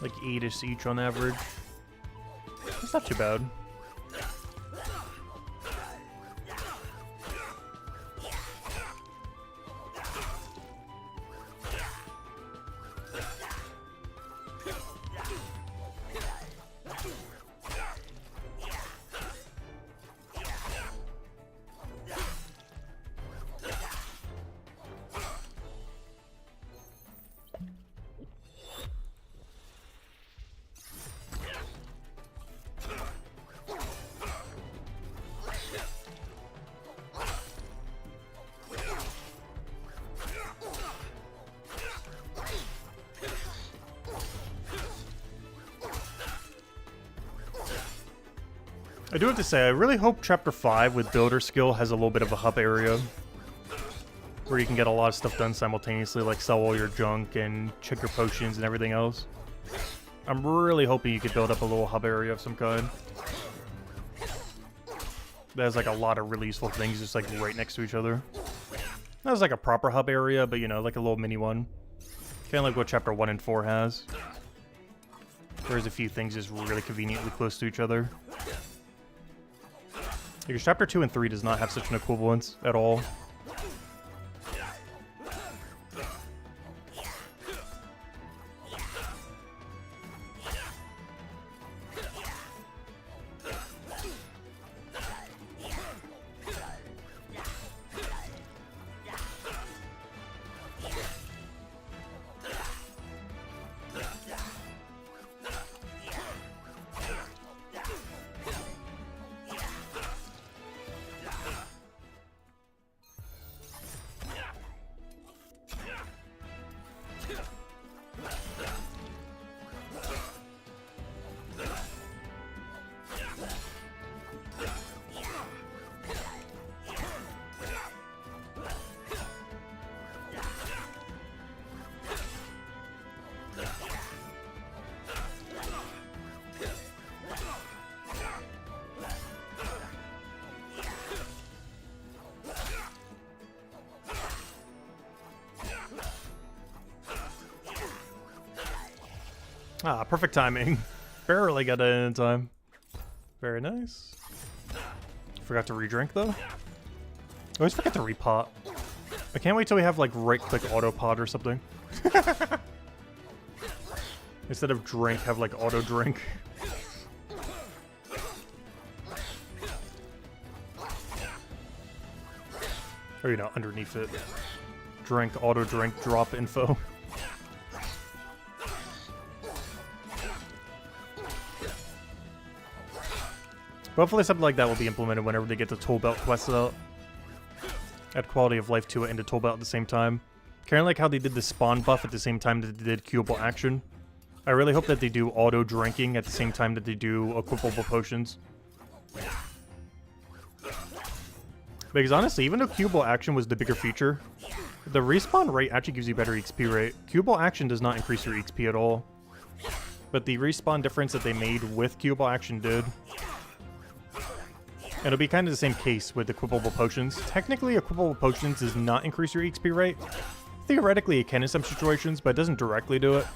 Like 8-ish each on average. That's not too bad. I do have to say, I really hope Chapter 5 with Builder Skill has a little bit of a hub area where you can get a lot of stuff done simultaneously, like sell all your junk and check your potions and everything else. I'm really hoping you could build up a little hub area of some kind. That has like a lot of really useful things just like right next to each other. That was like a proper hub area, but you know, like a little mini one. Kind of like what Chapter 1 and 4 has. There's a few things just really conveniently close to each other. Because Chapter 2 and 3 does not have such an equivalence at all. Ah, perfect timing. Barely got it in time. Very nice. Forgot to re-drink though. I always forget to repot. I can't wait till we have like right-click auto-pot or something. Instead of drink, have like auto-drink. Or, you know, underneath it. Drink, auto drink, drop info. Hopefully something like that will be implemented whenever they get the toll belt quests out. Add quality of life to it and the toll belt at the same time. Kind of like how they did the spawn buff at the same time that they did queuable action. I really hope that they do auto drinking at the same time that they do equipable potions. Because honestly, even though queuable action was the bigger feature, the respawn rate actually gives you better XP rate. Queuable action does not increase your XP at all. But the respawn difference that they made with queuable action did. And it'll be kind of the same case with equipable potions. Technically, equipable potions does not increase your XP rate. Theoretically, it can in some situations, but it doesn't directly do it.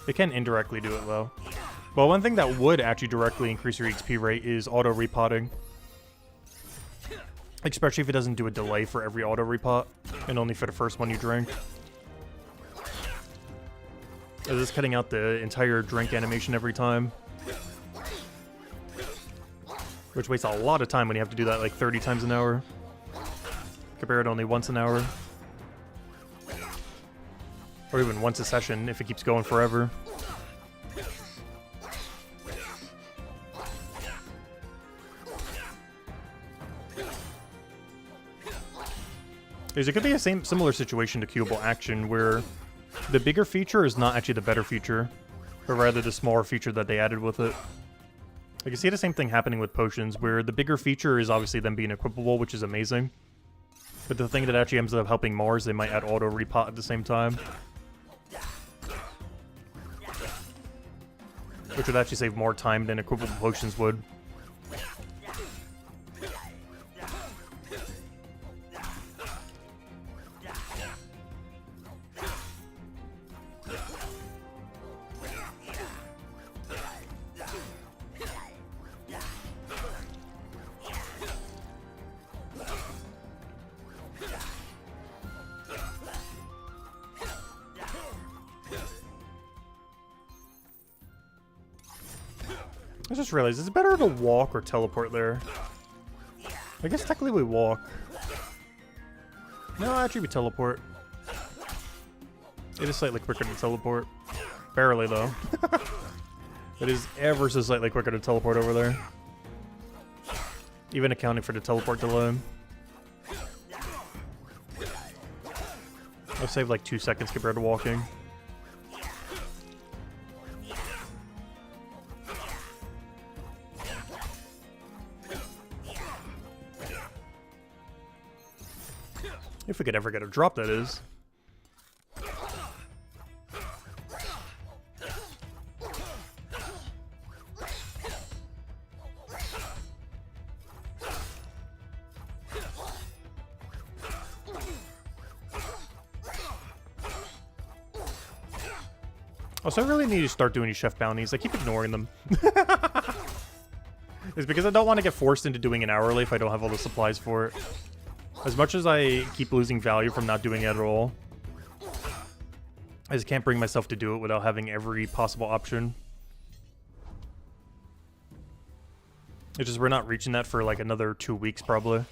It can indirectly do it, though. Well, one thing that would actually directly increase your XP rate is auto repotting. Especially if it doesn't do a delay for every auto repot, and only for the first one you drink. This is cutting out the entire drink animation every time. Which wastes a lot of time when you have to do that like 30 times an hour. Compared to only once an hour. Or even once a session if it keeps going forever. It could be a similar situation to queuable action where the bigger feature is not actually the better feature, but rather the smaller feature that they added with it. I can see the same thing happening with potions, where the bigger feature is obviously them being equipable, which is amazing. But the thing that actually ends up helping more is they might add auto repot at the same time. Which would actually save more time than equipable potions would. I just realized, is it better to walk or teleport there? I guess technically we walk. No, actually we teleport. It is slightly quicker to teleport. Barely, though. It is ever so slightly quicker to teleport over there. Even accounting for the teleport delay. I'll save like 2 seconds compared to walking. If we could ever get a drop, that is. Also, I really need to start doing these chef bounties. I keep ignoring them. It's because I don't want to get forced into doing an hourly if I don't have all the supplies for it. As much as I keep losing value from not doing it at all, I just can't bring myself to do it without having every possible option. It's just we're not reaching that for like another 2 weeks probably.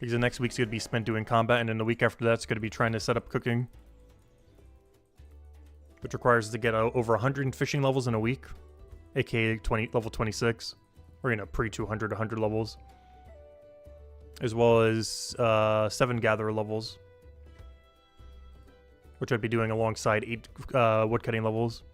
Because the next week's going to be spent doing combat, and then the week after that's going to be trying to set up cooking. Which requires us to get over 100 fishing levels in a week. AKA level 26. Or, you know, pre-200, 100 levels. As well as 7 gatherer levels. Which I'd be doing alongside 8 woodcutting levels.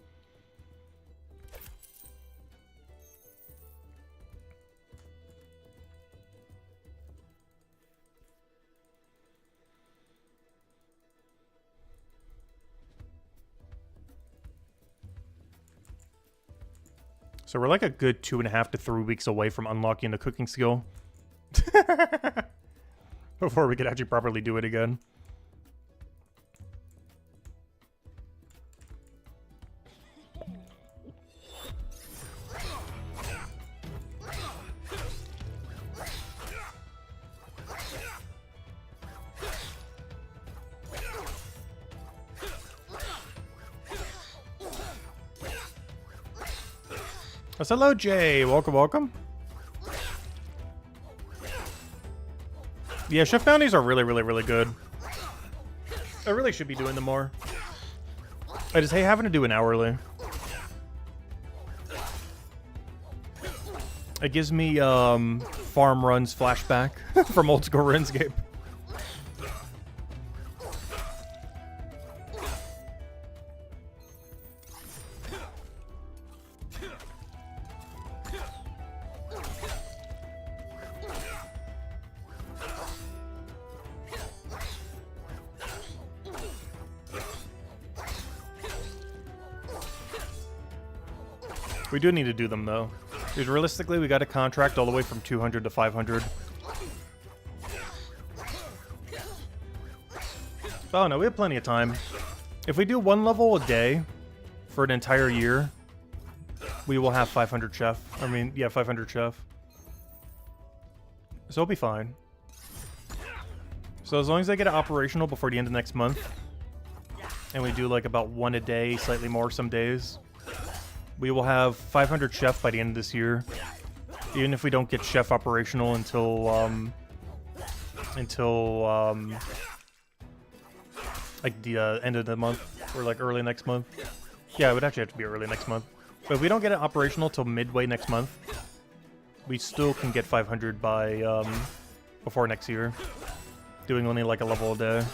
So we're like a good 2.5 to 3 weeks away from unlocking the cooking skill. Before we could actually properly do it again. Oh, hello, Jay. Welcome, welcome. Yeah, chef bounties are really, really, really good. I really should be doing them more. I just hate having to do an hourly. It gives me farm runs flashback from old school RuneScape. We do need to do them though. Because realistically, we got a contract all the way from 200 to 500. Oh no, we have plenty of time. If we do one level a day for an entire year, we will have 500 chef. I mean, yeah, 500 chef. So it'll be fine. So as long as I get it operational before the end of next month, and we do like about one a day, slightly more some days, we will have 500 chef by the end of this year. Even if we don't get chef operational until like the end of the month or like early next month. Yeah, it would actually have to be early next month. But if we don't get it operational till midway next month, we still can get 500 by before next year, doing only like a level a day.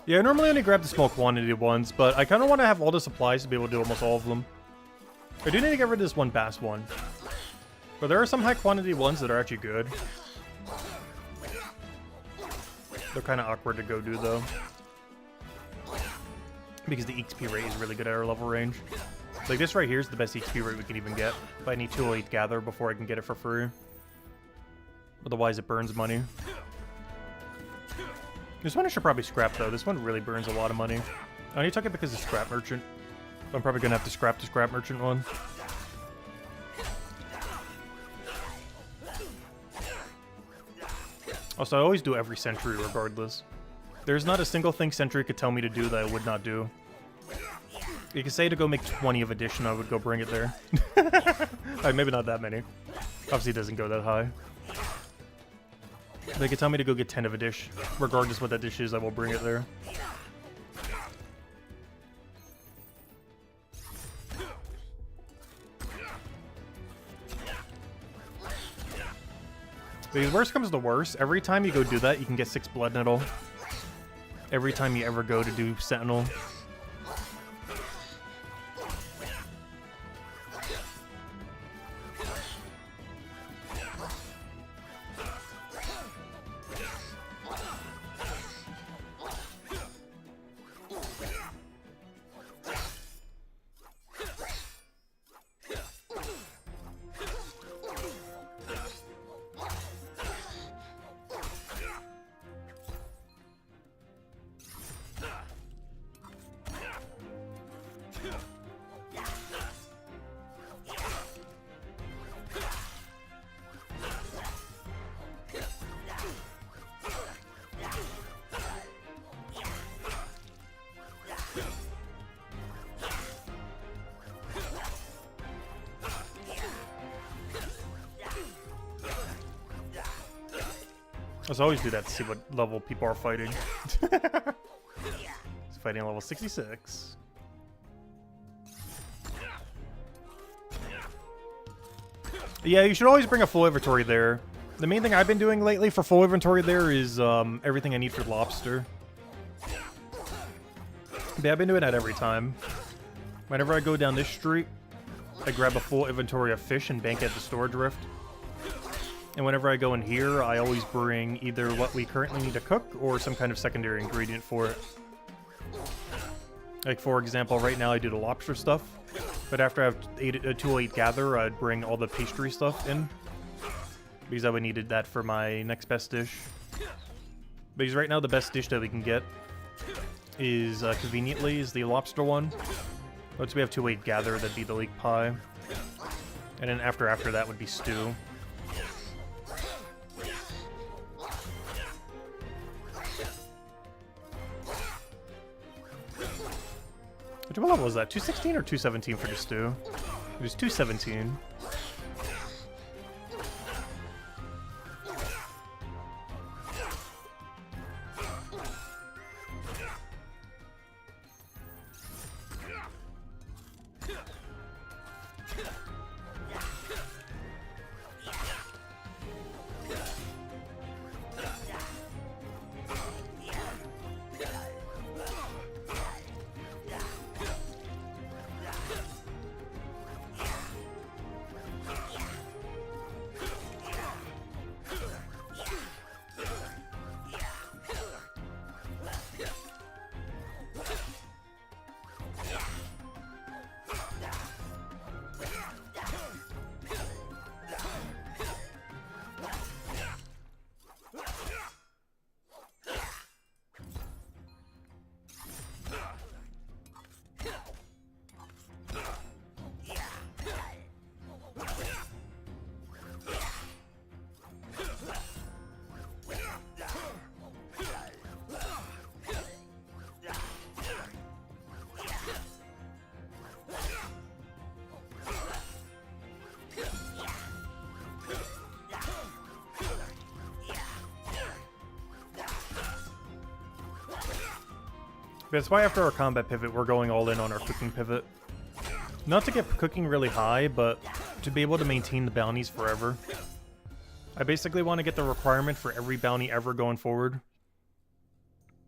Yeah, I normally only grab the small quantity ones, but I kind of want to have all the supplies to be able to do almost all of them. I do need to get rid of this one bass one. But there are some high quantity ones that are actually good. They're kind of awkward to go do, though. Because the XP rate is really good at our level range. Like, this right here is the best XP rate we can even get. But I need 208 gather before I can get it for free. Otherwise, it burns money. This one I should probably scrap, though. This one really burns a lot of money. I only took it because of Scrap Merchant. I'm probably going to have to scrap the Scrap Merchant one. Also, I always do every sentry regardless. There's not a single thing sentry could tell me to do that I would not do. You could say to go make 20 of addition, I would go bring it there. Alright, maybe not that many. Obviously, it doesn't go that high. They could tell me to go get 10 of a dish. Regardless what that dish is, I will bring it there. Because worst comes to worst, every time you go do that, you can get 6 blood nettle. Every time you ever go to do Sentinel. I always do that to see what level people are fighting. He's fighting level 66. Yeah, you should always bring a full inventory there. The main thing I've been doing lately for full inventory there is everything I need for lobster. Yeah, I've been doing that every time. Whenever I go down this street, I grab a full inventory of fish and bank at the storage rift. And whenever I go in here, I always bring either what we currently need to cook or some kind of secondary ingredient for it. Like, for example, right now I do the lobster stuff. But after I have 208 gather, I'd bring all the pastry stuff in. Because I would need that for my next best dish. Because right now the best dish that we can get is, conveniently, is the lobster one. Once we have 208 gather, that'd be the leek pie. And then after that would be stew. Which what level was that? 216 or 217 for the stew? It was 217. That's why after our combat pivot, we're going all in on our cooking pivot. Not to get cooking really high, but to be able to maintain the bounties forever. I basically want to get the requirement for every bounty ever going forward.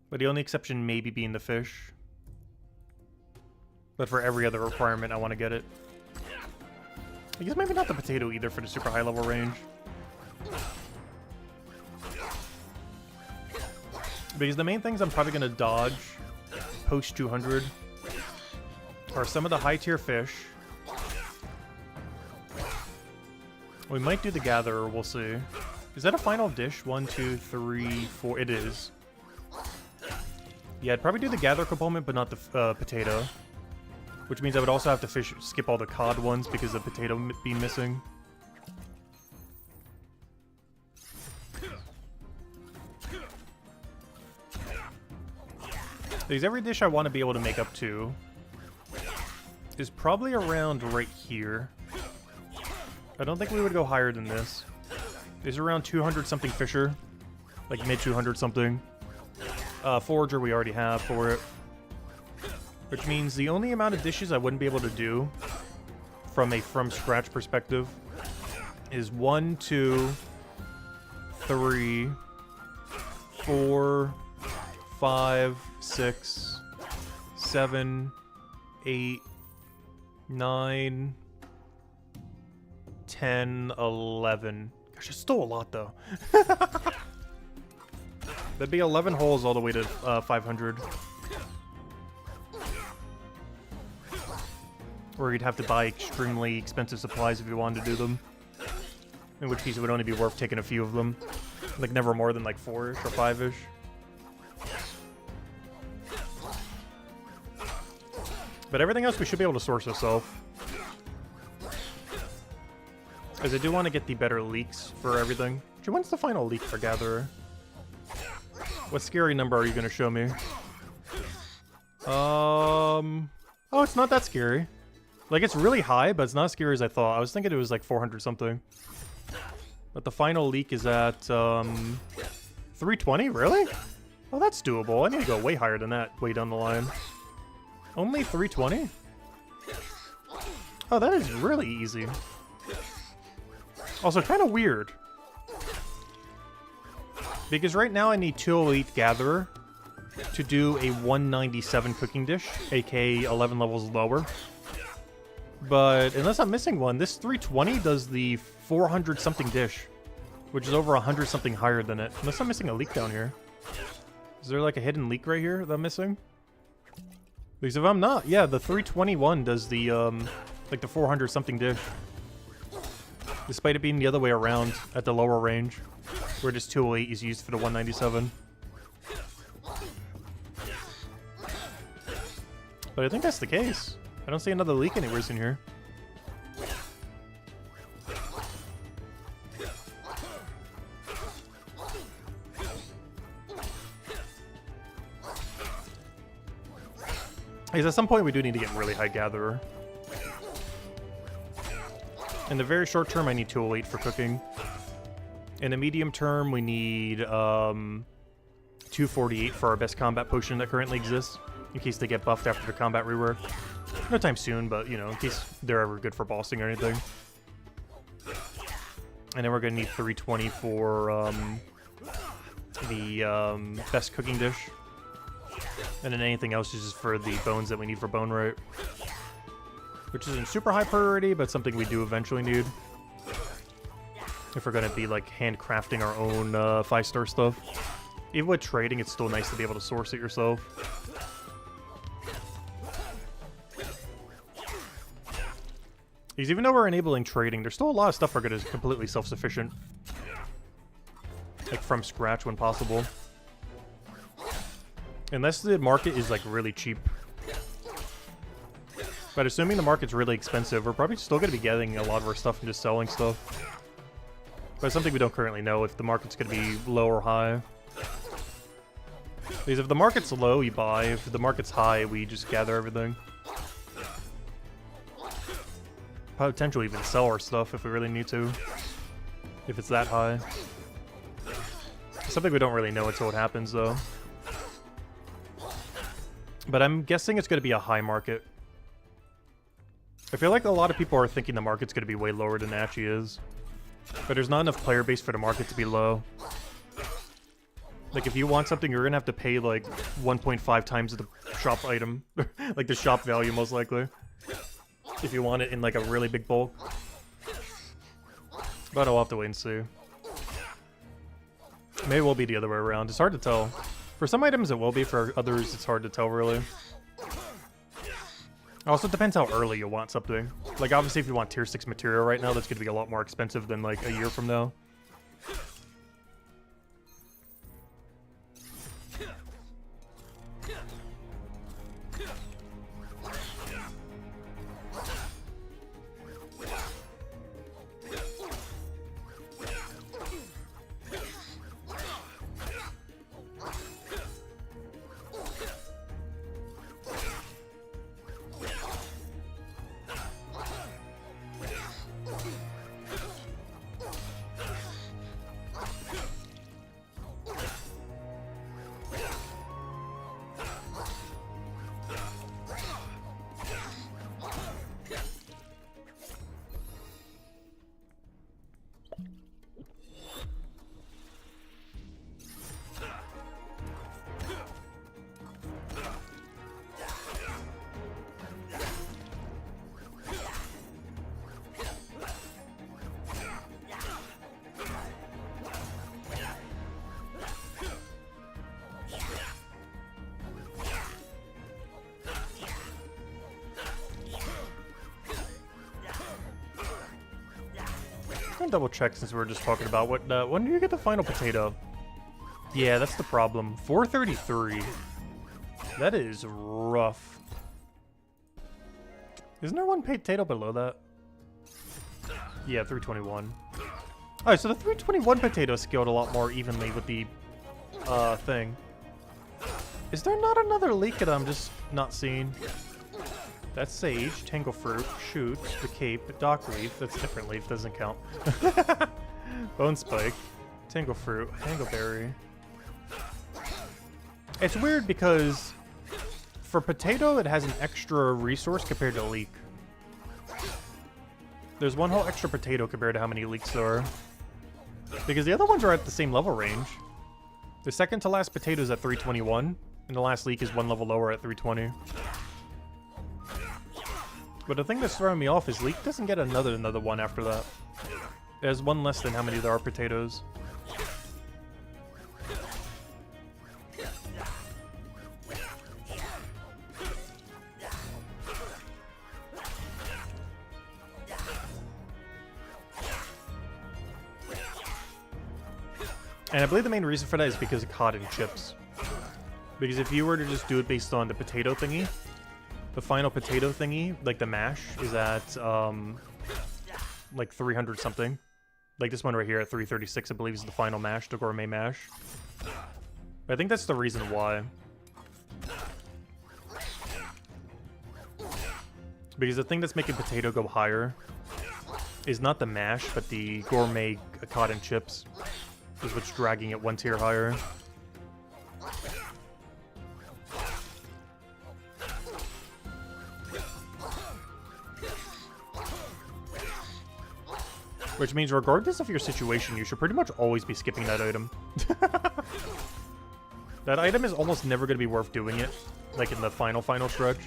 But the only exception maybe being the fish. But for every other requirement, I want to get it. I guess maybe not the potato either for the super high level range. Because the main things I'm probably going to dodge post 200 are some of the high tier fish. We might do the gatherer, we'll see. Is that a final dish? 1, 2, 3, 4. It is. Yeah, I'd probably do the gather component, but not the potato. Which means I would also have to skip all the cod ones because of the potato being missing. Because every dish I want to be able to make up to is probably around right here. I don't think we would go higher than this. It's around 200 something fisher. Like mid 200 something. Forager we already have for it. Which means the only amount of dishes I wouldn't be able to do from a from scratch perspective is 1, 2, 3, 4, 5, 6, 7, 8, 9, 10, 11. Gosh, it's still a lot though. That'd be 11 holes all the way to 500. Or you'd have to buy extremely expensive supplies if you wanted to do them. In which case it would only be worth taking a few of them. Like never more than like 4-ish or 5-ish. But everything else we should be able to source ourselves. Because I do want to get the better leaks for everything. When's the final leak for Gatherer? What scary number are you going to show me? Oh, it's not that scary. Like, it's really high, but it's not as scary as I thought. I was thinking it was like 400 something. But the final leak is at 320? Really? Oh, that's doable. I need to go way higher than that way down the line. Only 320? Oh, that is really easy. Also, kind of weird. Because right now I need 2 Elite Gatherer to do a 197 cooking dish, aka 11 levels lower. But unless I'm missing one, this 320 does the 400 something dish, which is over 100 something higher than it. Unless I'm missing a leak down here. Is there like a hidden leak right here that I'm missing? Because if I'm not, yeah, the 321 does the like the 400 something dish. Despite it being the other way around at the lower range, where just 208 is used for the 197. But I think that's the case. I don't see another leak anywhere in here. Because at some point we do need to get really high gatherer. In the very short term, I need 208 for cooking. In the medium term, we need 248 for our best combat potion that currently exists, in case they get buffed after the combat rework. No time soon, but, you know, in case they're ever good for bossing or anything. And then we're going to need 320 for the best cooking dish. And then anything else is just for the bones that we need for bone rate. Which isn't super high priority, but something we do eventually need. If we're going to be, like, handcrafting our own 5-star stuff. Even with trading, it's still nice to be able to source it yourself. Because even though we're enabling trading, there's still a lot of stuff we're going to completely self-sufficient. Like, from scratch when possible. Unless the market is, like, really cheap. But assuming the market's really expensive, we're probably still going to be getting a lot of our stuff and just selling stuff. But it's something we don't currently know if the market's going to be low or high. Because if the market's low, you buy. If the market's high, we just gather everything. Potentially even sell our stuff if we really need to. If it's that high. Something we don't really know until it happens, though. But I'm guessing it's going to be a high market. I feel like a lot of people are thinking the market's going to be way lower than it actually is. But there's not enough player base for the market to be low. Like, if you want something, you're going to have to pay, like, 1.5 times the shop item. Like, the shop value, most likely. If you want it in, like, a really big bulk. But I'll have to wait and see. Maybe it will be the other way around. It's hard to tell. For some items, it will be. For others, it's hard to tell, really. Also, it depends how early you want something. Like, obviously, if you want tier 6 material right now, that's going to be a lot more expensive than, like, a year from now. Double check since we were just talking about what when do you get the final potato? Yeah, that's the problem. 433. That is rough. Isn't there one potato below that? Yeah, 321. Alright, so the 321 potato scaled a lot more evenly with the thing. Is there not another leak that I'm just not seeing? That's sage, tangle fruit, shoot, the cape, dock leaf. That's a different leaf, doesn't count. Bone spike, tangle fruit, hangleberry. It's weird because for potato, it has an extra resource compared to leek. There's one whole extra potato compared to how many leeks there are. Because the other ones are at the same level range. The second to last potato is at 321, and the last leek is one level lower at 320. But the thing that's throwing me off is leek doesn't get another one after that. It has one less than how many there are potatoes. And I believe the main reason for that is because of cod and chips. Because if you were to just do it based on the potato thingy, the final potato thingy, like the mash, is at, like 300 something. Like this one right here at 336, I believe is the final mash, the gourmet mash. But I think that's the reason why. Because the thing that's making potato go higher is not the mash, but the gourmet cotton chips is what's dragging it one tier higher. Which means regardless of your situation, you should pretty much always be skipping that item. That item is almost never going to be worth doing it, like in the final stretch.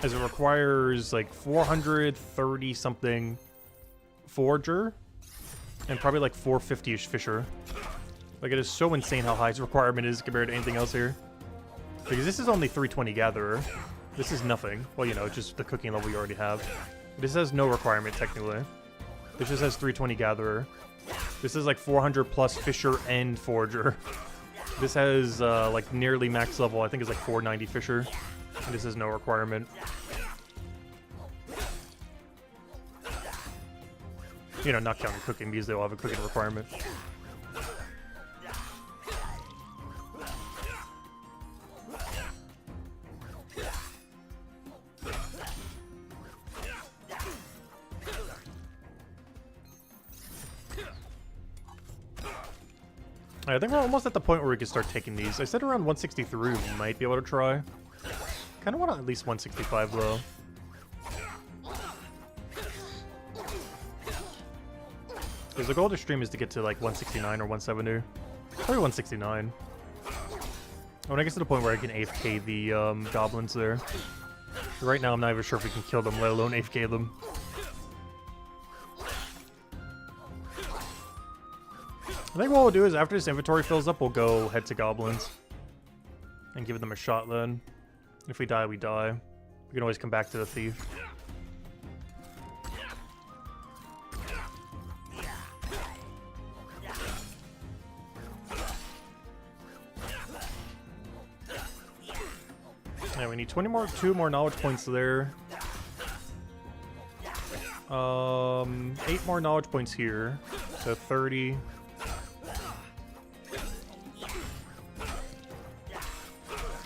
As it requires like 430 something Forager and probably like 450-ish Fisher. Like, it is so insane how high its requirement is compared to anything else here. Because this is only 320 Gatherer. This is nothing. Well, you know, it's just the cooking level you already have. This has no requirement, technically. This just has 320 Gatherer. This is like 400 plus Fisher and Forager. This has, like, nearly max level. I think it's like 490 Fisher. And this has no requirement. You know, not counting cooking, because they all have a cooking requirement. I think we're almost at the point where we can start taking these. I said around 163 we might be able to try. Kind of want at least 165 though. Because the goal of the stream is to get to like 169 or 170. Probably 169. When I get to the point where I can AFK the goblins there. Right now I'm not even sure if we can kill them, let alone AFK them. I think what we'll do is after this inventory fills up, we'll go head to goblins. And give them a shot then. If we die, we die. We can always come back to the thief. Yeah, we need 2 more knowledge points there. 8 more knowledge points here. So 30.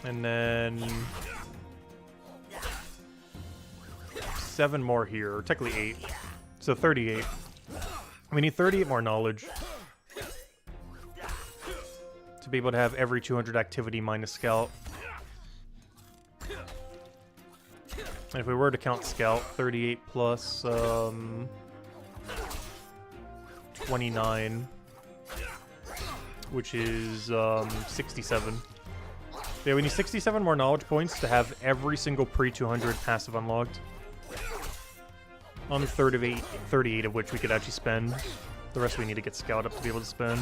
And then 7 more here, or technically 8. So 38. We need 38 more knowledge to be able to have every 200 activity minus scout. And if we were to count scout, 38 plus 29, which is 67. Yeah, we need 67 more knowledge points to have every single pre-200 passive unlocked. On 38 of which we could actually spend. The rest we need to get scout up to be able to spend.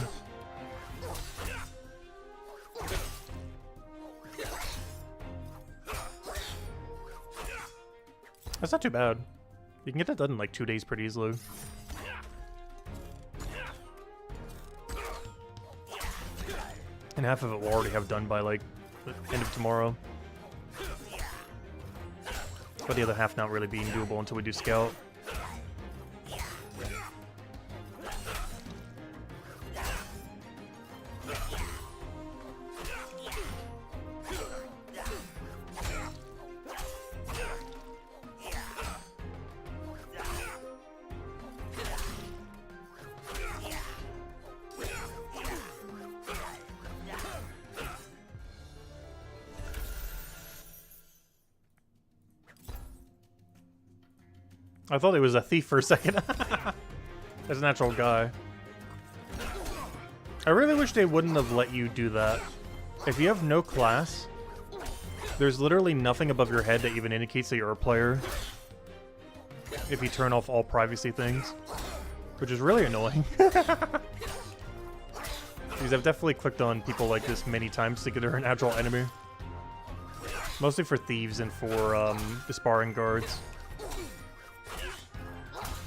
That's not too bad. You can get that done in like 2 days pretty easily. And half of it we'll already have done by like the end of tomorrow. But the other half not really being doable until we do scout. I thought he was a thief for a second. As a natural guy. I really wish they wouldn't have let you do that. If you have no class, there's literally nothing above your head that even indicates that you're a player. If you turn off all privacy things. Which is really annoying. Because I've definitely clicked on people like this many times thinking they're a natural enemy. Mostly for thieves and for the sparring guards.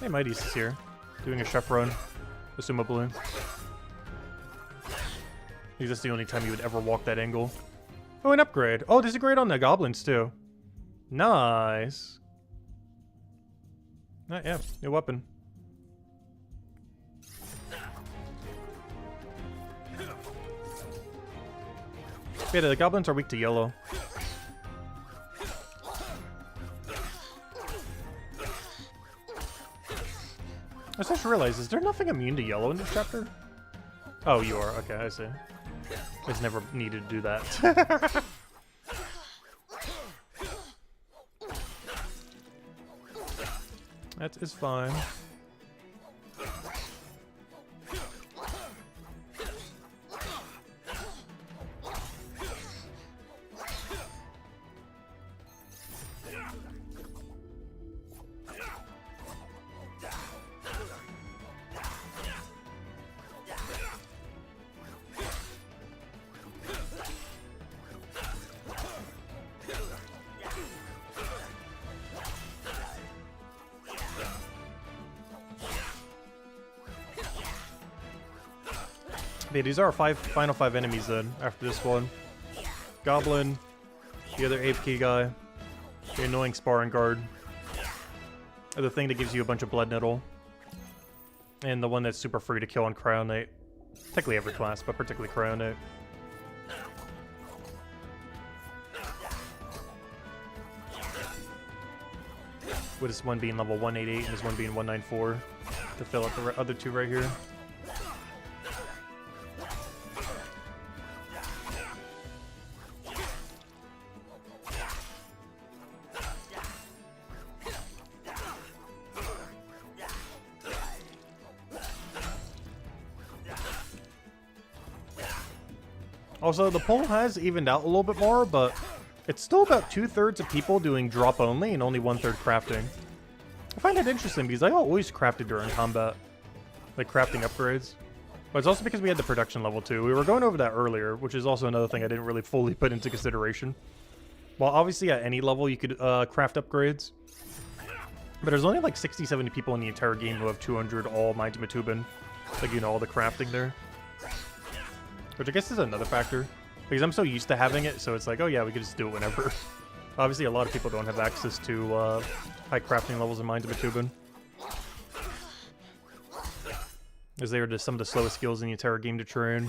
Hey, Mighty's is here. Doing a chef run, assumably. Because that's the only time you would ever walk that angle. Oh, an upgrade. Oh, there's a grade on the goblins, too. Nice. Yeah, new weapon. Yeah, the goblins are weak to yellow. I just realized, is there nothing immune to yellow in this chapter? Oh, you are. Okay, I see. I just never needed to do that. That is fine. Yeah, these are our final five enemies then, after this one. Goblin, the other Ape Key guy, the annoying sparring guard, the thing that gives you a bunch of blood nettle, and the one that's super free to kill on Cryonate. Technically every class, but particularly Cryonate. With this one being level 188 and this one being 194 to fill up the other two right here. Also, the poll has evened out a little bit more, but it's still about 2/3 of people doing drop only and only 1/3 crafting. I find that interesting because I always crafted during combat, like crafting upgrades. But it's also because we had the production level too. We were going over that earlier, which is also another thing I didn't really fully put into consideration. Well, obviously at any level you could craft upgrades, but there's only like 60-70 people in the entire game who have 200 all Mind to Matubin, like, you know, all the crafting there. Which I guess is another factor, because I'm so used to having it, so it's like, oh yeah, we could just do it whenever. Obviously, a lot of people don't have access to high crafting levels in Mind of Matubin, as they are just some of the slowest skills in the entire game to train.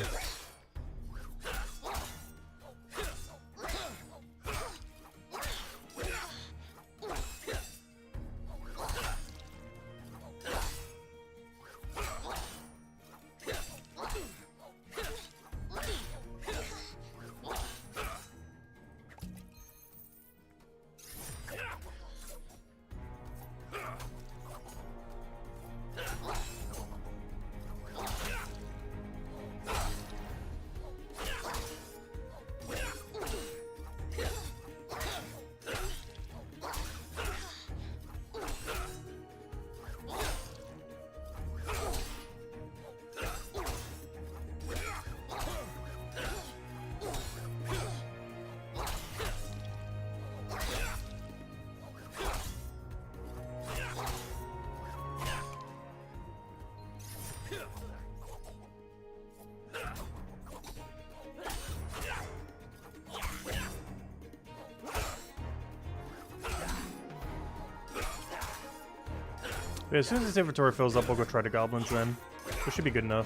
Yeah, as soon as this inventory fills up, we'll go try the goblins then. This should be good enough.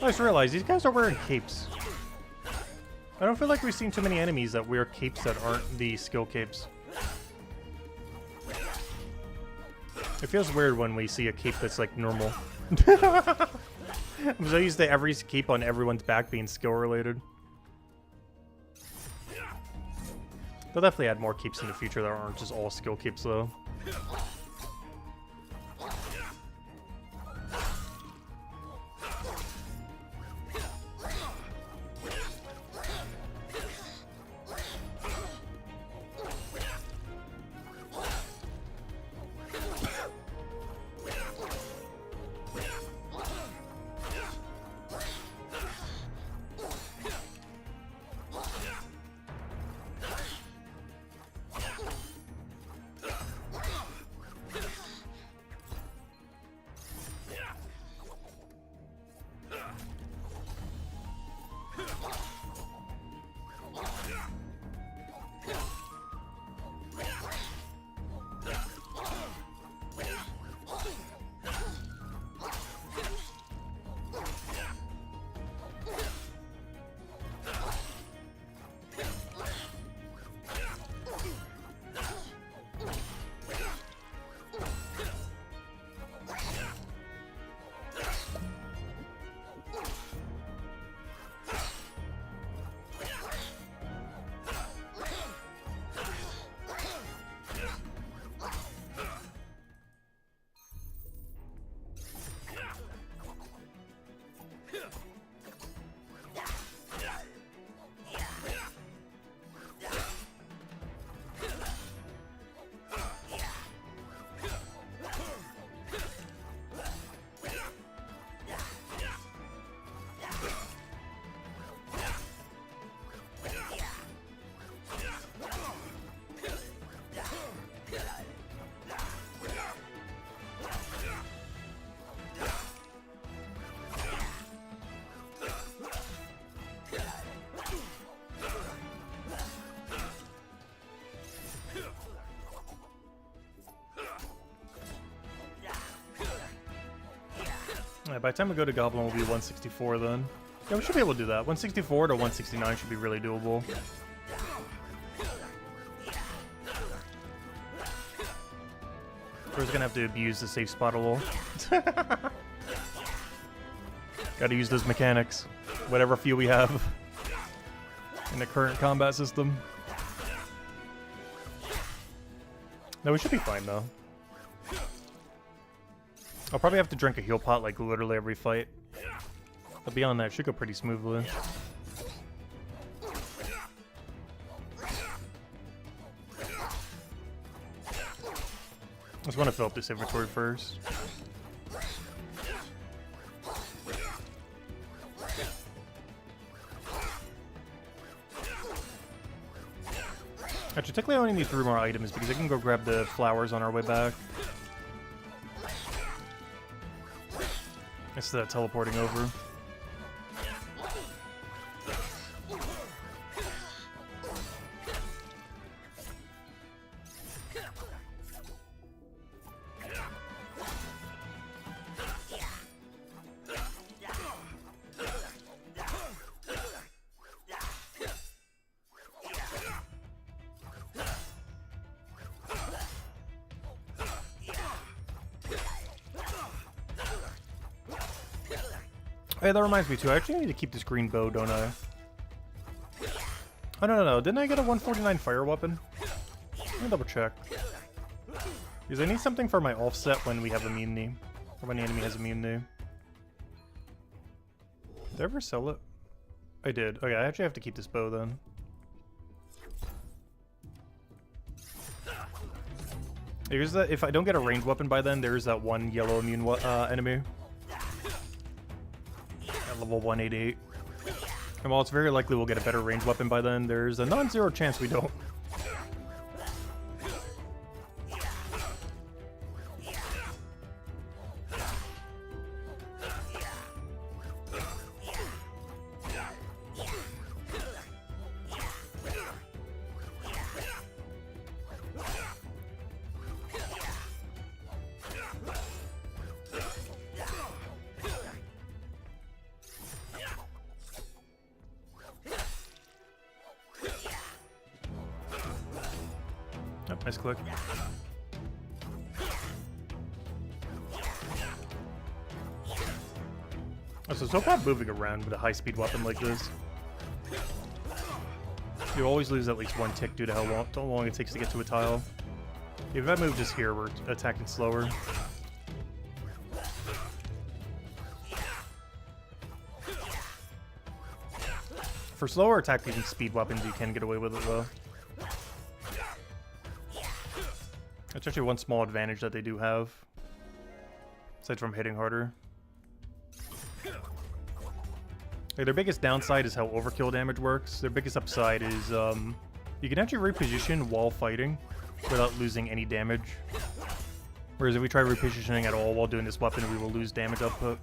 I just realized these guys are wearing capes. I don't feel like we've seen too many enemies that wear capes that aren't the skill capes. It feels weird when we see a cape that's like normal. I'm so used to every cape on everyone's back being skill related. They'll definitely add more keeps in the future that aren't just all skill keeps, though. Yeah, by the time we go to Goblin, we'll be 164 then. Yeah, we should be able to do that. 164 to 169 should be really doable. We're just gonna have to abuse the safe spot a little. Gotta use those mechanics. Whatever few we have in the current combat system. No, we should be fine though. I'll probably have to drink a heal pot like literally every fight. But beyond that, it should go pretty smoothly. I just want to fill up this inventory first. Actually, technically I only need 3 more items because I can go grab the flowers on our way back. Instead of teleporting over. Hey, that reminds me too, I actually need to keep this green bow, don't I? Oh, no. Didn't I get a 149 fire weapon? Let me double check. Because I need something for my offset when we have immunity. Or when the enemy has immunity. Did I ever sell it? I did. Okay, I actually have to keep this bow then. Here's that. If I don't get a ranged weapon by then, there's that one yellow immune enemy. At level 188. And while it's very likely we'll get a better ranged weapon by then, there's a non-zero chance we don't. Yep, nice click. Oh, so it's so bad moving around with a high-speed weapon like this. You always lose at least 1 tick due to how long it takes to get to a tile. If I move just here, we're attacking slower. For slower attack using speed weapons, you can get away with it though. That's actually one small advantage that they do have, aside from hitting harder. Like, their biggest downside is how overkill damage works. Their biggest upside is you can actually reposition while fighting without losing any damage. Whereas if we try repositioning at all while doing this weapon, we will lose damage output.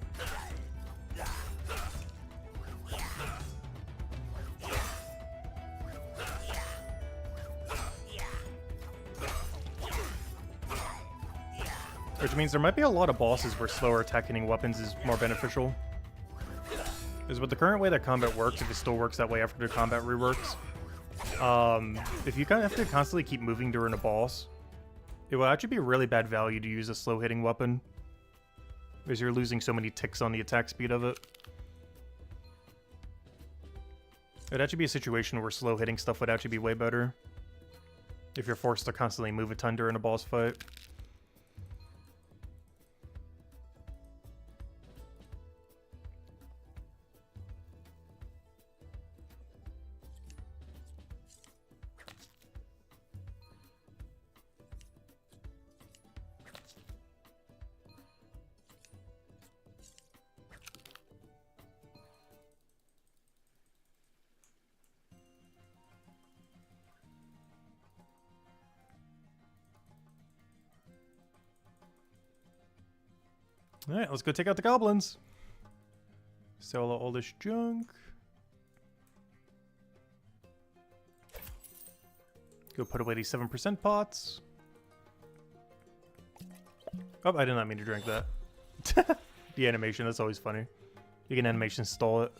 Which means there might be a lot of bosses where slower attacking weapons is more beneficial. Because with the current way that combat works, if it still works that way after the combat reworks, if you kind of have to constantly keep moving during a boss, it will actually be really bad value to use a slow hitting weapon. Because you're losing so many ticks on the attack speed of it. It'd actually be a situation where slow hitting stuff would actually be way better. If you're forced to constantly move a ton during a boss fight. Alright, let's go take out the goblins. Sell all this junk. Go put away these 7% pots. Oh, I did not mean to drink that. The animation, that's always funny. You can animation stall it.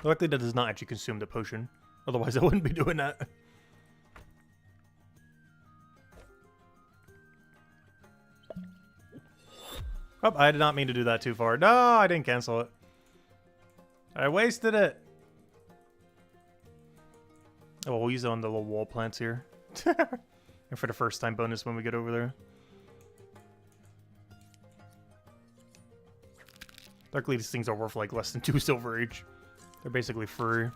Luckily that does not actually consume the potion. Otherwise I wouldn't be doing that. Oh, I did not mean to do that too far. No, I didn't cancel it. I wasted it. Oh, we'll use it on the little wall plants here. And for the first time bonus when we get over there. Luckily these things are worth like less than 2 silver each. They're basically free.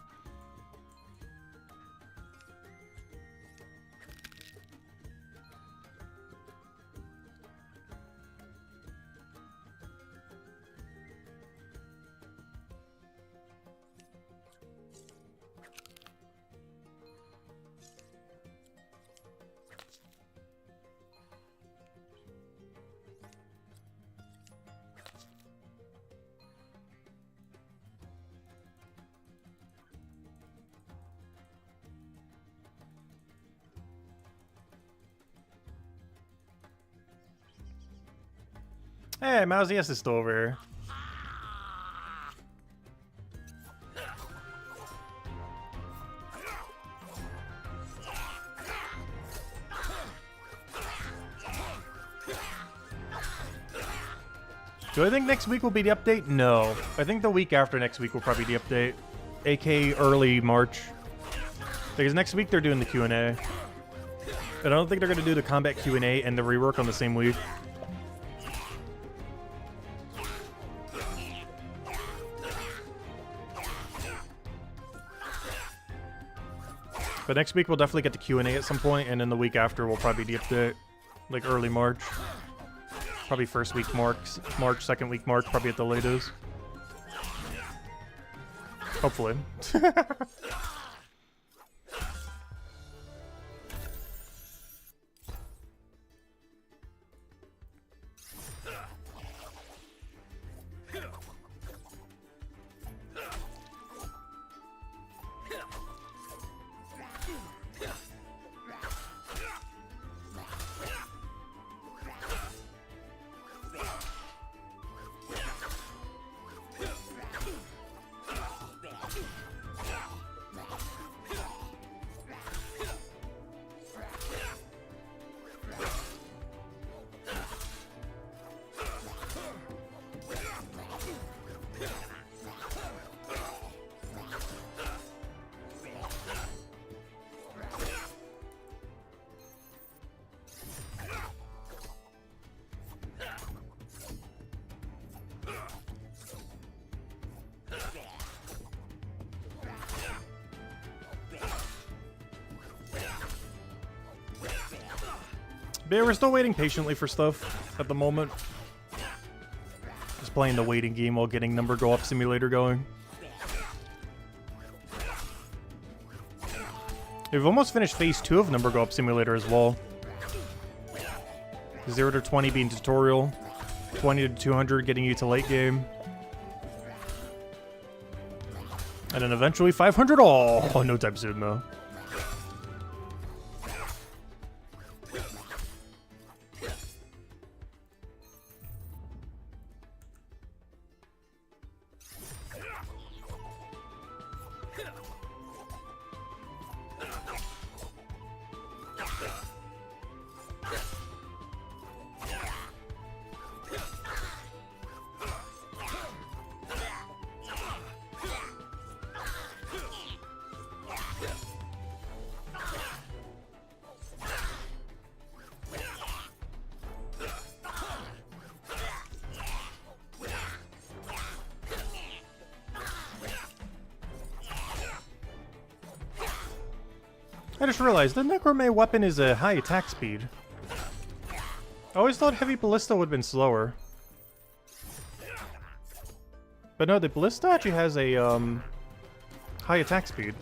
Hey, Mousy S is still over here. Do I think next week will be the update? No. I think the week after next week will probably be the update. AK early March. Because next week they're doing the Q&A. And I don't think they're going to do the combat Q&A and the rework on the same week. But next week we'll definitely get the Q&A at some point, and then the week after will probably be the update. Like early March. Probably first week March, second week March, probably at the latest. Hopefully. But yeah, we're still waiting patiently for stuff at the moment. Just playing the waiting game while getting number go up simulator going. We've almost finished phase 2 of number go up simulator as well. 0 to 20 being tutorial, 20 to 200 getting you to late game. And then eventually 500 all. Oh, no time soon though. I just realized the Necromay weapon is a high attack speed. I always thought heavy ballista would have been slower. But no, the ballista actually has a high attack speed.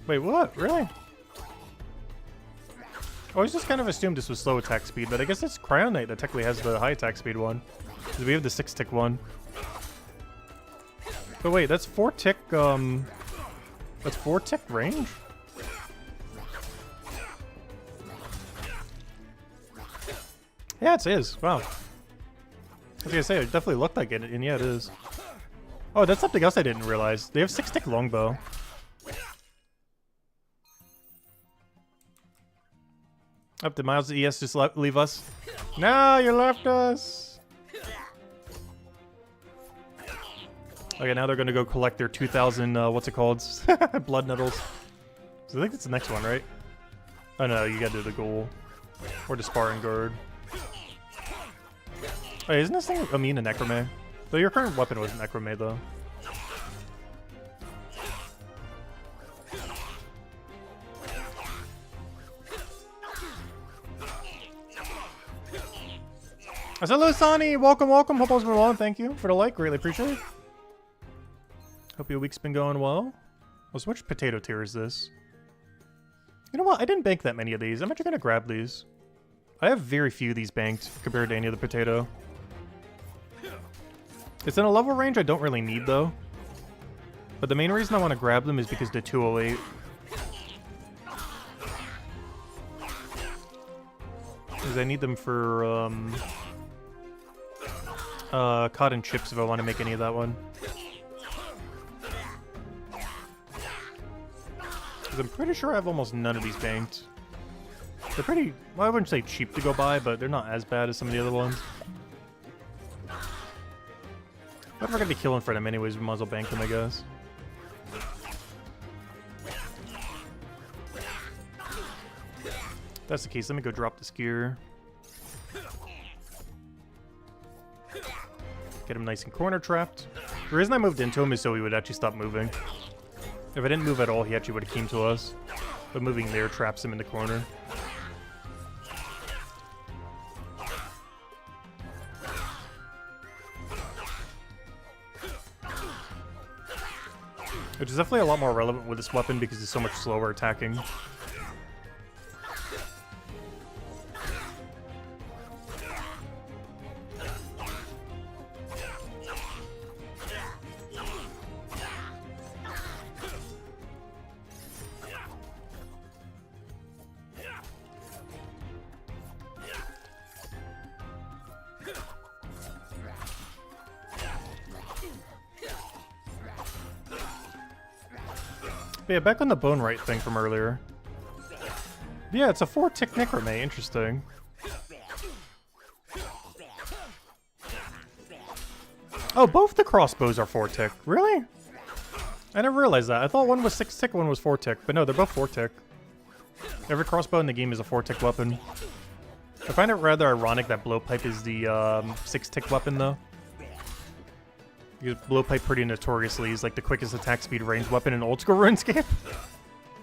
Wait, what? Really? I always just kind of assumed this was slow attack speed, but I guess it's Cryonite that technically has the high attack speed one. Because we have the 6-tick one. But wait, that's 4-tick, that's 4-tick range? Yeah, it is. Wow. I was gonna say, it definitely looked like it, and yeah, it is. Oh, that's something else I didn't realize. They have 6-tick longbow. Up to Miles ES just leave us. No, you left us. Okay, now they're gonna go collect their 2,000. What's it called? Blood nettles. So I think it's the next one, right? Oh no, you gotta do the goal or the sparring guard. Wait, isn't this thing immune to necrome? Though your current weapon was necrome, though. Hello, Sonny. Welcome, welcome. Hope all's been well. Thank you for the like. Greatly appreciate it. Hope your week's been going well. So which potato tier is this? You know what? I didn't bank that many of these. I'm actually gonna grab these. I have very few of these banked compared to any other potato. It's in a level range I don't really need, though. But the main reason I want to grab them is because the 208. Because I need them for, cotton chips if I want to make any of that one. Because I'm pretty sure I have almost none of these banked. They're pretty, well, I wouldn't say cheap to go buy, but they're not as bad as some of the other ones. But if we're gonna be killing for them anyways, we might as well bank them, I guess. If that's the case, let me go drop this gear. Get him nice and corner trapped. The reason I moved into him is so he would actually stop moving. If I didn't move at all, he actually would have came to us. But moving there traps him in the corner. Which is definitely a lot more relevant with this weapon because it's so much slower attacking. But yeah, back on the bone right thing from earlier. Yeah, it's a 4-tick necrome. Interesting. Oh, both the crossbows are 4-tick. Really? I never realized that. I thought one was 6-tick, one was 4-tick. But no, they're both 4-tick. Every crossbow in the game is a 4-tick weapon. I find it rather ironic that blowpipe is the 6-tick weapon, though. Because blowpipe pretty notoriously is like the quickest attack speed range weapon in old school RuneScape.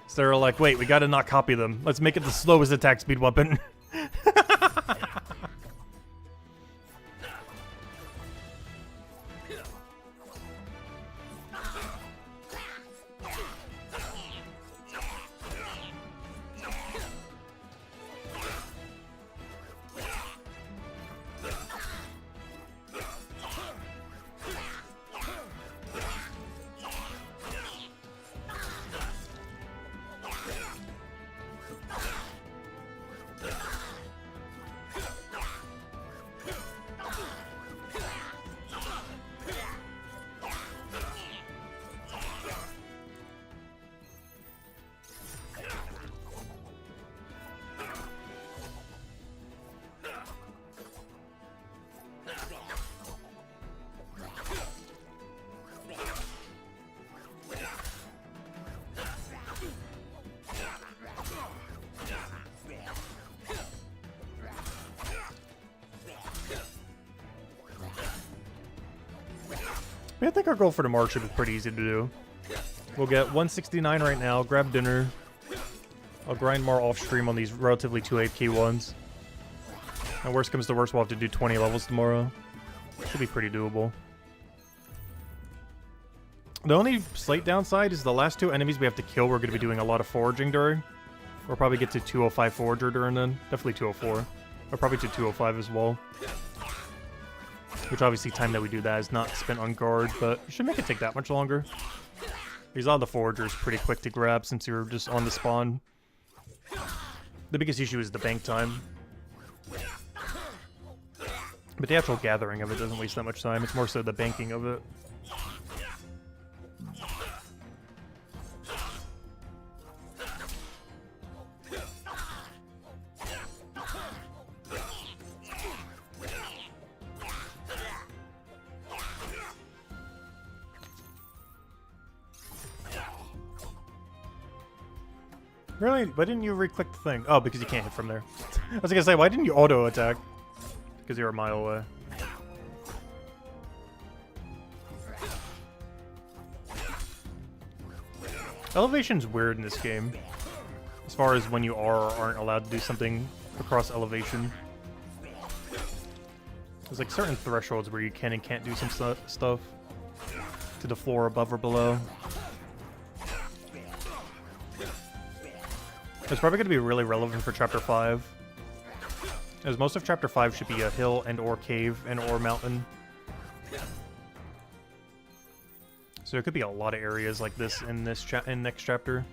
So they're like, wait, we gotta not copy them. Let's make it the slowest attack speed weapon. I think our goal for tomorrow should be pretty easy to do. We'll get 169 right now, grab dinner. I'll grind more off stream on these relatively 2 AFK ones. And worst comes to worst, we'll have to do 20 levels tomorrow. Should be pretty doable. The only slight downside is the last 2 enemies we have to kill, we're going to be doing a lot of foraging during. We'll probably get to 205 forager during then. Definitely 204. Or probably to 205 as well. Which obviously time that we do that is not spent on guard, but it should make it take that much longer. Because all the foragers pretty quick to grab since you're just on the spawn. The biggest issue is the bank time. But the actual gathering of it doesn't waste that much time. It's more so the banking of it. Really? Why didn't you re-click the thing? Oh, because you can't hit from there. I was gonna say, why didn't you auto-attack? Because you're a mile away. Elevation's weird in this game. As far as when you are or aren't allowed to do something across elevation. There's like certain thresholds where you can and can't do some stuff to the floor above or below. It's probably going to be really relevant for Chapter 5. As most of Chapter 5 should be a hill and or cave and or mountain. So there could be a lot of areas like this in this next chapter.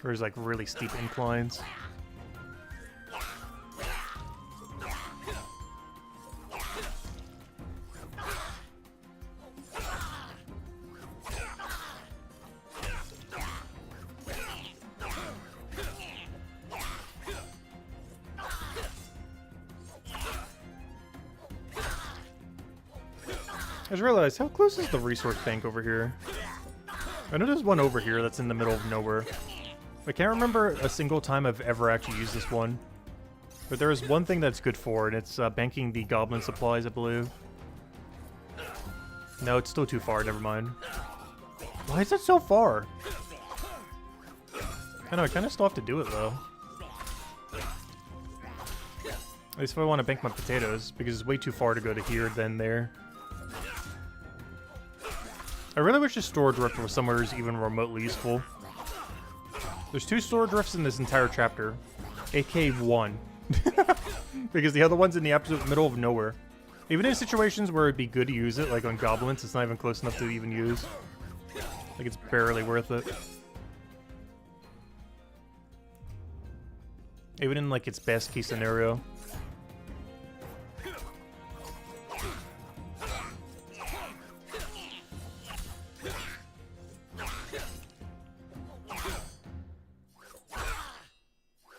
Where there's like really steep inclines. I just realized, how close is the resource bank over here? I know there's one over here that's in the middle of nowhere. I can't remember a single time I've ever actually used this one. But there is one thing that's good for it, and it's banking the goblin supplies, I believe. No, it's still too far, never mind. Why is it so far? I know, I kind of still have to do it, though. At least if I want to bank my potatoes, because it's way too far to go to here than there. I really wish the storage rift was somewhere even remotely useful. There's 2 storage rifts in this entire chapter. AK 1. Because the other one's in the absolute middle of nowhere. Even in situations where it'd be good to use it, like on goblins, it's not even close enough to even use. Like, it's barely worth it. Even in, like, its best case scenario.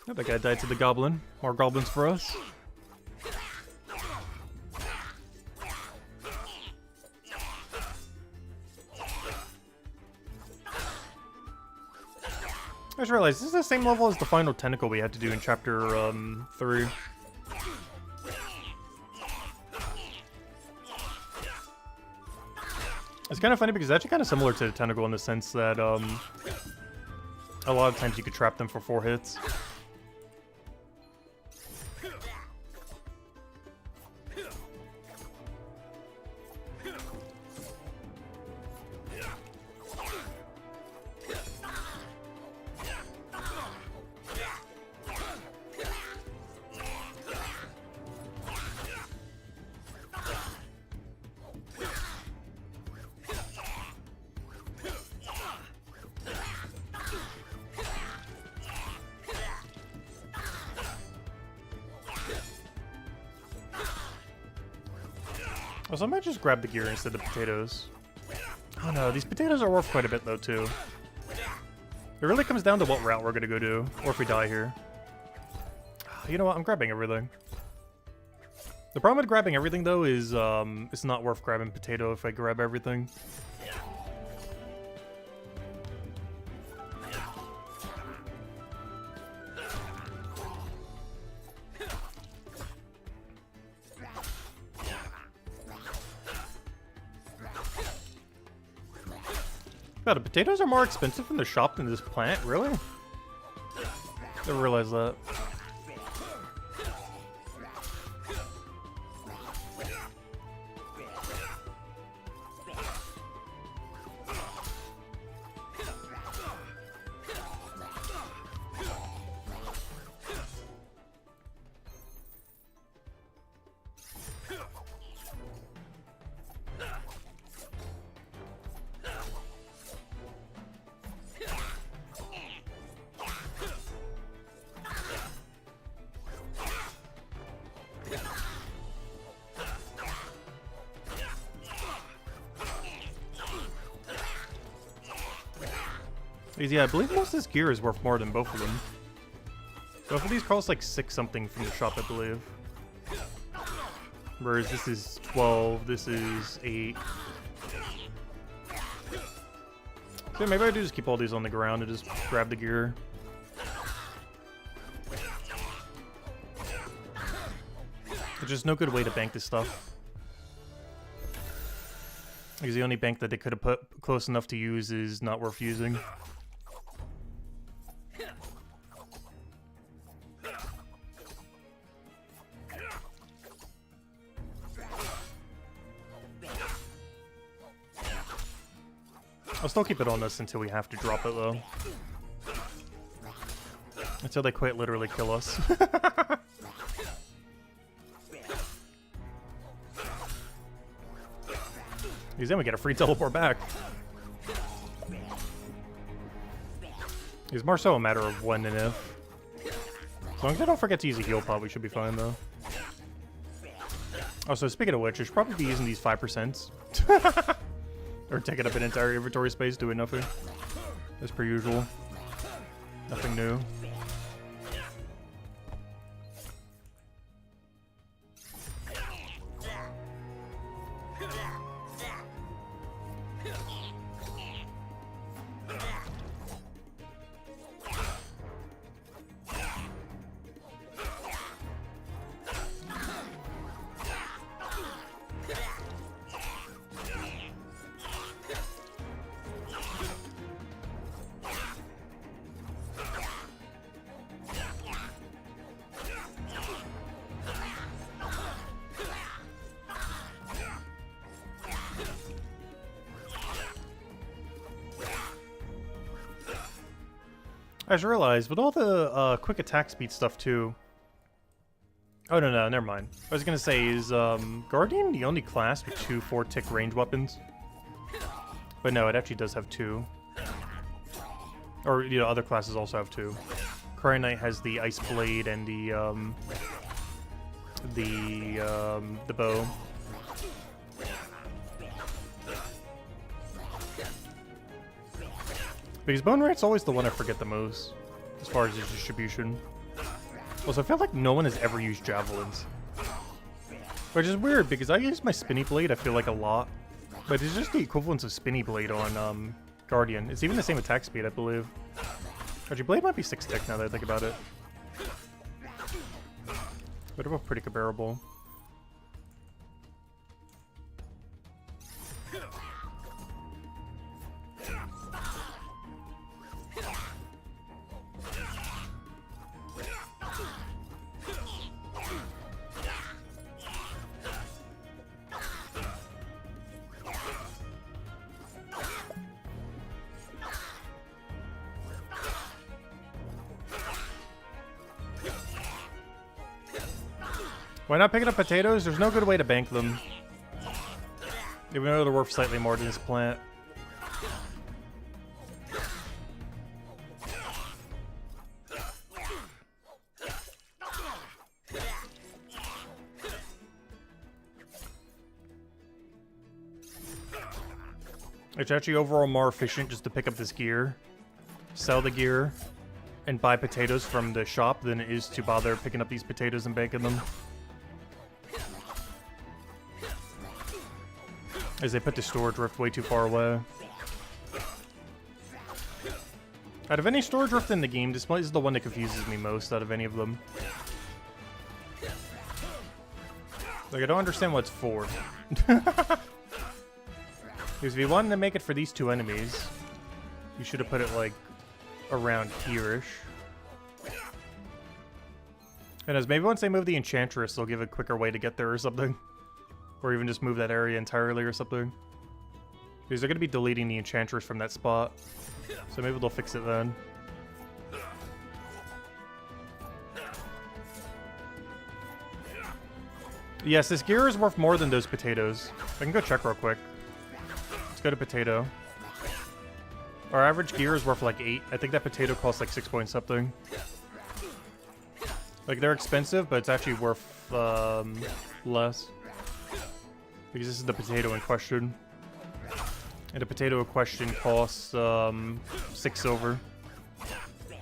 Oh, that guy died to the goblin. More goblins for us. I just realized this is the same level as the final tentacle we had to do in chapter 3. It's kind of funny because it's actually kind of similar to the tentacle in the sense that a lot of times you could trap them for 4 hits. Also, I might just grab the gear instead of potatoes. Oh no, these potatoes are worth quite a bit though too. It really comes down to what route we're gonna go to, or if we die here. You know what, I'm grabbing everything. The problem with grabbing everything though is it's not worth grabbing potato if I grab everything. God, the potatoes are more expensive in the shop than this plant? Really? Never realized that. Because, yeah, I believe most of this gear is worth more than both of them. Both of these cost like 6 something from the shop, I believe. Whereas this is 12, this is 8. So maybe I do just keep all these on the ground and just grab the gear. There's just no good way to bank this stuff. Because the only bank that they could have put close enough to use is not worth using. I'll still keep it on us until we have to drop it, though. Until they quite literally kill us. Because then we get a free teleport back. It's more so a matter of when and if. As long as I don't forget to use a heal pod, we should be fine, though. Also, speaking of which, I should probably be using these 5%. Or taking up an entire inventory space doing nothing. As per usual. Nothing new. I just realized, with all the quick attack speed stuff too... Oh, no, never mind. I was gonna say, is Guardian the only class with 2 4-tick range weapons? But no, it actually does have 2. Or, you know, other classes also have 2. Cry Knight has the Ice Blade and the bow. Because Bone Rat's always the one I forget the most, as far as its distribution. Also, I feel like no one has ever used Javelins. Which is weird, because I use my Spinny Blade, I feel like, a lot. But it's just the equivalence of Spinny Blade on Guardian. It's even the same attack speed, I believe. Actually, Blade might be 6-tick now that I think about it. But they're both pretty comparable. Why not picking up potatoes? There's no good way to bank them. Even though they're worth slightly more than this plant. It's actually overall more efficient just to pick up this gear, sell the gear, and buy potatoes from the shop than it is to bother picking up these potatoes and banking them. As they put the storage rift way too far away. Out of any storage rift in the game, this is the one that confuses me most out of any of them. Like, I don't understand what it's for. Because if you wanted to make it for these 2 enemies, you should have put it, like, around here-ish. And as maybe once they move the Enchantress, they'll give a quicker way to get there or something. Or even just move that area entirely or something. Because they're going to be deleting the Enchantress from that spot. So maybe they'll fix it then. Yes, this gear is worth more than those potatoes. I can go check real quick. Let's go to potato. Our average gear is worth like 8. I think that potato costs like 6 point something. Like, they're expensive, but it's actually worth less. Because this is the potato in question. And a potato question costs 6 silver.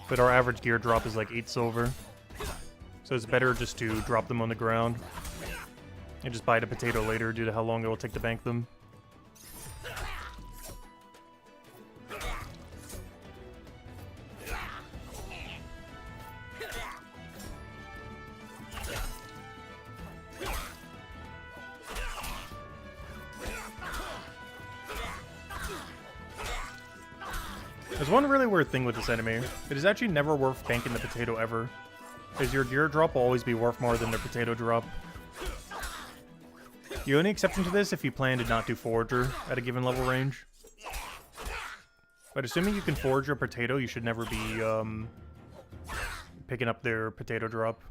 But our average gear drop is like 8 silver. So it's better just to drop them on the ground. And just buy the potato later due to how long it will take to bank them. There's one really weird thing with this enemy. It is actually never worth banking the potato ever. Because your gear drop will always be worth more than the potato drop. The only exception to this if you plan to not do Forager at a given level range. But assuming you can forage your potato, you should never be picking up their potato drop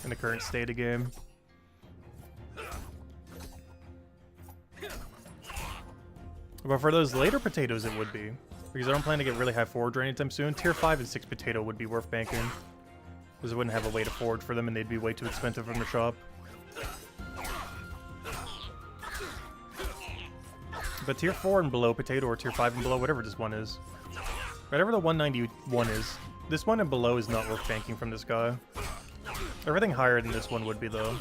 in the current state of game. But for those later potatoes, it would be. Because I don't plan to get really high forager anytime soon. Tier 5 and 6 potato would be worth banking. Because I wouldn't have a way to forage for them and they'd be way too expensive from the shop. But tier 4 and below potato, or tier 5 and below, whatever this one is. Whatever the 191 is, this one and below is not worth banking from this guy. Everything higher than this one would be, though.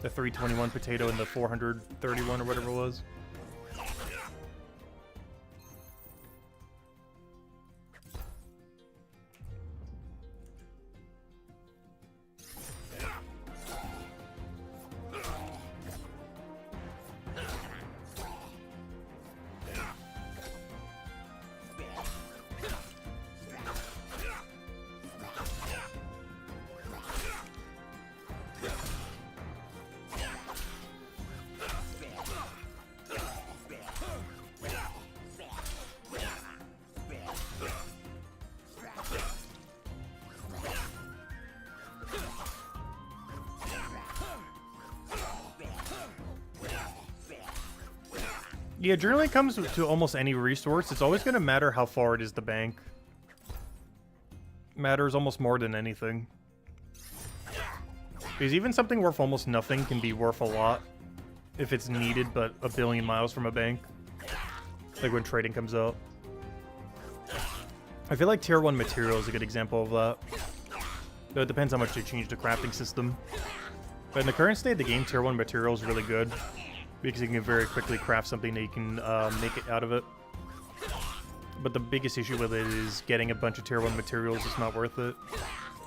The 321 potato and the 431 or whatever it was. Yeah, generally comes to almost any resource. It's always going to matter how far it is to bank. Matters almost more than anything. Because even something worth almost nothing can be worth a lot if it's needed but a billion miles from a bank. Like when trading comes out. I feel like tier 1 material is a good example of that. Though it depends how much they change the crafting system. But in the current state of the game, tier 1 material is really good. Because you can very quickly craft something that you can make it out of it. But the biggest issue with it is getting a bunch of tier 1 materials is not worth it.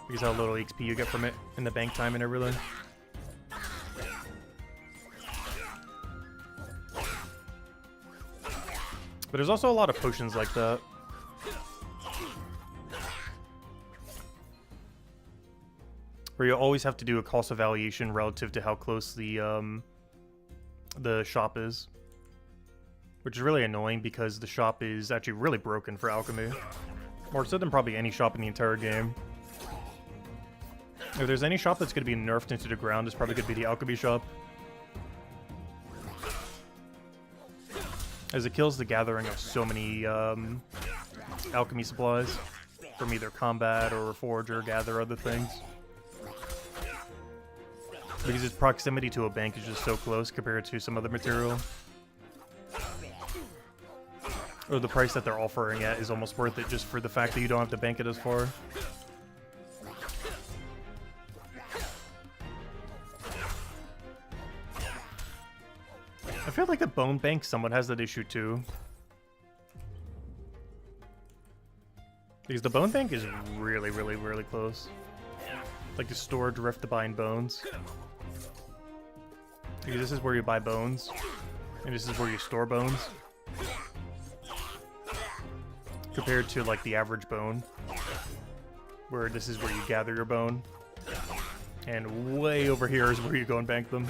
Because how little XP you get from it in the bank time and everything. But there's also a lot of potions like that. Where you always have to do a cost evaluation relative to how close the shop is. Which is really annoying because the shop is actually really broken for alchemy. More so than probably any shop in the entire game. If there's any shop that's going to be nerfed into the ground, it's probably going to be the alchemy shop. As it kills the gathering of so many alchemy supplies. From either combat or forge or gather other things. Because its proximity to a bank is just so close compared to some other material. Or the price that they're offering at is almost worth it just for the fact that you don't have to bank it as far. I feel like the bone bank somewhat has that issue too. Because the bone bank is really, really, really close. Like the storage rift to buying bones. Because this is where you buy bones. And this is where you store bones. Compared to like the average bone. Where this is where you gather your bone. And way over here is where you go and bank them.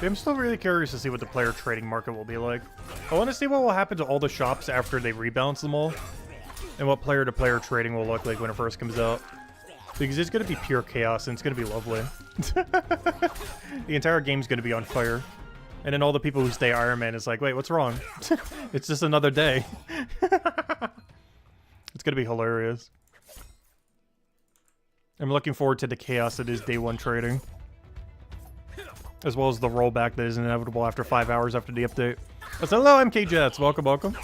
I'm still really curious to see what the player trading market will be like. I want to see what will happen to all the shops after they rebalance them all, and what player-to-player trading will look like when it first comes out. Because it's going to be pure chaos, and it's going to be lovely. The entire game's going to be on fire. And then all the people who stay Iron Man is like, wait, what's wrong? It's just another day. It's going to be hilarious. I'm looking forward to the chaos that is day one trading. As well as the rollback that is inevitable after 5 hours after the update. But hello, MK Jets. Welcome, welcome.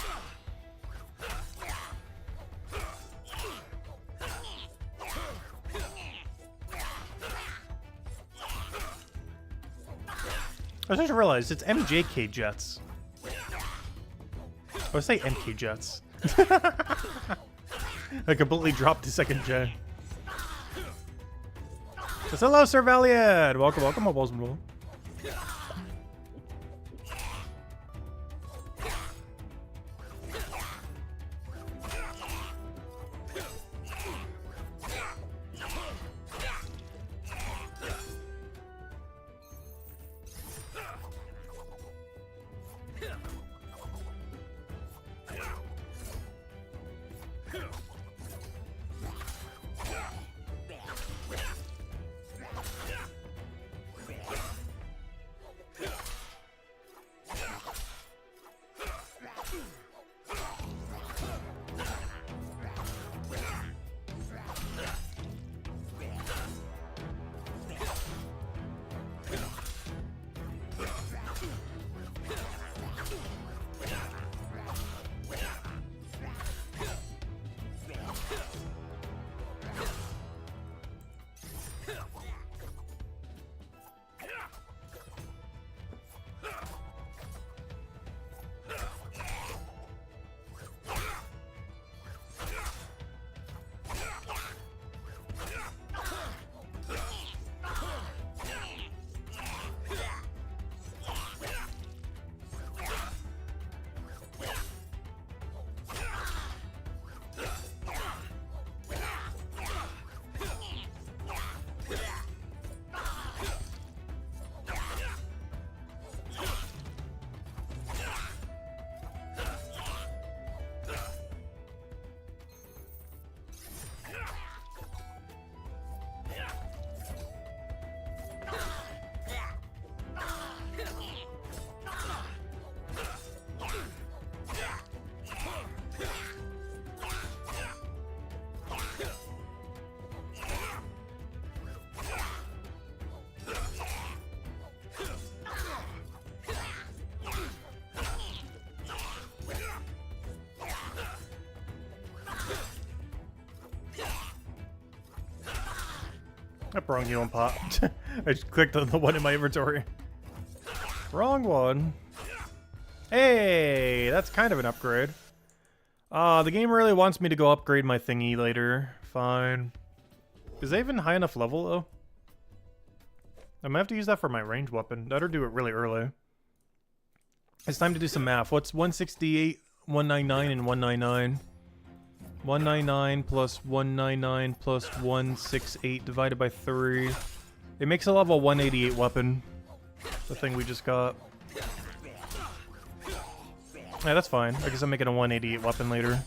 I just realized it's MJK Jets. I would say MK Jets. I completely dropped the second J. Just hello, Sir Valiant. Welcome, welcome, welcome. That wrong heal and pop. I just clicked on the one in my inventory. Wrong one. Hey, that's kind of an upgrade. The game really wants me to go upgrade my thingy later. Fine. Is that even high enough level, though? I might have to use that for my ranged weapon. That'll do it really early. It's time to do some math. What's 168, 199, and 199? 199 plus 199 plus 168 divided by 3. It makes a level 188 weapon. The thing we just got. Yeah, that's fine. I guess I'm making a 188 weapon later.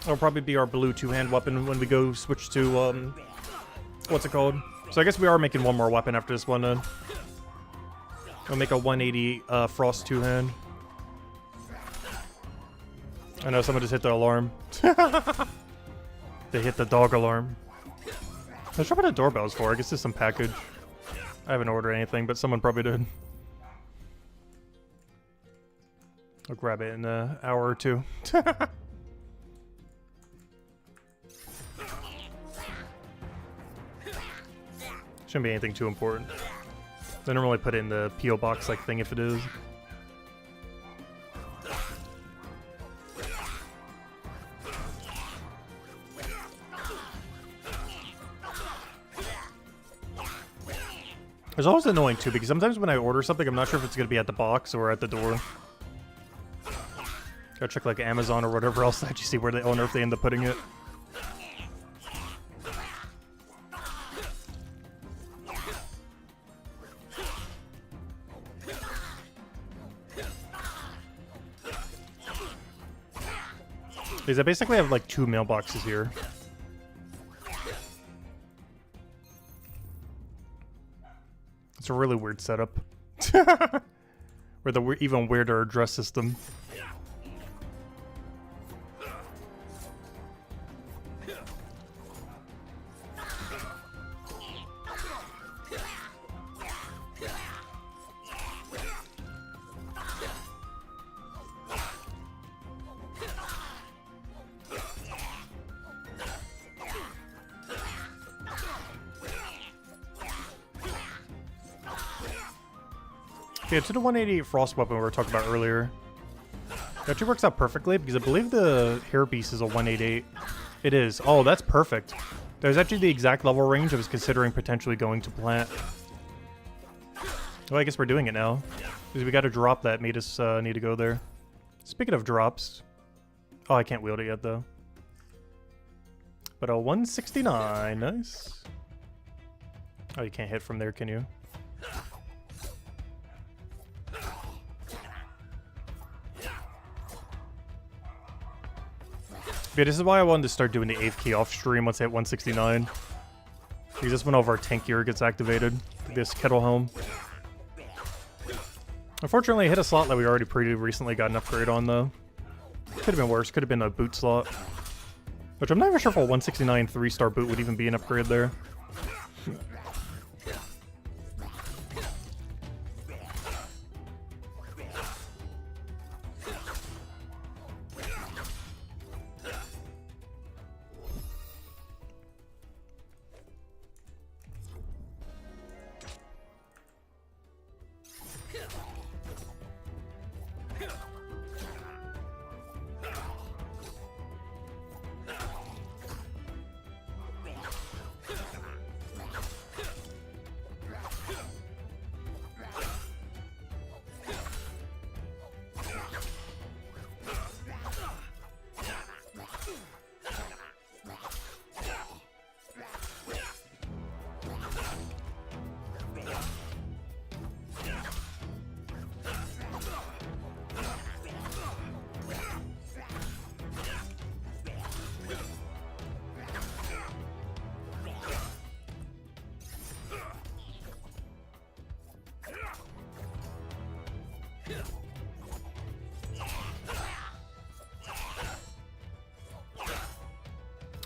It'll probably be our blue two-hand weapon when we go switch to, what's it called? So I guess we are making one more weapon after this one then. I'll make a 180 Frost two-hand. I know someone just hit the alarm. They hit the dog alarm. Let's try what the doorbell's for. I guess it's some package. I haven't ordered anything, but someone probably did. I'll grab it in an hour or two. Shouldn't be anything too important. They don't really put it in the P.O. box like thing if it is. It's always annoying too because sometimes when I order something, I'm not sure if it's going to be at the box or at the door. Gotta check like Amazon or whatever else that you see where they own or if they end up putting it. Is I basically have like 2 mailboxes here. It's a really weird setup. With an even weirder address system. Okay, to the 188 Frost weapon we were talking about earlier. It actually works out perfectly because I believe the hair piece is a 188. It is. Oh, that's perfect. That was actually the exact level range I was considering potentially going to plant. Well, I guess we're doing it now. Because we got a drop that made us need to go there. Speaking of drops. Oh, I can't wield it yet, though. But a 169. Nice. Oh, you can't hit from there, can you? Yeah, this is why I wanted to start doing the 8th key off stream once I hit 169. Because this when all of our tank gear gets activated. This kettle helm. Unfortunately, I hit a slot that we already pretty recently got an upgrade on, though. Could have been worse. Could have been a boot slot. Which I'm not even sure if a 169 3-star boot would even be an upgrade there.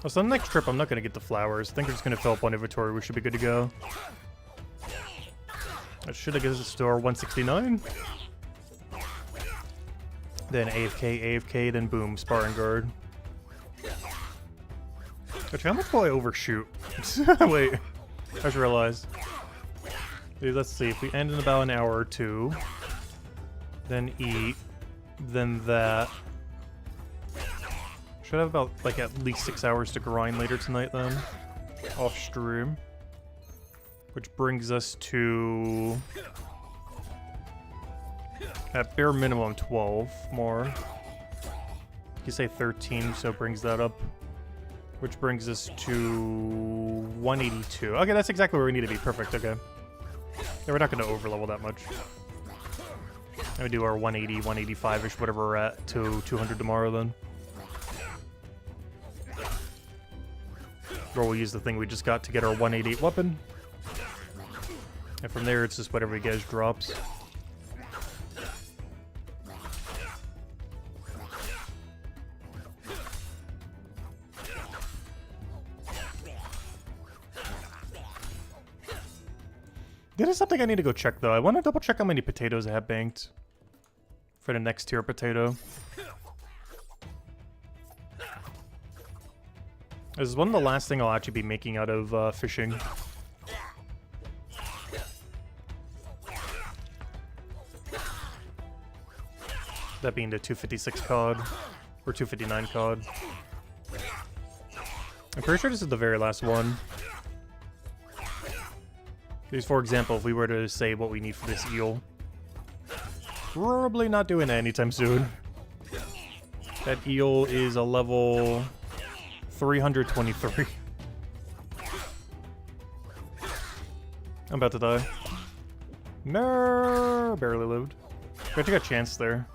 So the next trip, I'm not going to get the flowers. I think we're just going to fill up one inventory. We should be good to go. That should have given us to our 169. Then AFK, then boom, sparring guard. Actually, how much will I overshoot? Wait, I just realized. Dude, let's see, if we end in about an hour or two, then eat, then that. Should have about, like, at least 6 hours to grind later tonight, then. Off stream. Which brings us to... at bare minimum, 12 more. You say 13, so it brings that up. Which brings us to 182. Okay, that's exactly where we need to be. Perfect, okay. Yeah, we're not going to overlevel that much. I'm going to do our 180, 185-ish, whatever we're at, to 200 tomorrow, then. Or we'll use the thing we just got to get our 188 weapon. And from there, it's just whatever we get as drops. That is something I need to go check, though. I want to double check how many potatoes I have banked for the next tier potato. This is one of the last thing I'll actually be making out of fishing. That being the 256 cod, or 259 cod. I'm pretty sure this is the very last one. Because, for example, if we were to say what we need for this eel, probably not doing that anytime soon. That eel is a level 323. I'm about to die. No, barely lived. We actually got a chance there.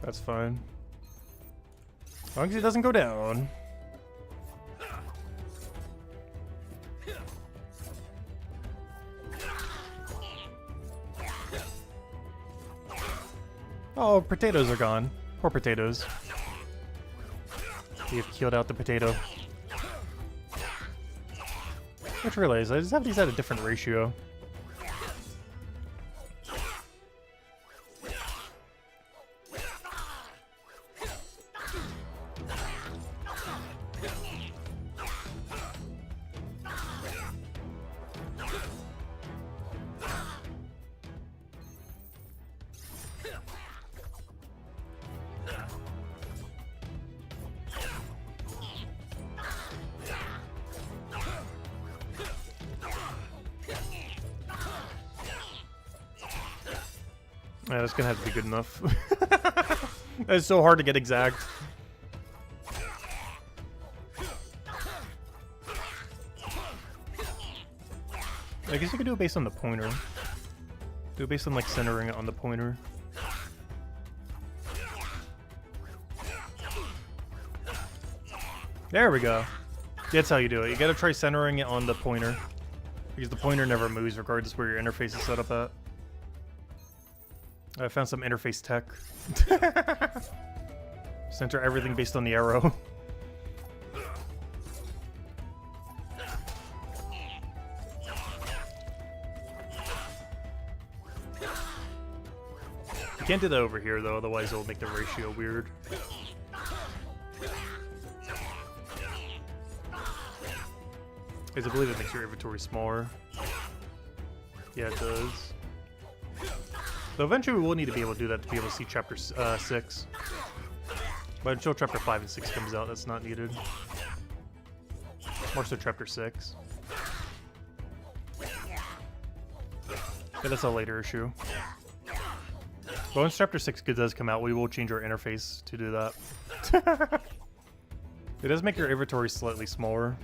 That's fine. As long as he doesn't go down. Oh, potatoes are gone. Poor potatoes. You've killed out the potato. Which realize I just have these at a different ratio. Yeah, that's gonna have to be good enough. It's so hard to get exact. I guess you could do it based on the pointer. Do it based on like centering it on the pointer. There we go. That's how you do it. You gotta try centering it on the pointer. Because the pointer never moves regardless where your interface is set up at. I found some interface tech. Center everything based on the arrow. You can't do that over here though, otherwise it'll make the ratio weird. Because I believe it makes your inventory smaller. Yeah, it does. So eventually we will need to be able to do that to be able to see chapter 6. But until chapter 5 and 6 comes out, that's not needed. More so chapter 6. Yeah, that's a later issue. But once chapter 6 does come out, we will change our interface to do that. It does make your inventory slightly smaller.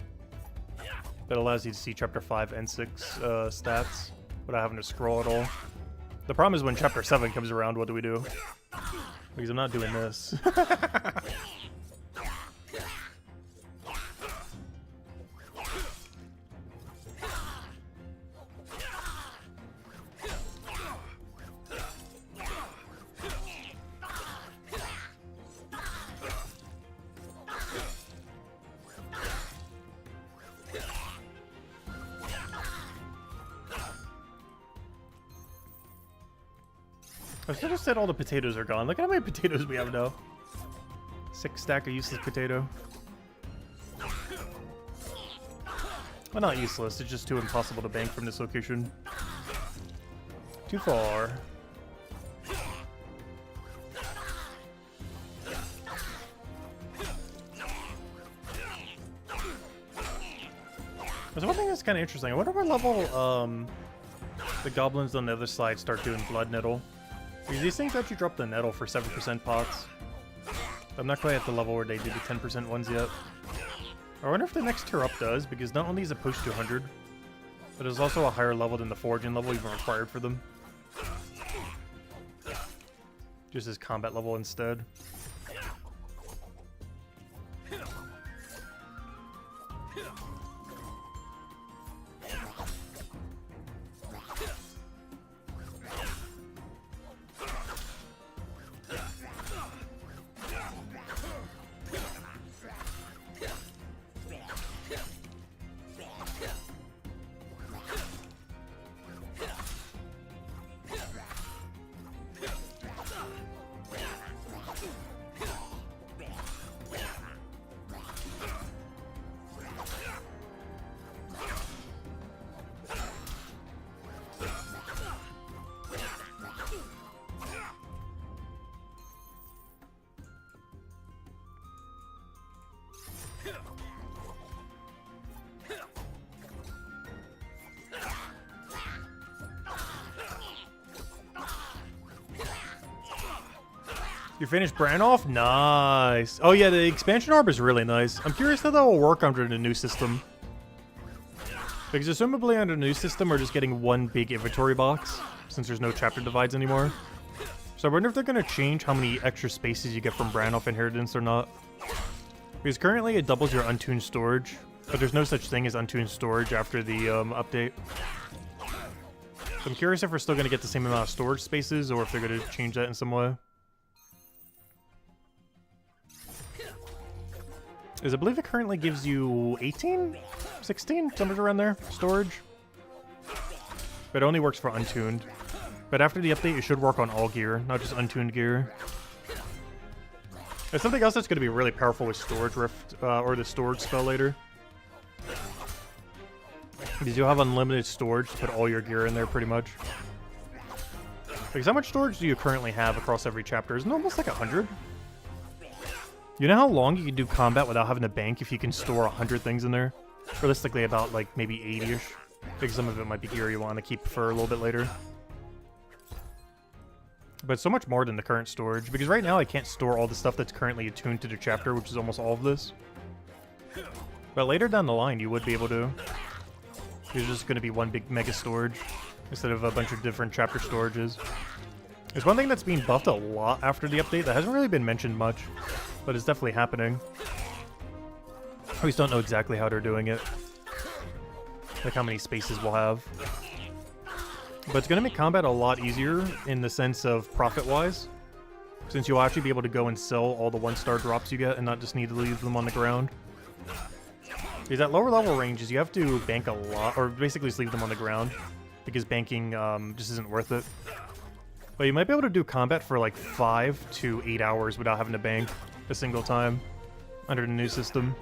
That allows you to see chapter 5 and 6 stats without having to scroll at all. The problem is when chapter 7 comes around, what do we do? Because I'm not doing this. I should have said all the potatoes are gone. Look at how many potatoes we have now. 6 stack of useless potato. Well, not useless. It's just too impossible to bank from this location. Too far. There's one thing that's kind of interesting. I wonder what level the goblins on the other side start doing blood nettle. Because these things actually drop the nettle for 7% pots. I'm not quite at the level where they do the 10% ones yet. I wonder if the next tier up does, because not only is it push 200, but it's also a higher level than the foraging level even required for them. Just as combat level instead. You finished Branolf? Nice. Oh yeah, the expansion orb is really nice. I'm curious how that will work under the new system. Because assumably under the new system, we're just getting one big inventory box, since there's no chapter divides anymore. So I wonder if they're going to change how many extra spaces you get from Branolf Inheritance or not. Because currently it doubles your untuned storage, but there's no such thing as untuned storage after the update. So I'm curious if we're still going to get the same amount of storage spaces, or if they're going to change that in some way. I believe it currently gives you 18? 16? Somewhere around there, storage. But it only works for untuned. But after the update, it should work on all gear, not just untuned gear. There's something else that's going to be really powerful with Storage Rift, or the storage spell later. Because you'll have unlimited storage to put all your gear in there, pretty much. Because how much storage do you currently have across every chapter? Isn't it almost like 100? You know how long you can do combat without having to bank if you can store 100 things in there? Realistically, about, like, maybe 80-ish. Because some of it might be gear you want to keep for a little bit later. But so much more than the current storage. Because right now I can't store all the stuff that's currently attuned to the chapter, which is almost all of this. But later down the line, you would be able to. There's just going to be one big mega storage instead of a bunch of different chapter storages. There's one thing that's being buffed a lot after the update that hasn't really been mentioned much, but it's definitely happening. I just don't know exactly how they're doing it. Like how many spaces we'll have. But it's going to make combat a lot easier in the sense of profit-wise, since you'll actually be able to go and sell all the 1-star drops you get and not just need to leave them on the ground. Because at lower level ranges, you have to bank a lot, or basically just leave them on the ground, because banking just isn't worth it. But you might be able to do combat for like 5 to 8 hours without having to bank a single time under the new system.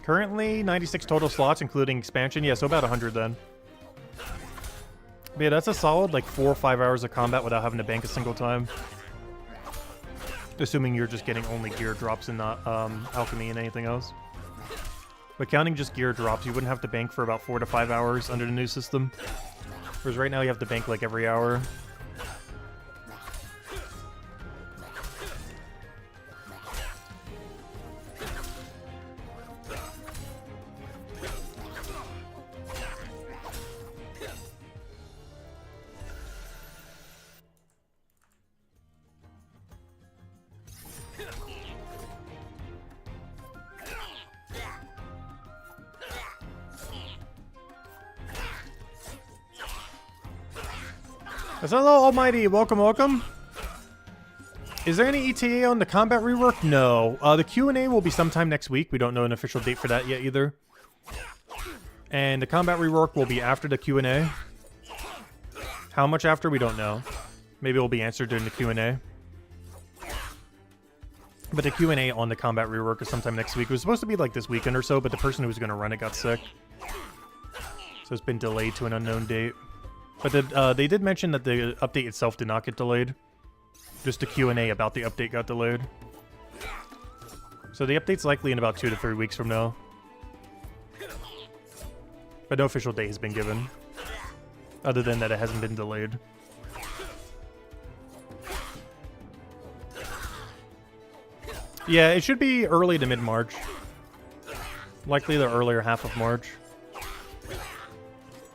Currently, 96 total slots, including expansion. Yeah, so about 100 then. But yeah, that's a solid like 4 or 5 hours of combat without having to bank a single time. Assuming you're just getting only gear drops and not alchemy and anything else. But counting just gear drops, you wouldn't have to bank for about 4 to 5 hours under the new system. Whereas right now you have to bank like every hour. Hello, Almighty. Welcome, welcome. Is there any ETA on the combat rework? No. The Q&A will be sometime next week. We don't know an official date for that yet either. And the combat rework will be after the Q&A. How much after? We don't know. Maybe it will be answered during the Q&A. But the Q&A on the combat rework is sometime next week. It was supposed to be like this weekend or so, but the person who was going to run it got sick. So it's been delayed to an unknown date. But they did mention that the update itself did not get delayed. Just the Q&A about the update got delayed. So the update's likely in about 2 to 3 weeks from now. But no official date has been given. Other than that it hasn't been delayed. Yeah, it should be early to mid-March. Likely the earlier half of March.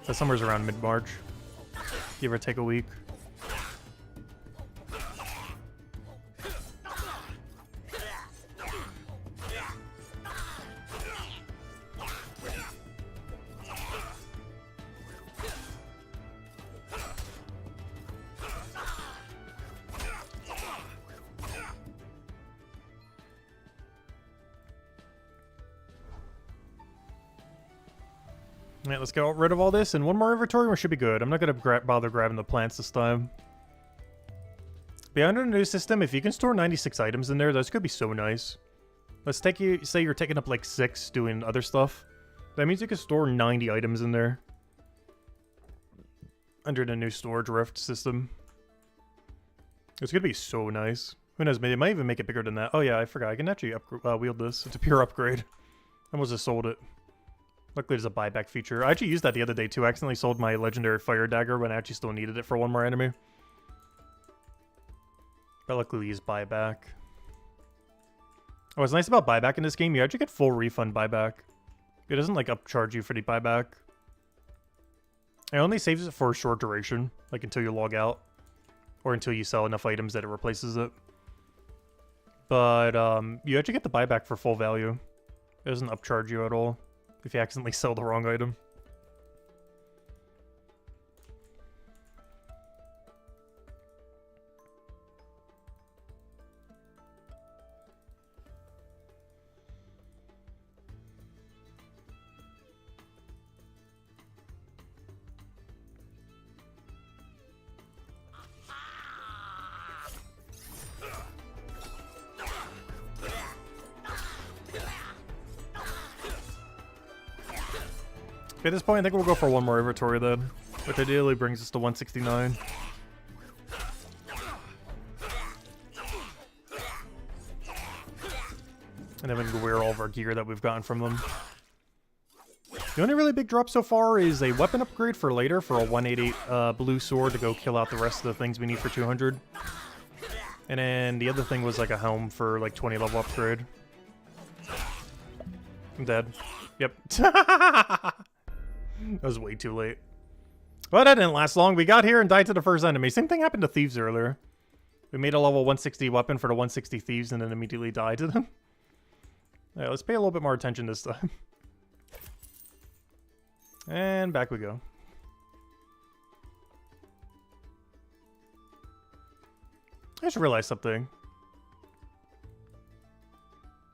So somewhere's around mid-March. Give or take a week. Alright, let's get rid of all this, and one more inventory, we should be good. I'm not going to bother grabbing the plants this time. But yeah, under the new system, if you can store 96 items in there, that's going to be so nice. Let's say you're taking up like 6 doing other stuff. That means you can store 90 items in there. Under the new storage rift system. It's going to be so nice. Who knows, maybe it might even make it bigger than that. Oh yeah, I forgot. I can actually wield this. It's a pure upgrade. I almost just sold it. Luckily, there's a buyback feature. I actually used that the other day, too. I accidentally sold my legendary fire dagger when I actually still needed it for one more enemy. But luckily, we used buyback. Oh, what's nice about buyback in this game, you actually get full refund buyback. It doesn't, like, upcharge you for the buyback. It only saves it for a short duration, like until you log out. Or until you sell enough items that it replaces it. But you actually get the buyback for full value. It doesn't upcharge you at all if you accidentally sell the wrong item. At this point, I think we'll go for one more inventory then, which ideally brings us to 169. And then we can wear all of our gear that we've gotten from them. The only really big drop so far is a weapon upgrade for later for a 188 blue sword to go kill out the rest of the things we need for 200. And then the other thing was like a helm for like 20 level upgrade. I'm dead. Yep. That was way too late. Well, that didn't last long. We got here and died to the first enemy. Same thing happened to thieves earlier. We made a level 160 weapon for the 160 thieves and then immediately died to them. Yeah, let's pay a little bit more attention this time. And back we go. I just realized something.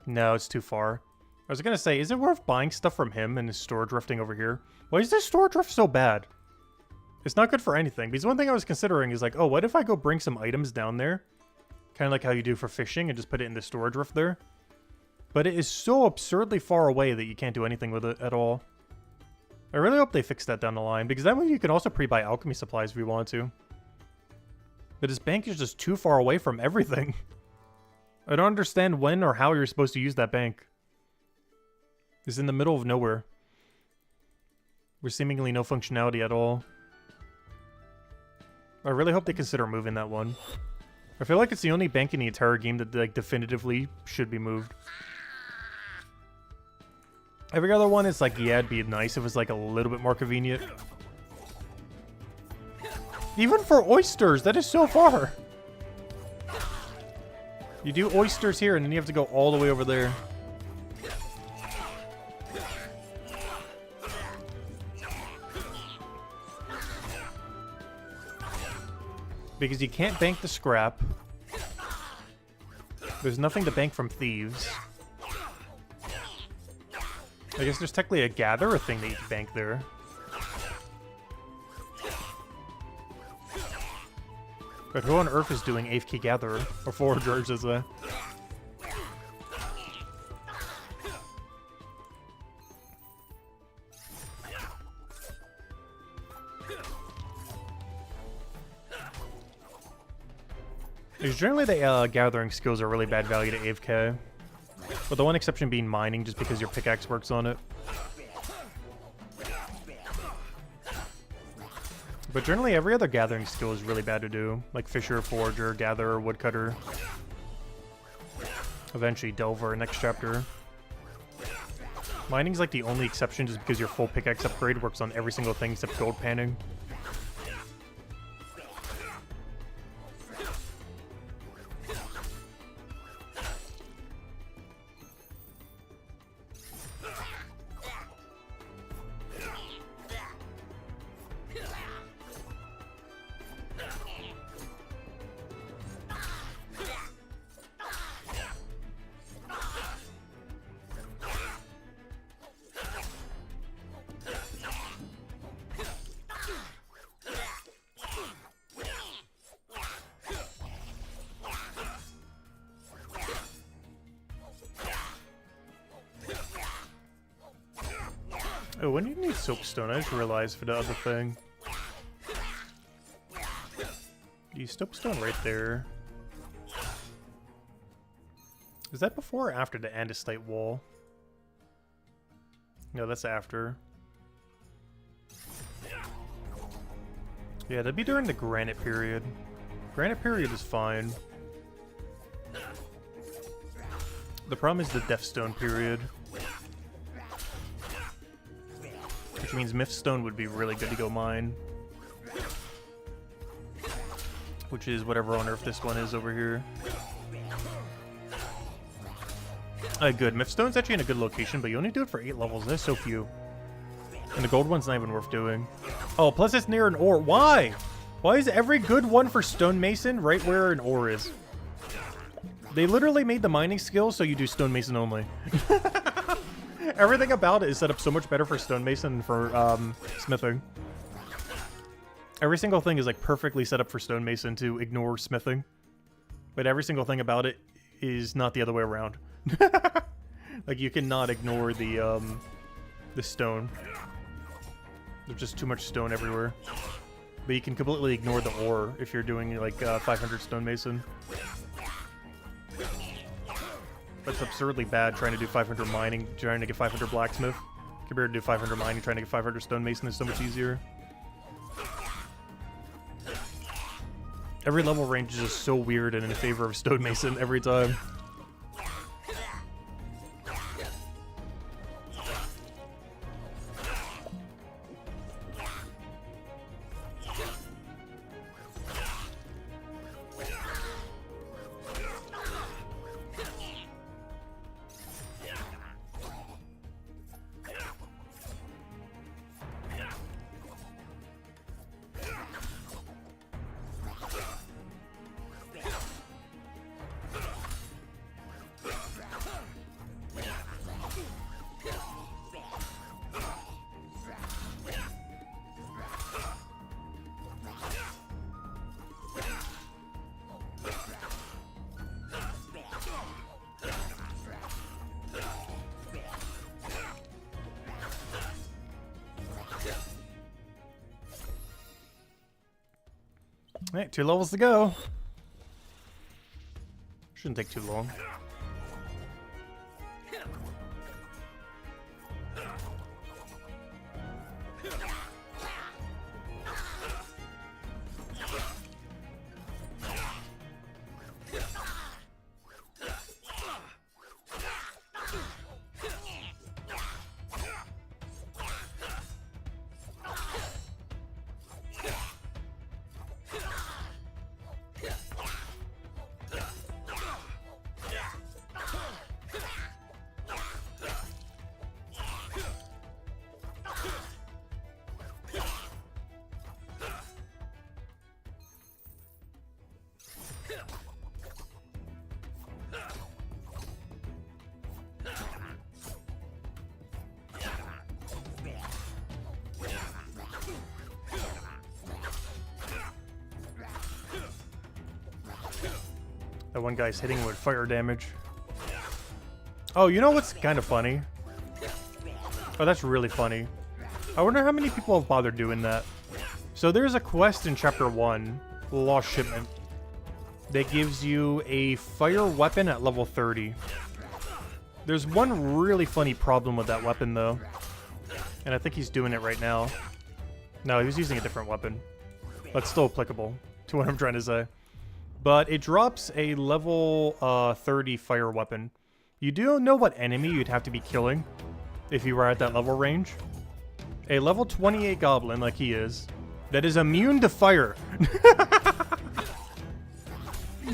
No, it's too far. I was gonna say, is it worth buying stuff from him and his store drifting over here? Why is this store drift so bad? It's not good for anything. Because one thing I was considering is like, oh, what if I go bring some items down there? Kind of like how you do for fishing and just put it in the store drift there. But it is so absurdly far away that you can't do anything with it at all. I really hope they fix that down the line, because that way you can also pre-buy alchemy supplies if you want to. But this bank is just too far away from everything. I don't understand when or how you're supposed to use that bank. It's in the middle of nowhere. With seemingly no functionality at all. I really hope they consider moving that one. I feel like it's the only bank in the entire game that like definitively should be moved. Every other one is like, yeah, it'd be nice if it was like a little bit more convenient. Even for oysters, that is so far. You do oysters here and then you have to go all the way over there. Because you can't bank the scrap. There's nothing to bank from thieves. I guess there's technically a gatherer thing that you can bank there. But who on earth is doing AFK gatherer? Or foragers as a... Generally, the gathering skills are really bad value to AFK. But the one exception being mining, just because your pickaxe works on it. But generally, every other gathering skill is really bad to do. Like Fisher, Forager, Gatherer, Woodcutter. Eventually Delver, next chapter. Mining's like the only exception just because your full pickaxe upgrade works on every single thing except gold panning. Oh, when do you need soapstone? I just realized for the other thing. Use soapstone right there. Is that before or after the andesite wall? No, that's after. Yeah, that'd be during the granite period. Granite period is fine. The problem is the deathstone period. Which means Mythstone would be really good to go mine. Which is whatever on earth this one is over here. Good. Mifstone's actually in a good location, but you only do it for 8 levels. There's so few. And the gold one's not even worth doing. Oh, plus it's near an ore. Why? Why is every good one for stonemason right where an ore is? They literally made the mining skill so you do stonemason only. Everything about it is set up so much better for stonemason than for smithing. Every single thing is like perfectly set up for stonemason to ignore smithing. But every single thing about it is not the other way around. Like you cannot ignore the stone. There's just too much stone everywhere. But you can completely ignore the ore if you're doing like 500 stonemason. But it's absurdly bad trying to do 500 mining, trying to get 500 blacksmith. Compared to do 500 mining, trying to get 500 stonemason is so much easier. Every level range is just so weird and in favor of stonemason every time. Alright, 2 levels to go. Shouldn't take too long. That one guy's hitting with fire damage. Oh, you know what's kind of funny? Oh, that's really funny. I wonder how many people have bothered doing that. So there's a quest in Chapter 1, Lost Shipment, that gives you a fire weapon at level 30. There's one really funny problem with that weapon, though. And I think he's doing it right now. No, he was using a different weapon. But still applicable to what I'm trying to say. But it drops a level 30 fire weapon. You do know what enemy you'd have to be killing if you were at that level range. A level 28 goblin, like he is, that is immune to fire.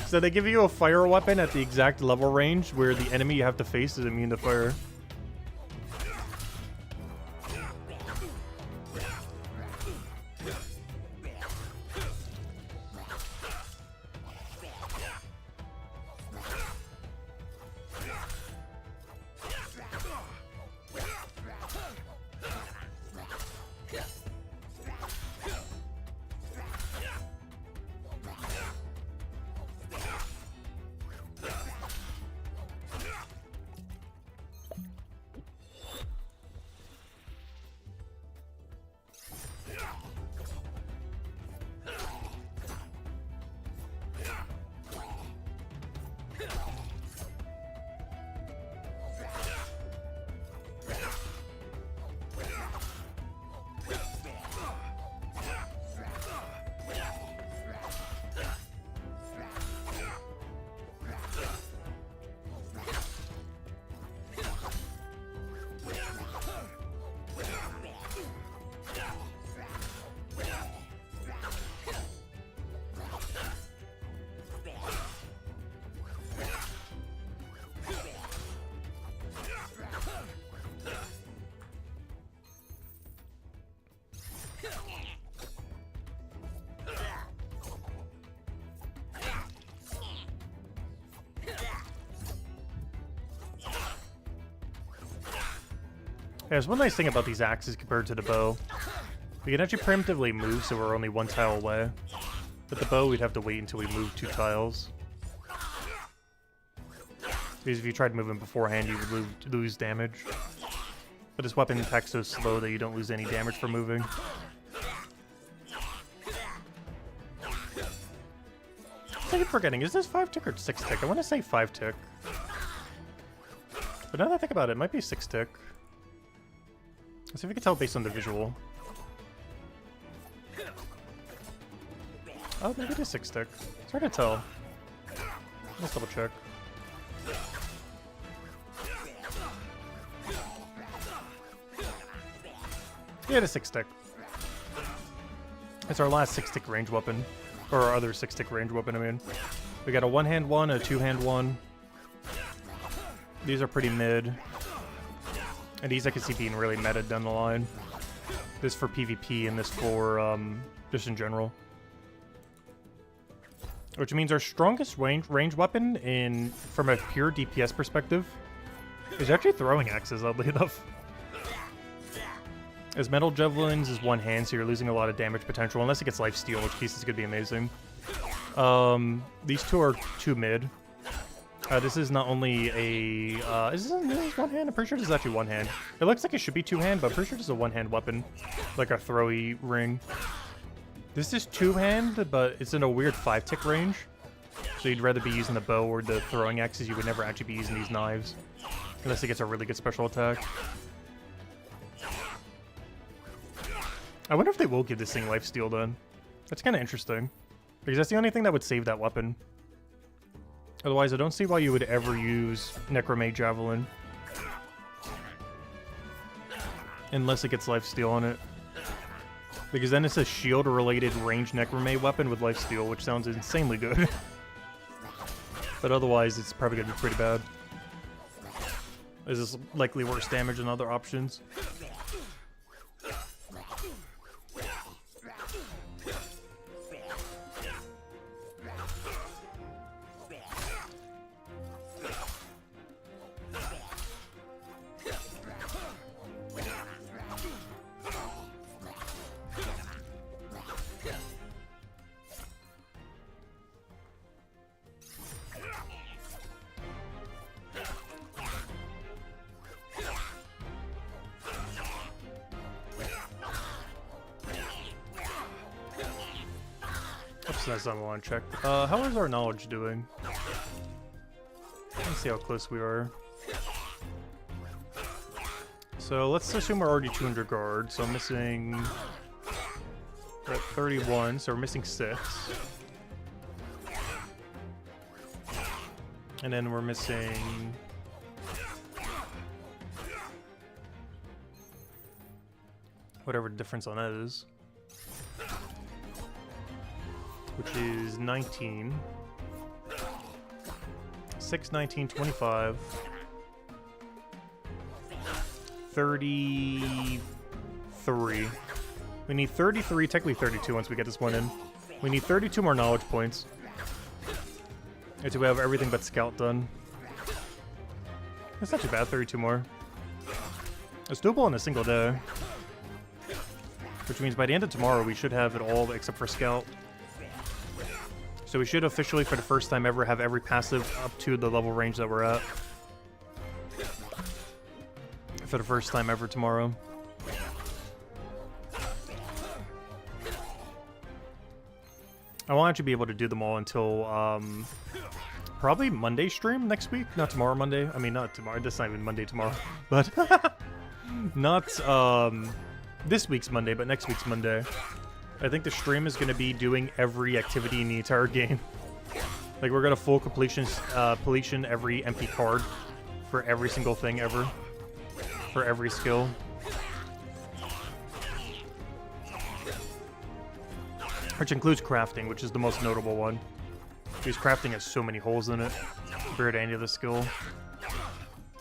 So they give you a fire weapon at the exact level range where the enemy you have to face is immune to fire. There's one nice thing about these axes compared to the bow. We can actually preemptively move, so we're only 1 tile away. But the bow, we'd have to wait until we move 2 tiles. Because if you tried moving beforehand, you would lose damage. But this weapon attacks so slow that you don't lose any damage from moving. I keep forgetting, is this 5-tick or 6-tick? I want to say 5-tick. But now that I think about it, it might be 6-tick. Let's see if we can tell based on the visual. Oh, maybe it is 6-tick. It's hard to tell. Let's double check. Yeah, it is 6-tick. It's our last 6-tick range weapon. Or our other 6-tick range weapon, I mean. We got a 1-hand one, a 2-hand one. These are pretty mid. And these I can see being really meta down the line. This for PvP and this for just in general. Which means our strongest range weapon from a pure DPS perspective is actually throwing axes, oddly enough. As metal javelins is 1 hand, so you're losing a lot of damage potential, unless it gets lifesteal, in which case it's going to be amazing. These 2 are 2 mid. This is not only a... is this 1 hand? I'm pretty sure this is actually 1 hand. It looks like it should be 2 hand, but I'm pretty sure this is a 1-hand weapon. Like a throwy ring. This is 2-hand, but it's in a weird 5-tick range. So you'd rather be using the bow or the throwing axes. You would never actually be using these knives. Unless it gets a really good special attack. I wonder if they will give this thing lifesteal then. That's kind of interesting. Because that's the only thing that would save that weapon. Otherwise, I don't see why you would ever use Necromage Javelin. Unless it gets lifesteal on it. Because then it's a shield-related ranged Necromage weapon with lifesteal, which sounds insanely good. But otherwise, it's probably going to be pretty bad. This is likely worse damage than other options. That's not what I want to check. How is our knowledge doing? Let's see how close we are. So let's assume we're already 200 guard. So I'm missing... We're at 31, so we're missing 6. And then we're missing... whatever the difference on that is. Which is 19. 6, 19, 25. 33. We need 33, technically 32 once we get this one in. We need 32 more knowledge points. Until we have everything but scout done. That's not too bad, 32 more. It's doable in a single day. Which means by the end of tomorrow we should have it all except for scout. So we should officially, for the first time ever, have every passive up to the level range that we're at. For the first time ever tomorrow. I won't actually be able to do them all until probably Monday stream next week. Not tomorrow Monday. I mean, not tomorrow. That's not even Monday tomorrow. But not this week's Monday, but next week's Monday. I think the stream is going to be doing every activity in the entire game. Like, we're going to full completion every MP card for every single thing ever. For every skill. Which includes crafting, which is the most notable one. Because crafting has so many holes in it compared to any other skill.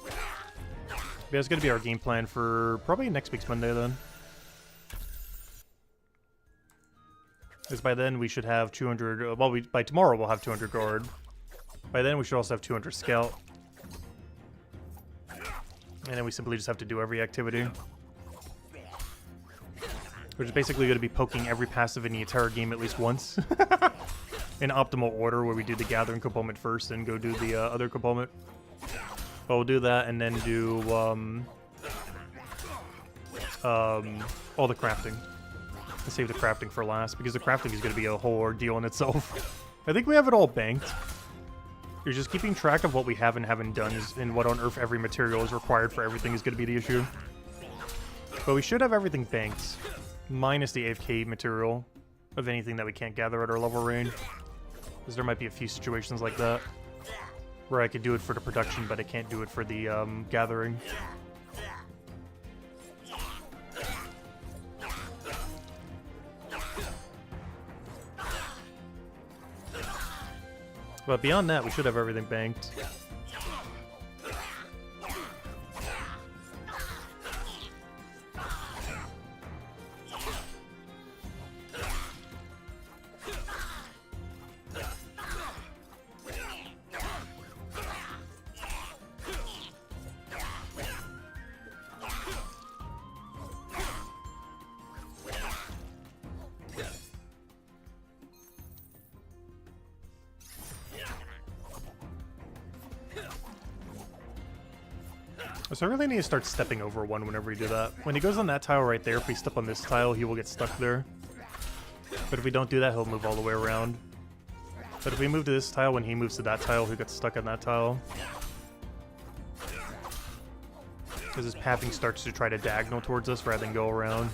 But yeah, it's going to be our game plan for probably next week's Monday then. Because by then we should have 200... Well, by tomorrow we'll have 200 guard. By then we should also have 200 scout. And then we simply just have to do every activity. Which is basically going to be poking every passive in the entire game at least once. In optimal order, where we do the gathering component first and go do the other component. But we'll do that and then do all the crafting. And save the crafting for last, because the crafting is going to be a whole ordeal in itself. I think we have it all banked. You're just keeping track of what we have and haven't done and what on earth every material is required for everything is going to be the issue. But we should have everything banked, minus the AFK material of anything that we can't gather at our level range. Because there might be a few situations like that, where I could do it for the production, but I can't do it for the gathering. But beyond that, we should have everything banked. So I really need to start stepping over one whenever we do that. When he goes on that tile right there, if we step on this tile, he will get stuck there. But if we don't do that, he'll move all the way around. But if we move to this tile, when he moves to that tile, he gets stuck on that tile. Because his pathing starts to try to diagonal towards us rather than go around.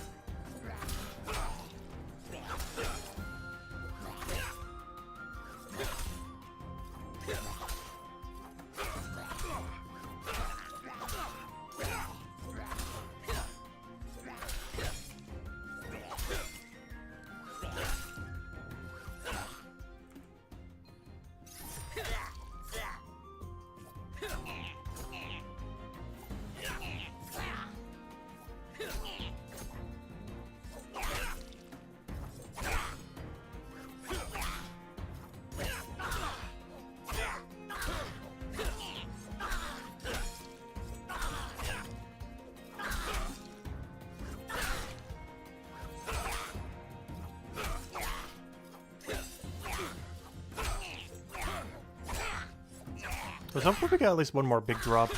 Let's hope we get at least one more big drop.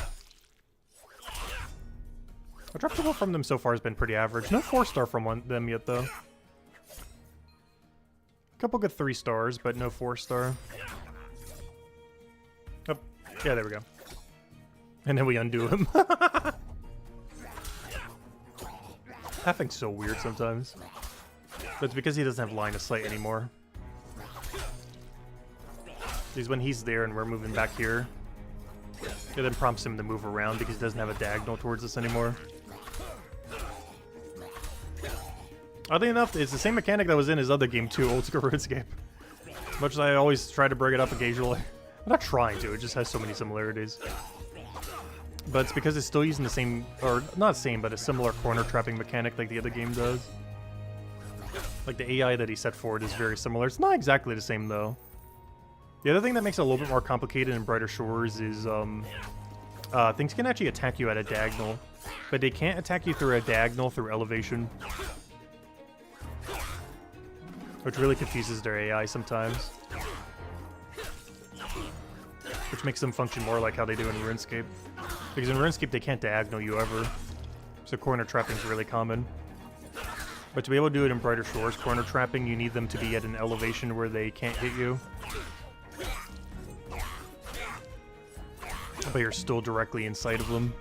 The drop level from them so far has been pretty average. No 4-star from them yet, though. A couple good 3 stars, but no 4-star. Oh, yeah, there we go. And then we undo him. Pathing's so weird sometimes. But it's because he doesn't have line of sight anymore. Because when he's there and we're moving back here, it then prompts him to move around because he doesn't have a diagonal towards us anymore. Oddly enough, it's the same mechanic that was in his other game too, Old School RuneScape. Much as I always try to bring it up occasionally. I'm not trying to, it just has so many similarities. But it's because it's still using the same, or not same, but a similar corner trapping mechanic like the other game does. Like the AI that he set forward is very similar. It's not exactly the same though. The other thing that makes it a little bit more complicated in Brighter Shores is things can actually attack you at a diagonal, but they can't attack you through a diagonal through elevation. Which really confuses their AI sometimes. Which makes them function more like how they do in RuneScape. Because in RuneScape they can't diagonal you ever, so corner trapping is really common. But to be able to do it in Brighter Shores, corner trapping, you need them to be at an elevation where they can't hit you. But you're still directly inside of them.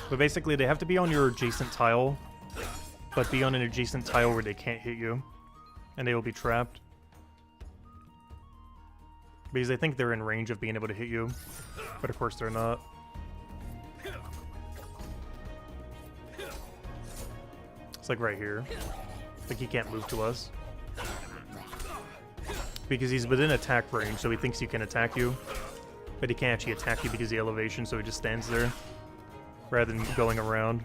But basically, they have to be on your adjacent tile, but be on an adjacent tile where they can't hit you, and they will be trapped. Because I think they're in range of being able to hit you, but of course they're not. It's like right here. Like he can't move to us. Because he's within attack range, so he thinks he can attack you. But he can't actually attack you because of the elevation, so he just stands there. Rather than going around.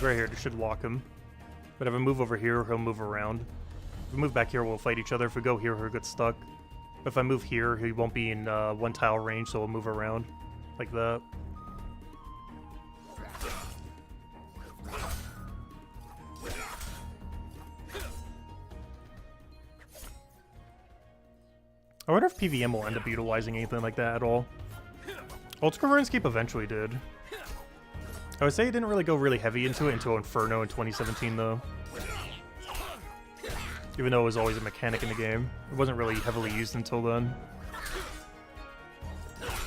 Like right here, this should lock him. But if I move over here, he'll move around. If we move back here, we'll fight each other. If we go here, he'll get stuck. But if I move here, he won't be in one tile range, so we'll move around. Like that. I wonder if PVM will end up utilizing anything like that at all. Old School RuneScape eventually did. I would say it didn't really go really heavy into it until Inferno in 2017, though. Even though it was always a mechanic in the game. It wasn't really heavily used until then.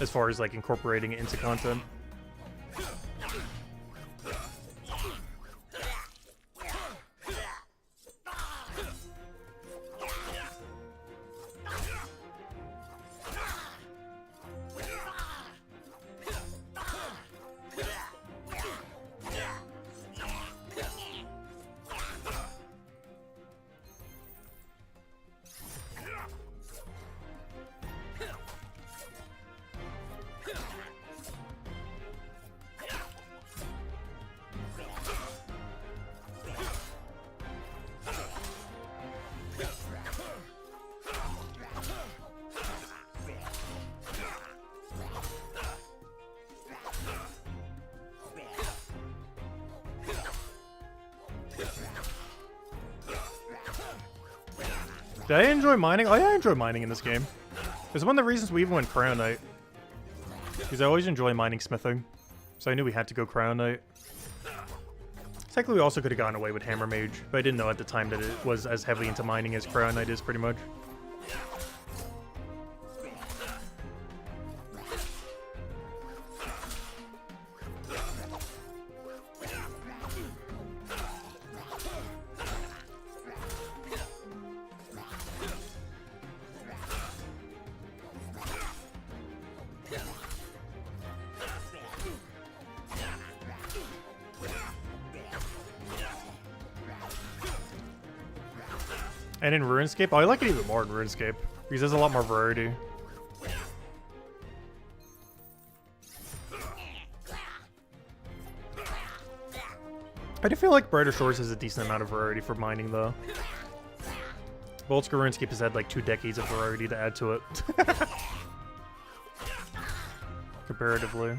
As far as, like, incorporating it into content. Did I enjoy mining? Oh yeah, I enjoy mining in this game. It's one of the reasons we even went Crown Knight. Because I always enjoy mining smithing. So I knew we had to go Crown Knight. Technically we also could have gotten away with Hammer Mage, but I didn't know at the time that it was as heavily into mining as Crown Knight is pretty much. And in RuneScape, oh, I like it even more in RuneScape, because there's a lot more variety. I do feel like Brighter Shores has a decent amount of variety for mining, though. Old School RuneScape has had like 2 decades of variety to add to it. Comparatively.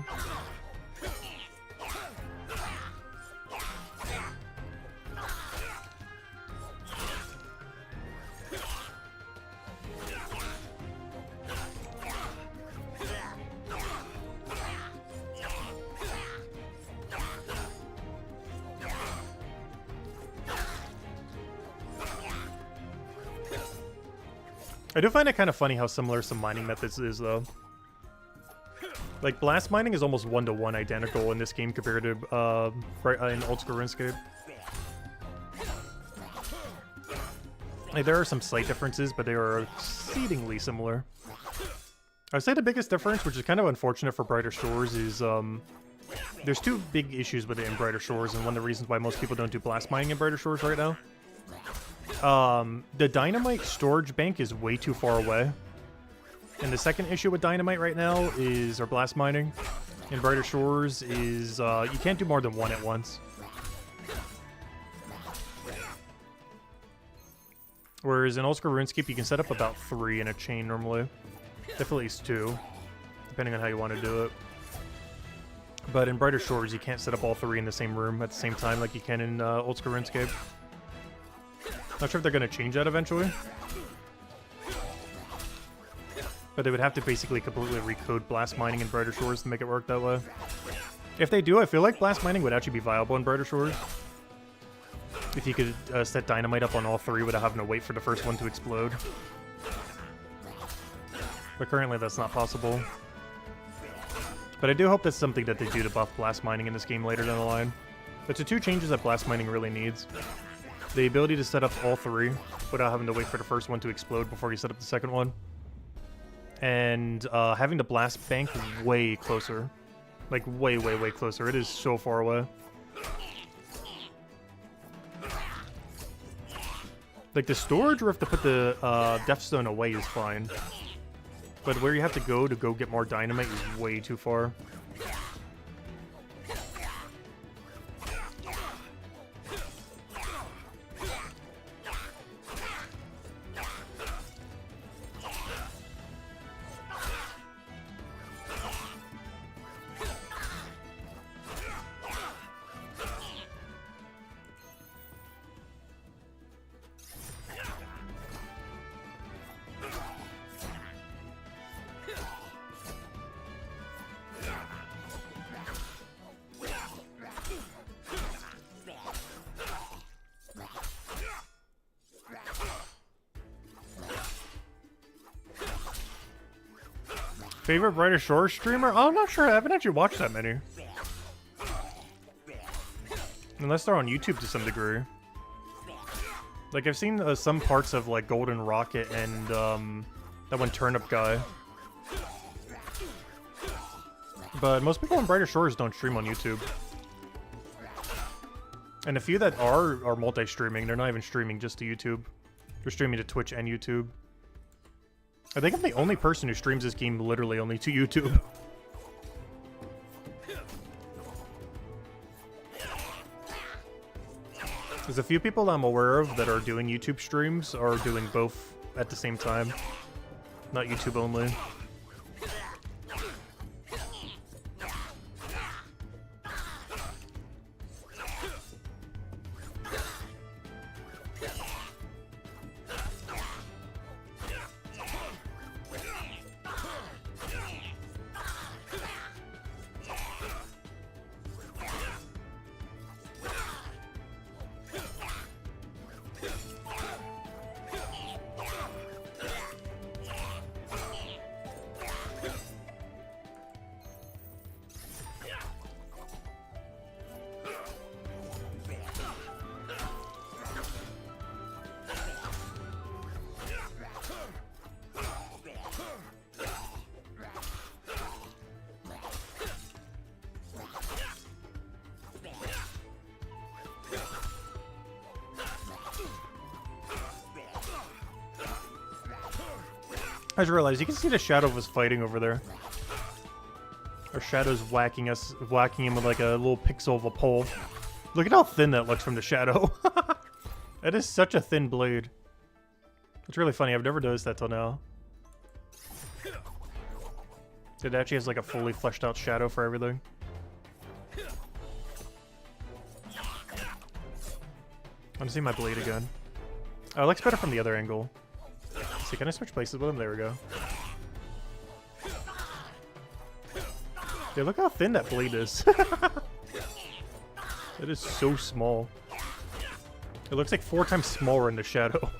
I do find it kind of funny how similar some mining methods is, though. Like, blast mining is almost 1-to-1 identical in this game compared to in Old School RuneScape. Like, there are some slight differences, but they are exceedingly similar. I'd say the biggest difference, which is kind of unfortunate for Brighter Shores, is there's 2 big issues with it in Brighter Shores, and one of the reasons why most people don't do blast mining in Brighter Shores right now. The dynamite storage bank is way too far away. And the second issue with dynamite right now is, or blast mining in Brighter Shores, is you can't do more than 1 at once. Whereas in Old School RuneScape, you can set up about 3 in a chain normally. If at least 2, depending on how you want to do it. But in Brighter Shores, you can't set up all 3 in the same room at the same time like you can in Old School RuneScape. Not sure if they're going to change that eventually. But they would have to basically completely recode blast mining in Brighter Shores to make it work that way. If they do, I feel like blast mining would actually be viable in Brighter Shores. If you could set dynamite up on all 3 without having to wait for the first one to explode. But currently that's not possible. But I do hope that's something that they do to buff blast mining in this game later down the line. It's the 2 changes that blast mining really needs. The ability to set up all 3 without having to wait for the first one to explode before you set up the second one. And having the blast bank way closer. Like, way, way, way closer. It is so far away. Like, the storage where you have to put the Deathstone away is fine. But where you have to go get more dynamite is way too far. Favorite Brighter Shores streamer? Oh, I'm not sure. I haven't actually watched that many. Unless they're on YouTube to some degree. Like, I've seen some parts of, like, Golden Rocket and, that one Turnip guy. But most people on Brighter Shores don't stream on YouTube. And a few that are multi-streaming. They're not even streaming just to YouTube. They're streaming to Twitch and YouTube. I think I'm the only person who streams this game literally only to YouTube. There's a few people I'm aware of that are doing YouTube streams or doing both at the same time. Not YouTube only. I just realized you can see the shadow of us fighting over there. Our shadow's whacking him with like a little pixel of a pole. Look at how thin that looks from the shadow. That is such a thin blade. It's really funny. I've never noticed that till now. It actually has like a fully fleshed out shadow for everything. I want to see my blade again. Oh, it looks better from the other angle. Let's see, can I switch places with him? There we go. Yeah, look how thin that blade is. It is so small. It looks like 4 times smaller in the shadow.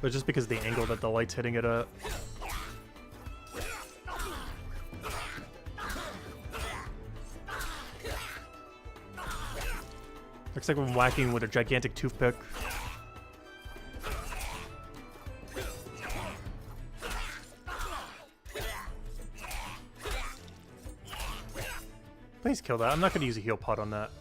But just because of the angle that the light's hitting it at. Looks like I'm whacking with a gigantic toothpick. Please kill that. I'm not going to use a heal pot on that.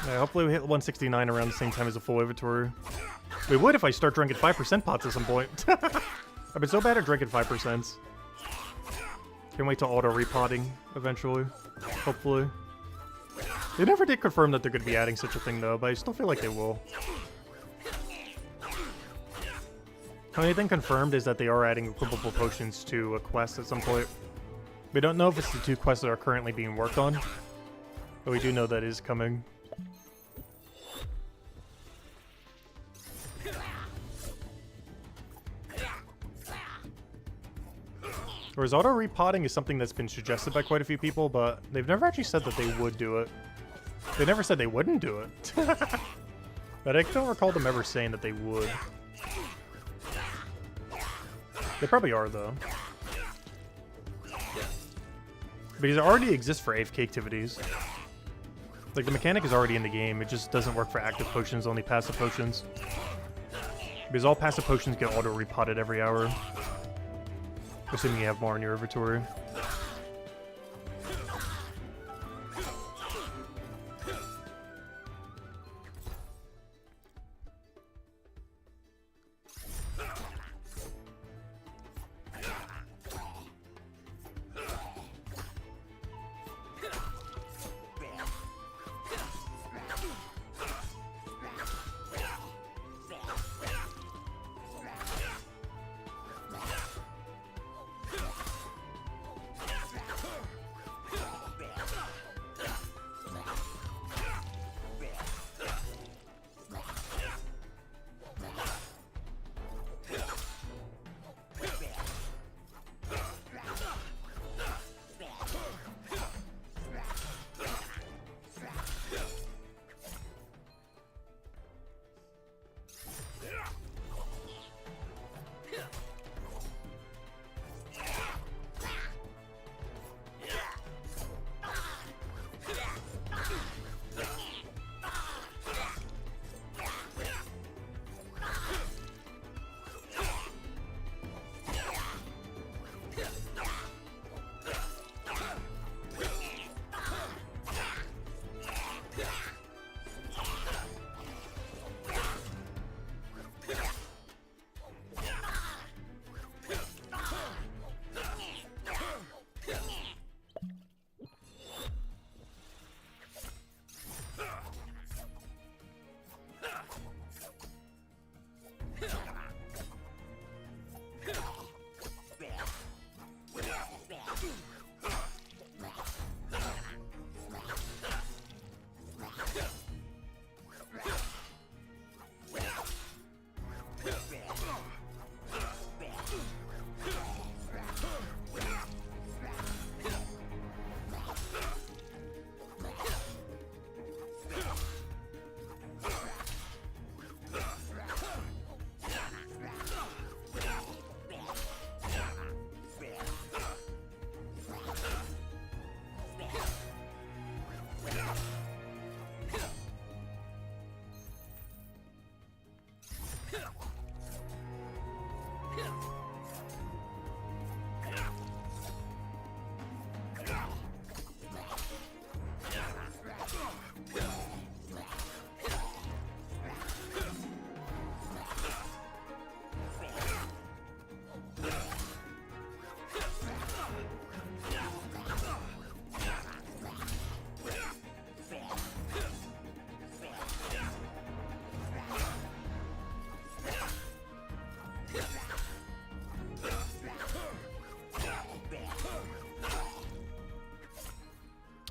Yeah, hopefully we hit 169 around the same time as a full inventory. We would if I start drinking 5% pots at some point. I've been so bad at drinking 5%. Can't wait to auto repotting eventually. Hopefully. They never did confirm that they're going to be adding such a thing though, but I still feel like they will. The only thing confirmed is that they are adding equipable potions to a quest at some point. We don't know if it's the 2 quests that are currently being worked on, but we do know that is coming. Whereas auto repotting is something that's been suggested by quite a few people, but they've never actually said that they would do it. They never said they wouldn't do it. But I don't recall them ever saying that they would. They probably are, though. Because it already exists for AFK activities. Like, the mechanic is already in the game, it just doesn't work for active potions, only passive potions. Because all passive potions get auto-repotted every hour. Assuming you have more in your inventory.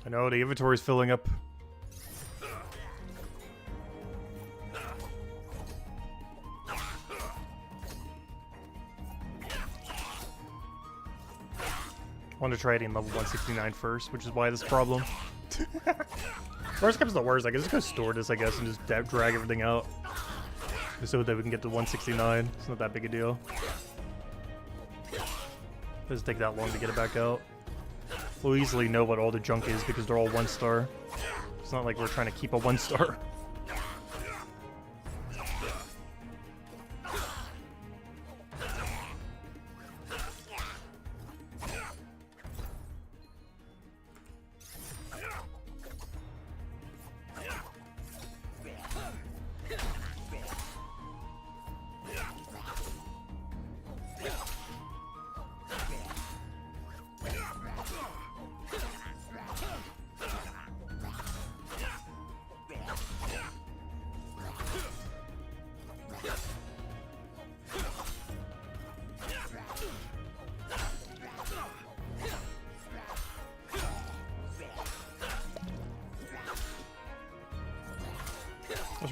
I know, the inventory's filling up. I want to try hitting level 169 first, which is why this problem. Worst comes to worst, I can just go store this, I guess, and just drag everything out. Just so that we can get to 169. It's not that big a deal. Doesn't take that long to get it back out. We'll easily know what all the junk is because they're all 1-star. It's not like we're trying to keep a 1-star.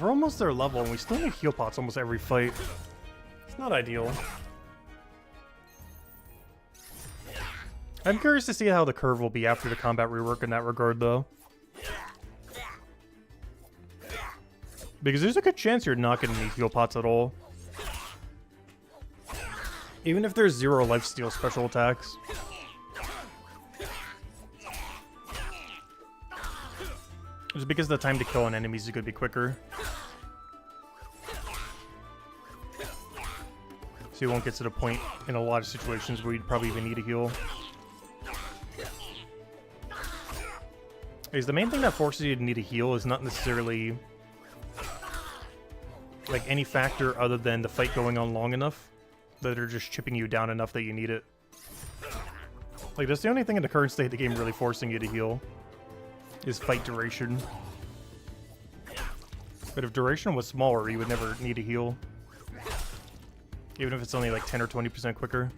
We're almost their level, and we still need heal pots almost every fight. It's not ideal. I'm curious to see how the curve will be after the combat rework in that regard, though. Because there's a good chance you're not going to need heal pots at all. Even if there's 0 lifesteal special attacks. Just because the time to kill on enemies is going to be quicker. So you won't get to the point in a lot of situations where you'd probably even need a heal. Because the main thing that forces you to need a heal is not necessarily like any factor other than the fight going on long enough that are just chipping you down enough that you need it. Like, that's the only thing in the current state of the game really forcing you to heal. Is fight duration. But if duration was smaller, you would never need a heal. Even if it's only like 10 or 20% quicker.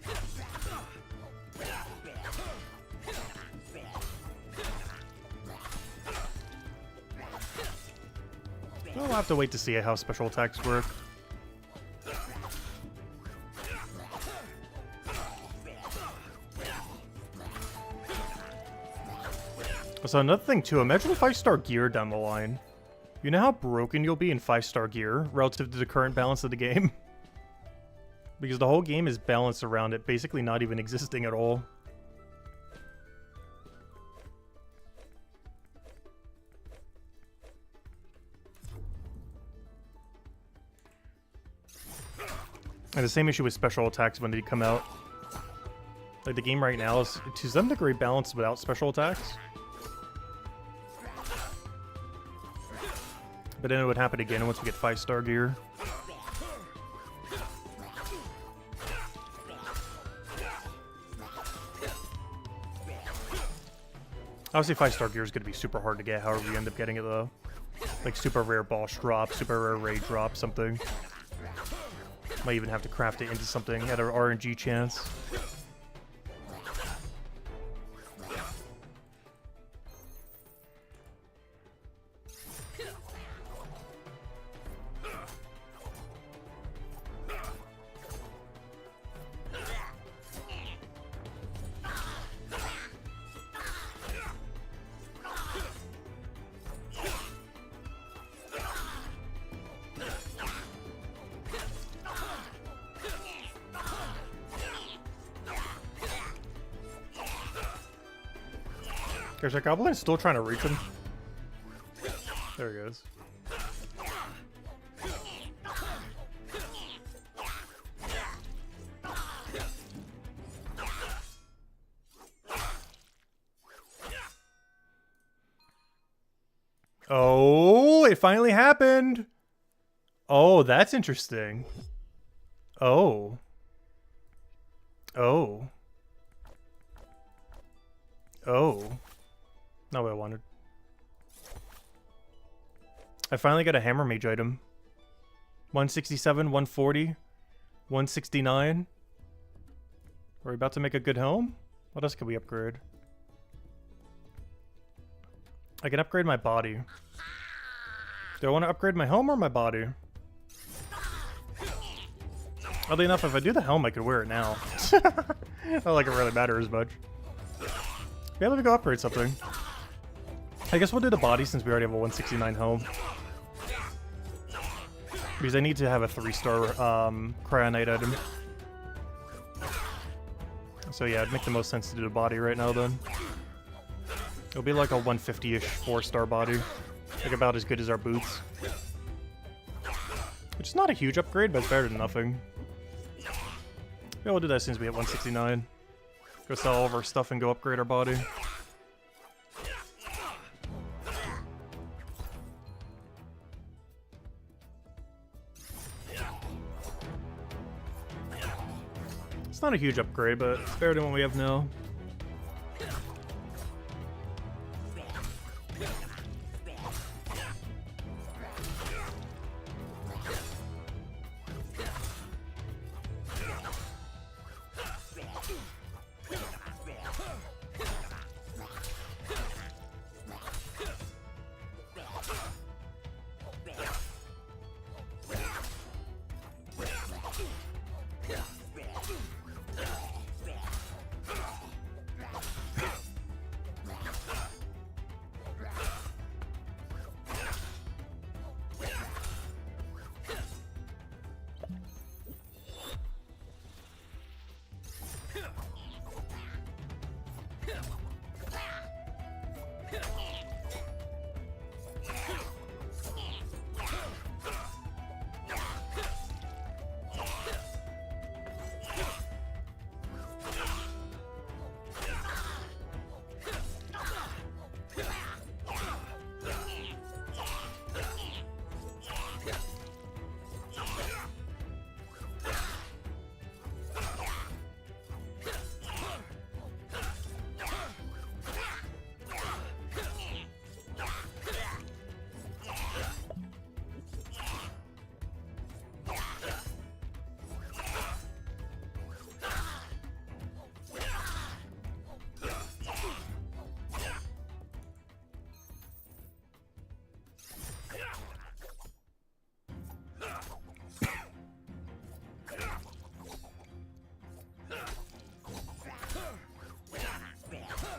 We'll have to wait to see how special attacks work. So another thing too, imagine 5-star gear down the line. You know how broken you'll be in 5-star gear relative to the current balance of the game? Because the whole game is balanced around it basically not even existing at all. And the same issue with special attacks when they come out. Like, the game right now is to some degree balanced without special attacks. But then it would happen again once we get 5-star gear. Obviously 5-star gear is going to be super hard to get, however you end up getting it though. Like super rare boss drop, super rare raid drop, something. Might even have to craft it into something at an RNG chance. Gosh, that goblin is still trying to reach him. There he goes. Oh, it finally happened. Oh, that's interesting. Oh. Oh. Oh. Not what I wanted. I finally got a hammer mage item. 167, 140, 169. Are we about to make a good home? What else can we upgrade? I can upgrade my body. Do I want to upgrade my helm or my body? Oddly enough, if I do the helm, I could wear it now. Not like it really matters as much. Yeah, let me go upgrade something. I guess we'll do the body since we already have a 169 helm. Because I need to have a 3-star Cryonite item. So yeah, it'd make the most sense to do the body right now then. It'll be like a 150-ish 4-star body. Like about as good as our boots. Which is not a huge upgrade, but it's better than nothing. Yeah, we'll do that since we hit 169. Go sell all of our stuff and go upgrade our body. It's not a huge upgrade, but it's better than what we have now.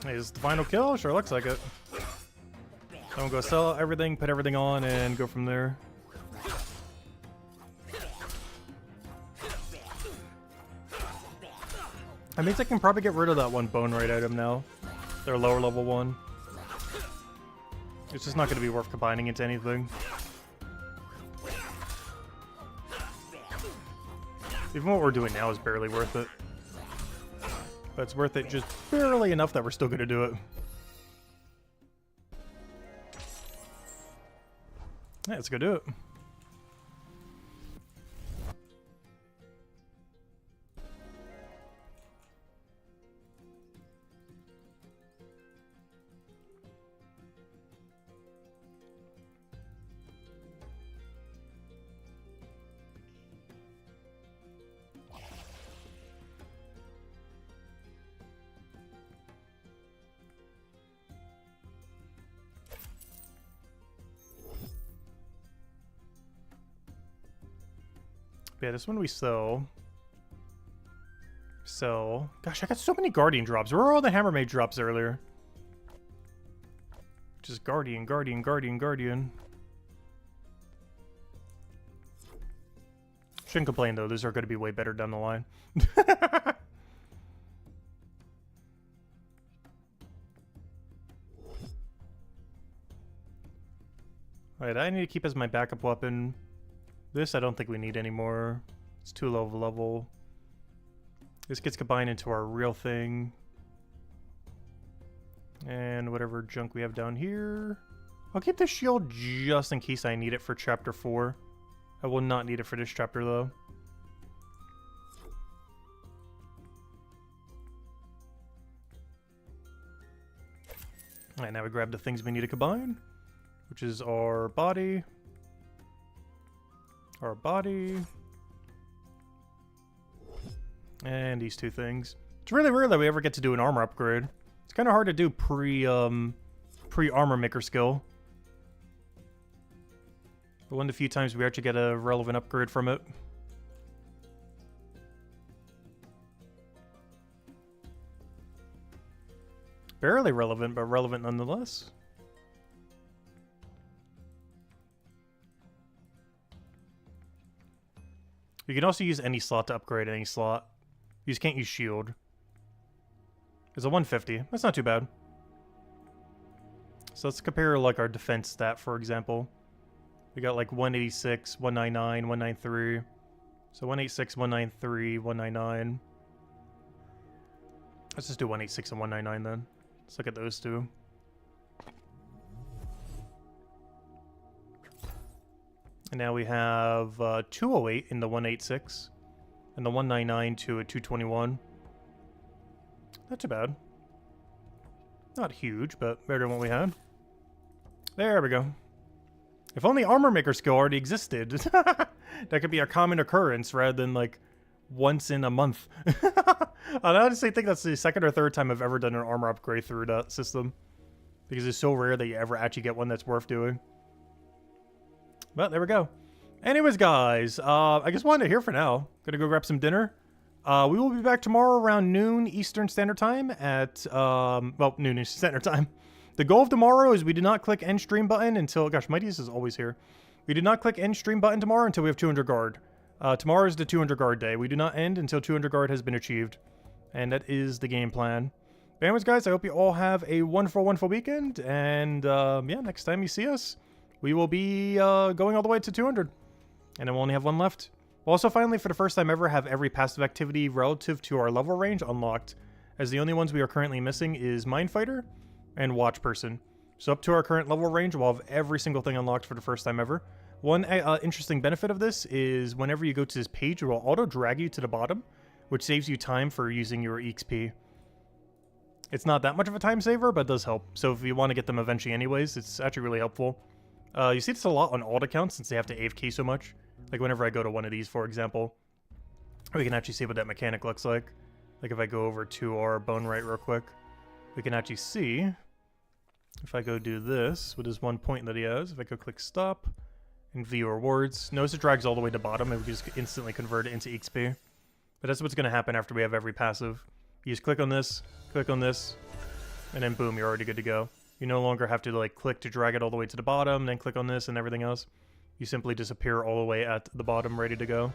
Hey, is the final kill? Sure looks like it. So I'm gonna go sell everything, put everything on, and go from there. That means I can probably get rid of that one bone right item now. Their lower level one. It's just not gonna be worth combining into anything. Even what we're doing now is barely worth it. But it's worth it just barely enough that we're still gonna do it. Yeah, let's go do it. Yeah, this one we sell. Sell. Gosh, I got so many Guardian drops. Where were all the Hammermaid drops earlier? Just Guardian, Guardian, Guardian, Guardian. Shouldn't complain though, those are going to be way better down the line. Alright, I need to keep as my backup weapon. This I don't think we need anymore. It's too low of a level. This gets combined into our real thing. And whatever junk we have down here. I'll keep the shield just in case I need it for chapter 4. I will not need it for this chapter though. Alright, now we grab the things we need to combine, which is our body. Our body. And these two things. It's really rare that we ever get to do an armor upgrade. It's kind of hard to do pre-armor maker skill. But one of the few times we actually get a relevant upgrade from it. Barely relevant, but relevant nonetheless. You can also use any slot to upgrade any slot. You just can't use shield. It's a 150. That's not too bad. So let's compare like our defense stat, for example. We got like 186, 199, 193. So 186, 193, 199. Let's just do 186 and 199 then. Let's look at those two. And now we have 208 in the 186 and the 199 to a 221. Not too bad. Not huge, but better than what we had. There we go. If only armor maker skill already existed. That could be a common occurrence rather than like once in a month. I honestly think that's the second or third time I've ever done an armor upgrade through that system. Because it's so rare that you ever actually get one that's worth doing. But there we go. Anyways, guys, I guess we'll end it here for now. Gonna go grab some dinner. We will be back tomorrow around noon Eastern Standard Time at, well, noon Eastern Standard Time. The goal of tomorrow is we do not click end stream button until, gosh, Mighty's is always here. We do not click end stream button tomorrow until we have 200 guard. Tomorrow is the 200 guard day. We do not end until 200 guard has been achieved. And that is the game plan. But anyways, guys, I hope you all have a wonderful, wonderful weekend. And, yeah, next time you see us, we will be going all the way to 200. And then we'll only have one left. We'll also finally, for the first time ever, have every passive activity relative to our level range unlocked. As the only ones we are currently missing is Mind Fighter and Watch Person. So up to our current level range, we'll have every single thing unlocked for the first time ever. One interesting benefit of this is whenever you go to this page, it will auto-drag you to the bottom, which saves you time for using your EXP. It's not that much of a time saver, but it does help. So if you want to get them eventually anyways, it's actually really helpful. You see this a lot on alt accounts since they have to AFK so much. Like whenever I go to one of these, for example, we can actually see what that mechanic looks like. Like if I go over to our bone right real quick, we can actually see, if I go do this with this one point that he has, if I go click stop and view rewards, notice it drags all the way to bottom and we just instantly convert it into XP. But that's what's going to happen after we have every passive. You just click on this, and then boom, you're already good to go. You no longer have to like click to drag it all the way to the bottom, then click on this and everything else. You simply disappear all the way at the bottom, ready to go.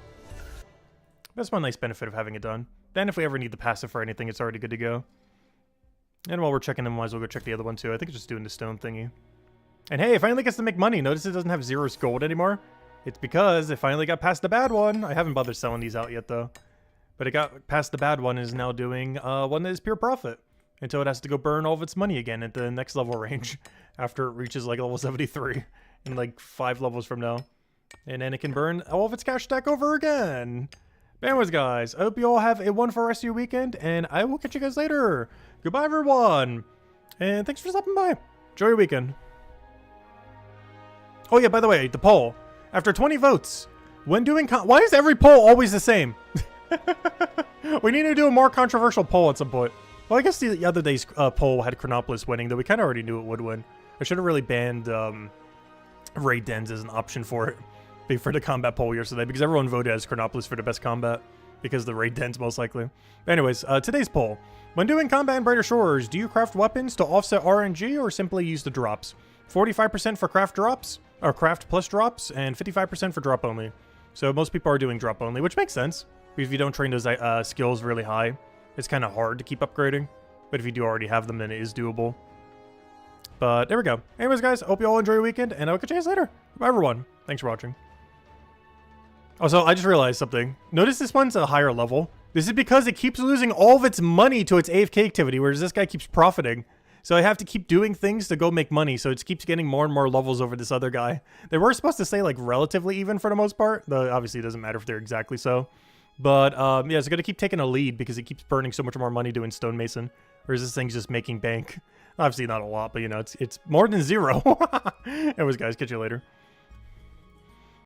That's one nice benefit of having it done. Then if we ever need the passive for anything, it's already good to go. And while we're checking them, might as well go check the other one too. I think it's just doing the stone thingy. And hey, it finally gets to make money. Notice it doesn't have 0 gold anymore. It's because it finally got past the bad one. I haven't bothered selling these out yet though. But it got past the bad one and is now doing one that is pure profit. Until it has to go burn all of its money again at the next level range. After it reaches like level 73. In like 5 levels from now. And then it can burn all of its cash stack over again. But anyways, guys, I hope you all have a wonderful rest of your weekend. And I will catch you guys later. Goodbye, everyone. And thanks for stopping by. Enjoy your weekend. Oh yeah, by the way, the poll. After 20 votes, when doing why is every poll always the same? We need to do a more controversial poll at some point. Well, I guess the other day's poll had Chronopolis winning, though we kind of already knew it would win. I should have really banned raid dens as an option for it for the combat poll yesterday, because everyone voted as Chronopolis for the best combat, because the raid dens most likely. But anyways, today's poll. When doing combat in Brighter Shores, do you craft weapons to offset RNG or simply use the drops? 45% for craft drops, or craft plus drops, and 55% for drop only. So most people are doing drop only, which makes sense. Because if you don't train those skills really high, it's kind of hard to keep upgrading. But if you do already have them, then it is doable. But there we go. Anyways, guys, I hope you all enjoy your weekend, and I'll catch you guys later. Bye, everyone. Thanks for watching. Also, I just realized something. Notice this one's a higher level. This is because it keeps losing all of its money to its AFK activity, whereas this guy keeps profiting. So I have to keep doing things to go make money, so it keeps getting more and more levels over this other guy. They were supposed to say, like, relatively even for the most part, though obviously it doesn't matter if they're exactly so. But, yeah, it's going to keep taking a lead because it keeps burning so much more money doing stonemason, whereas this thing's just making bank. Obviously not a lot, but, you know, it's more than 0. Anyways, guys, catch you later.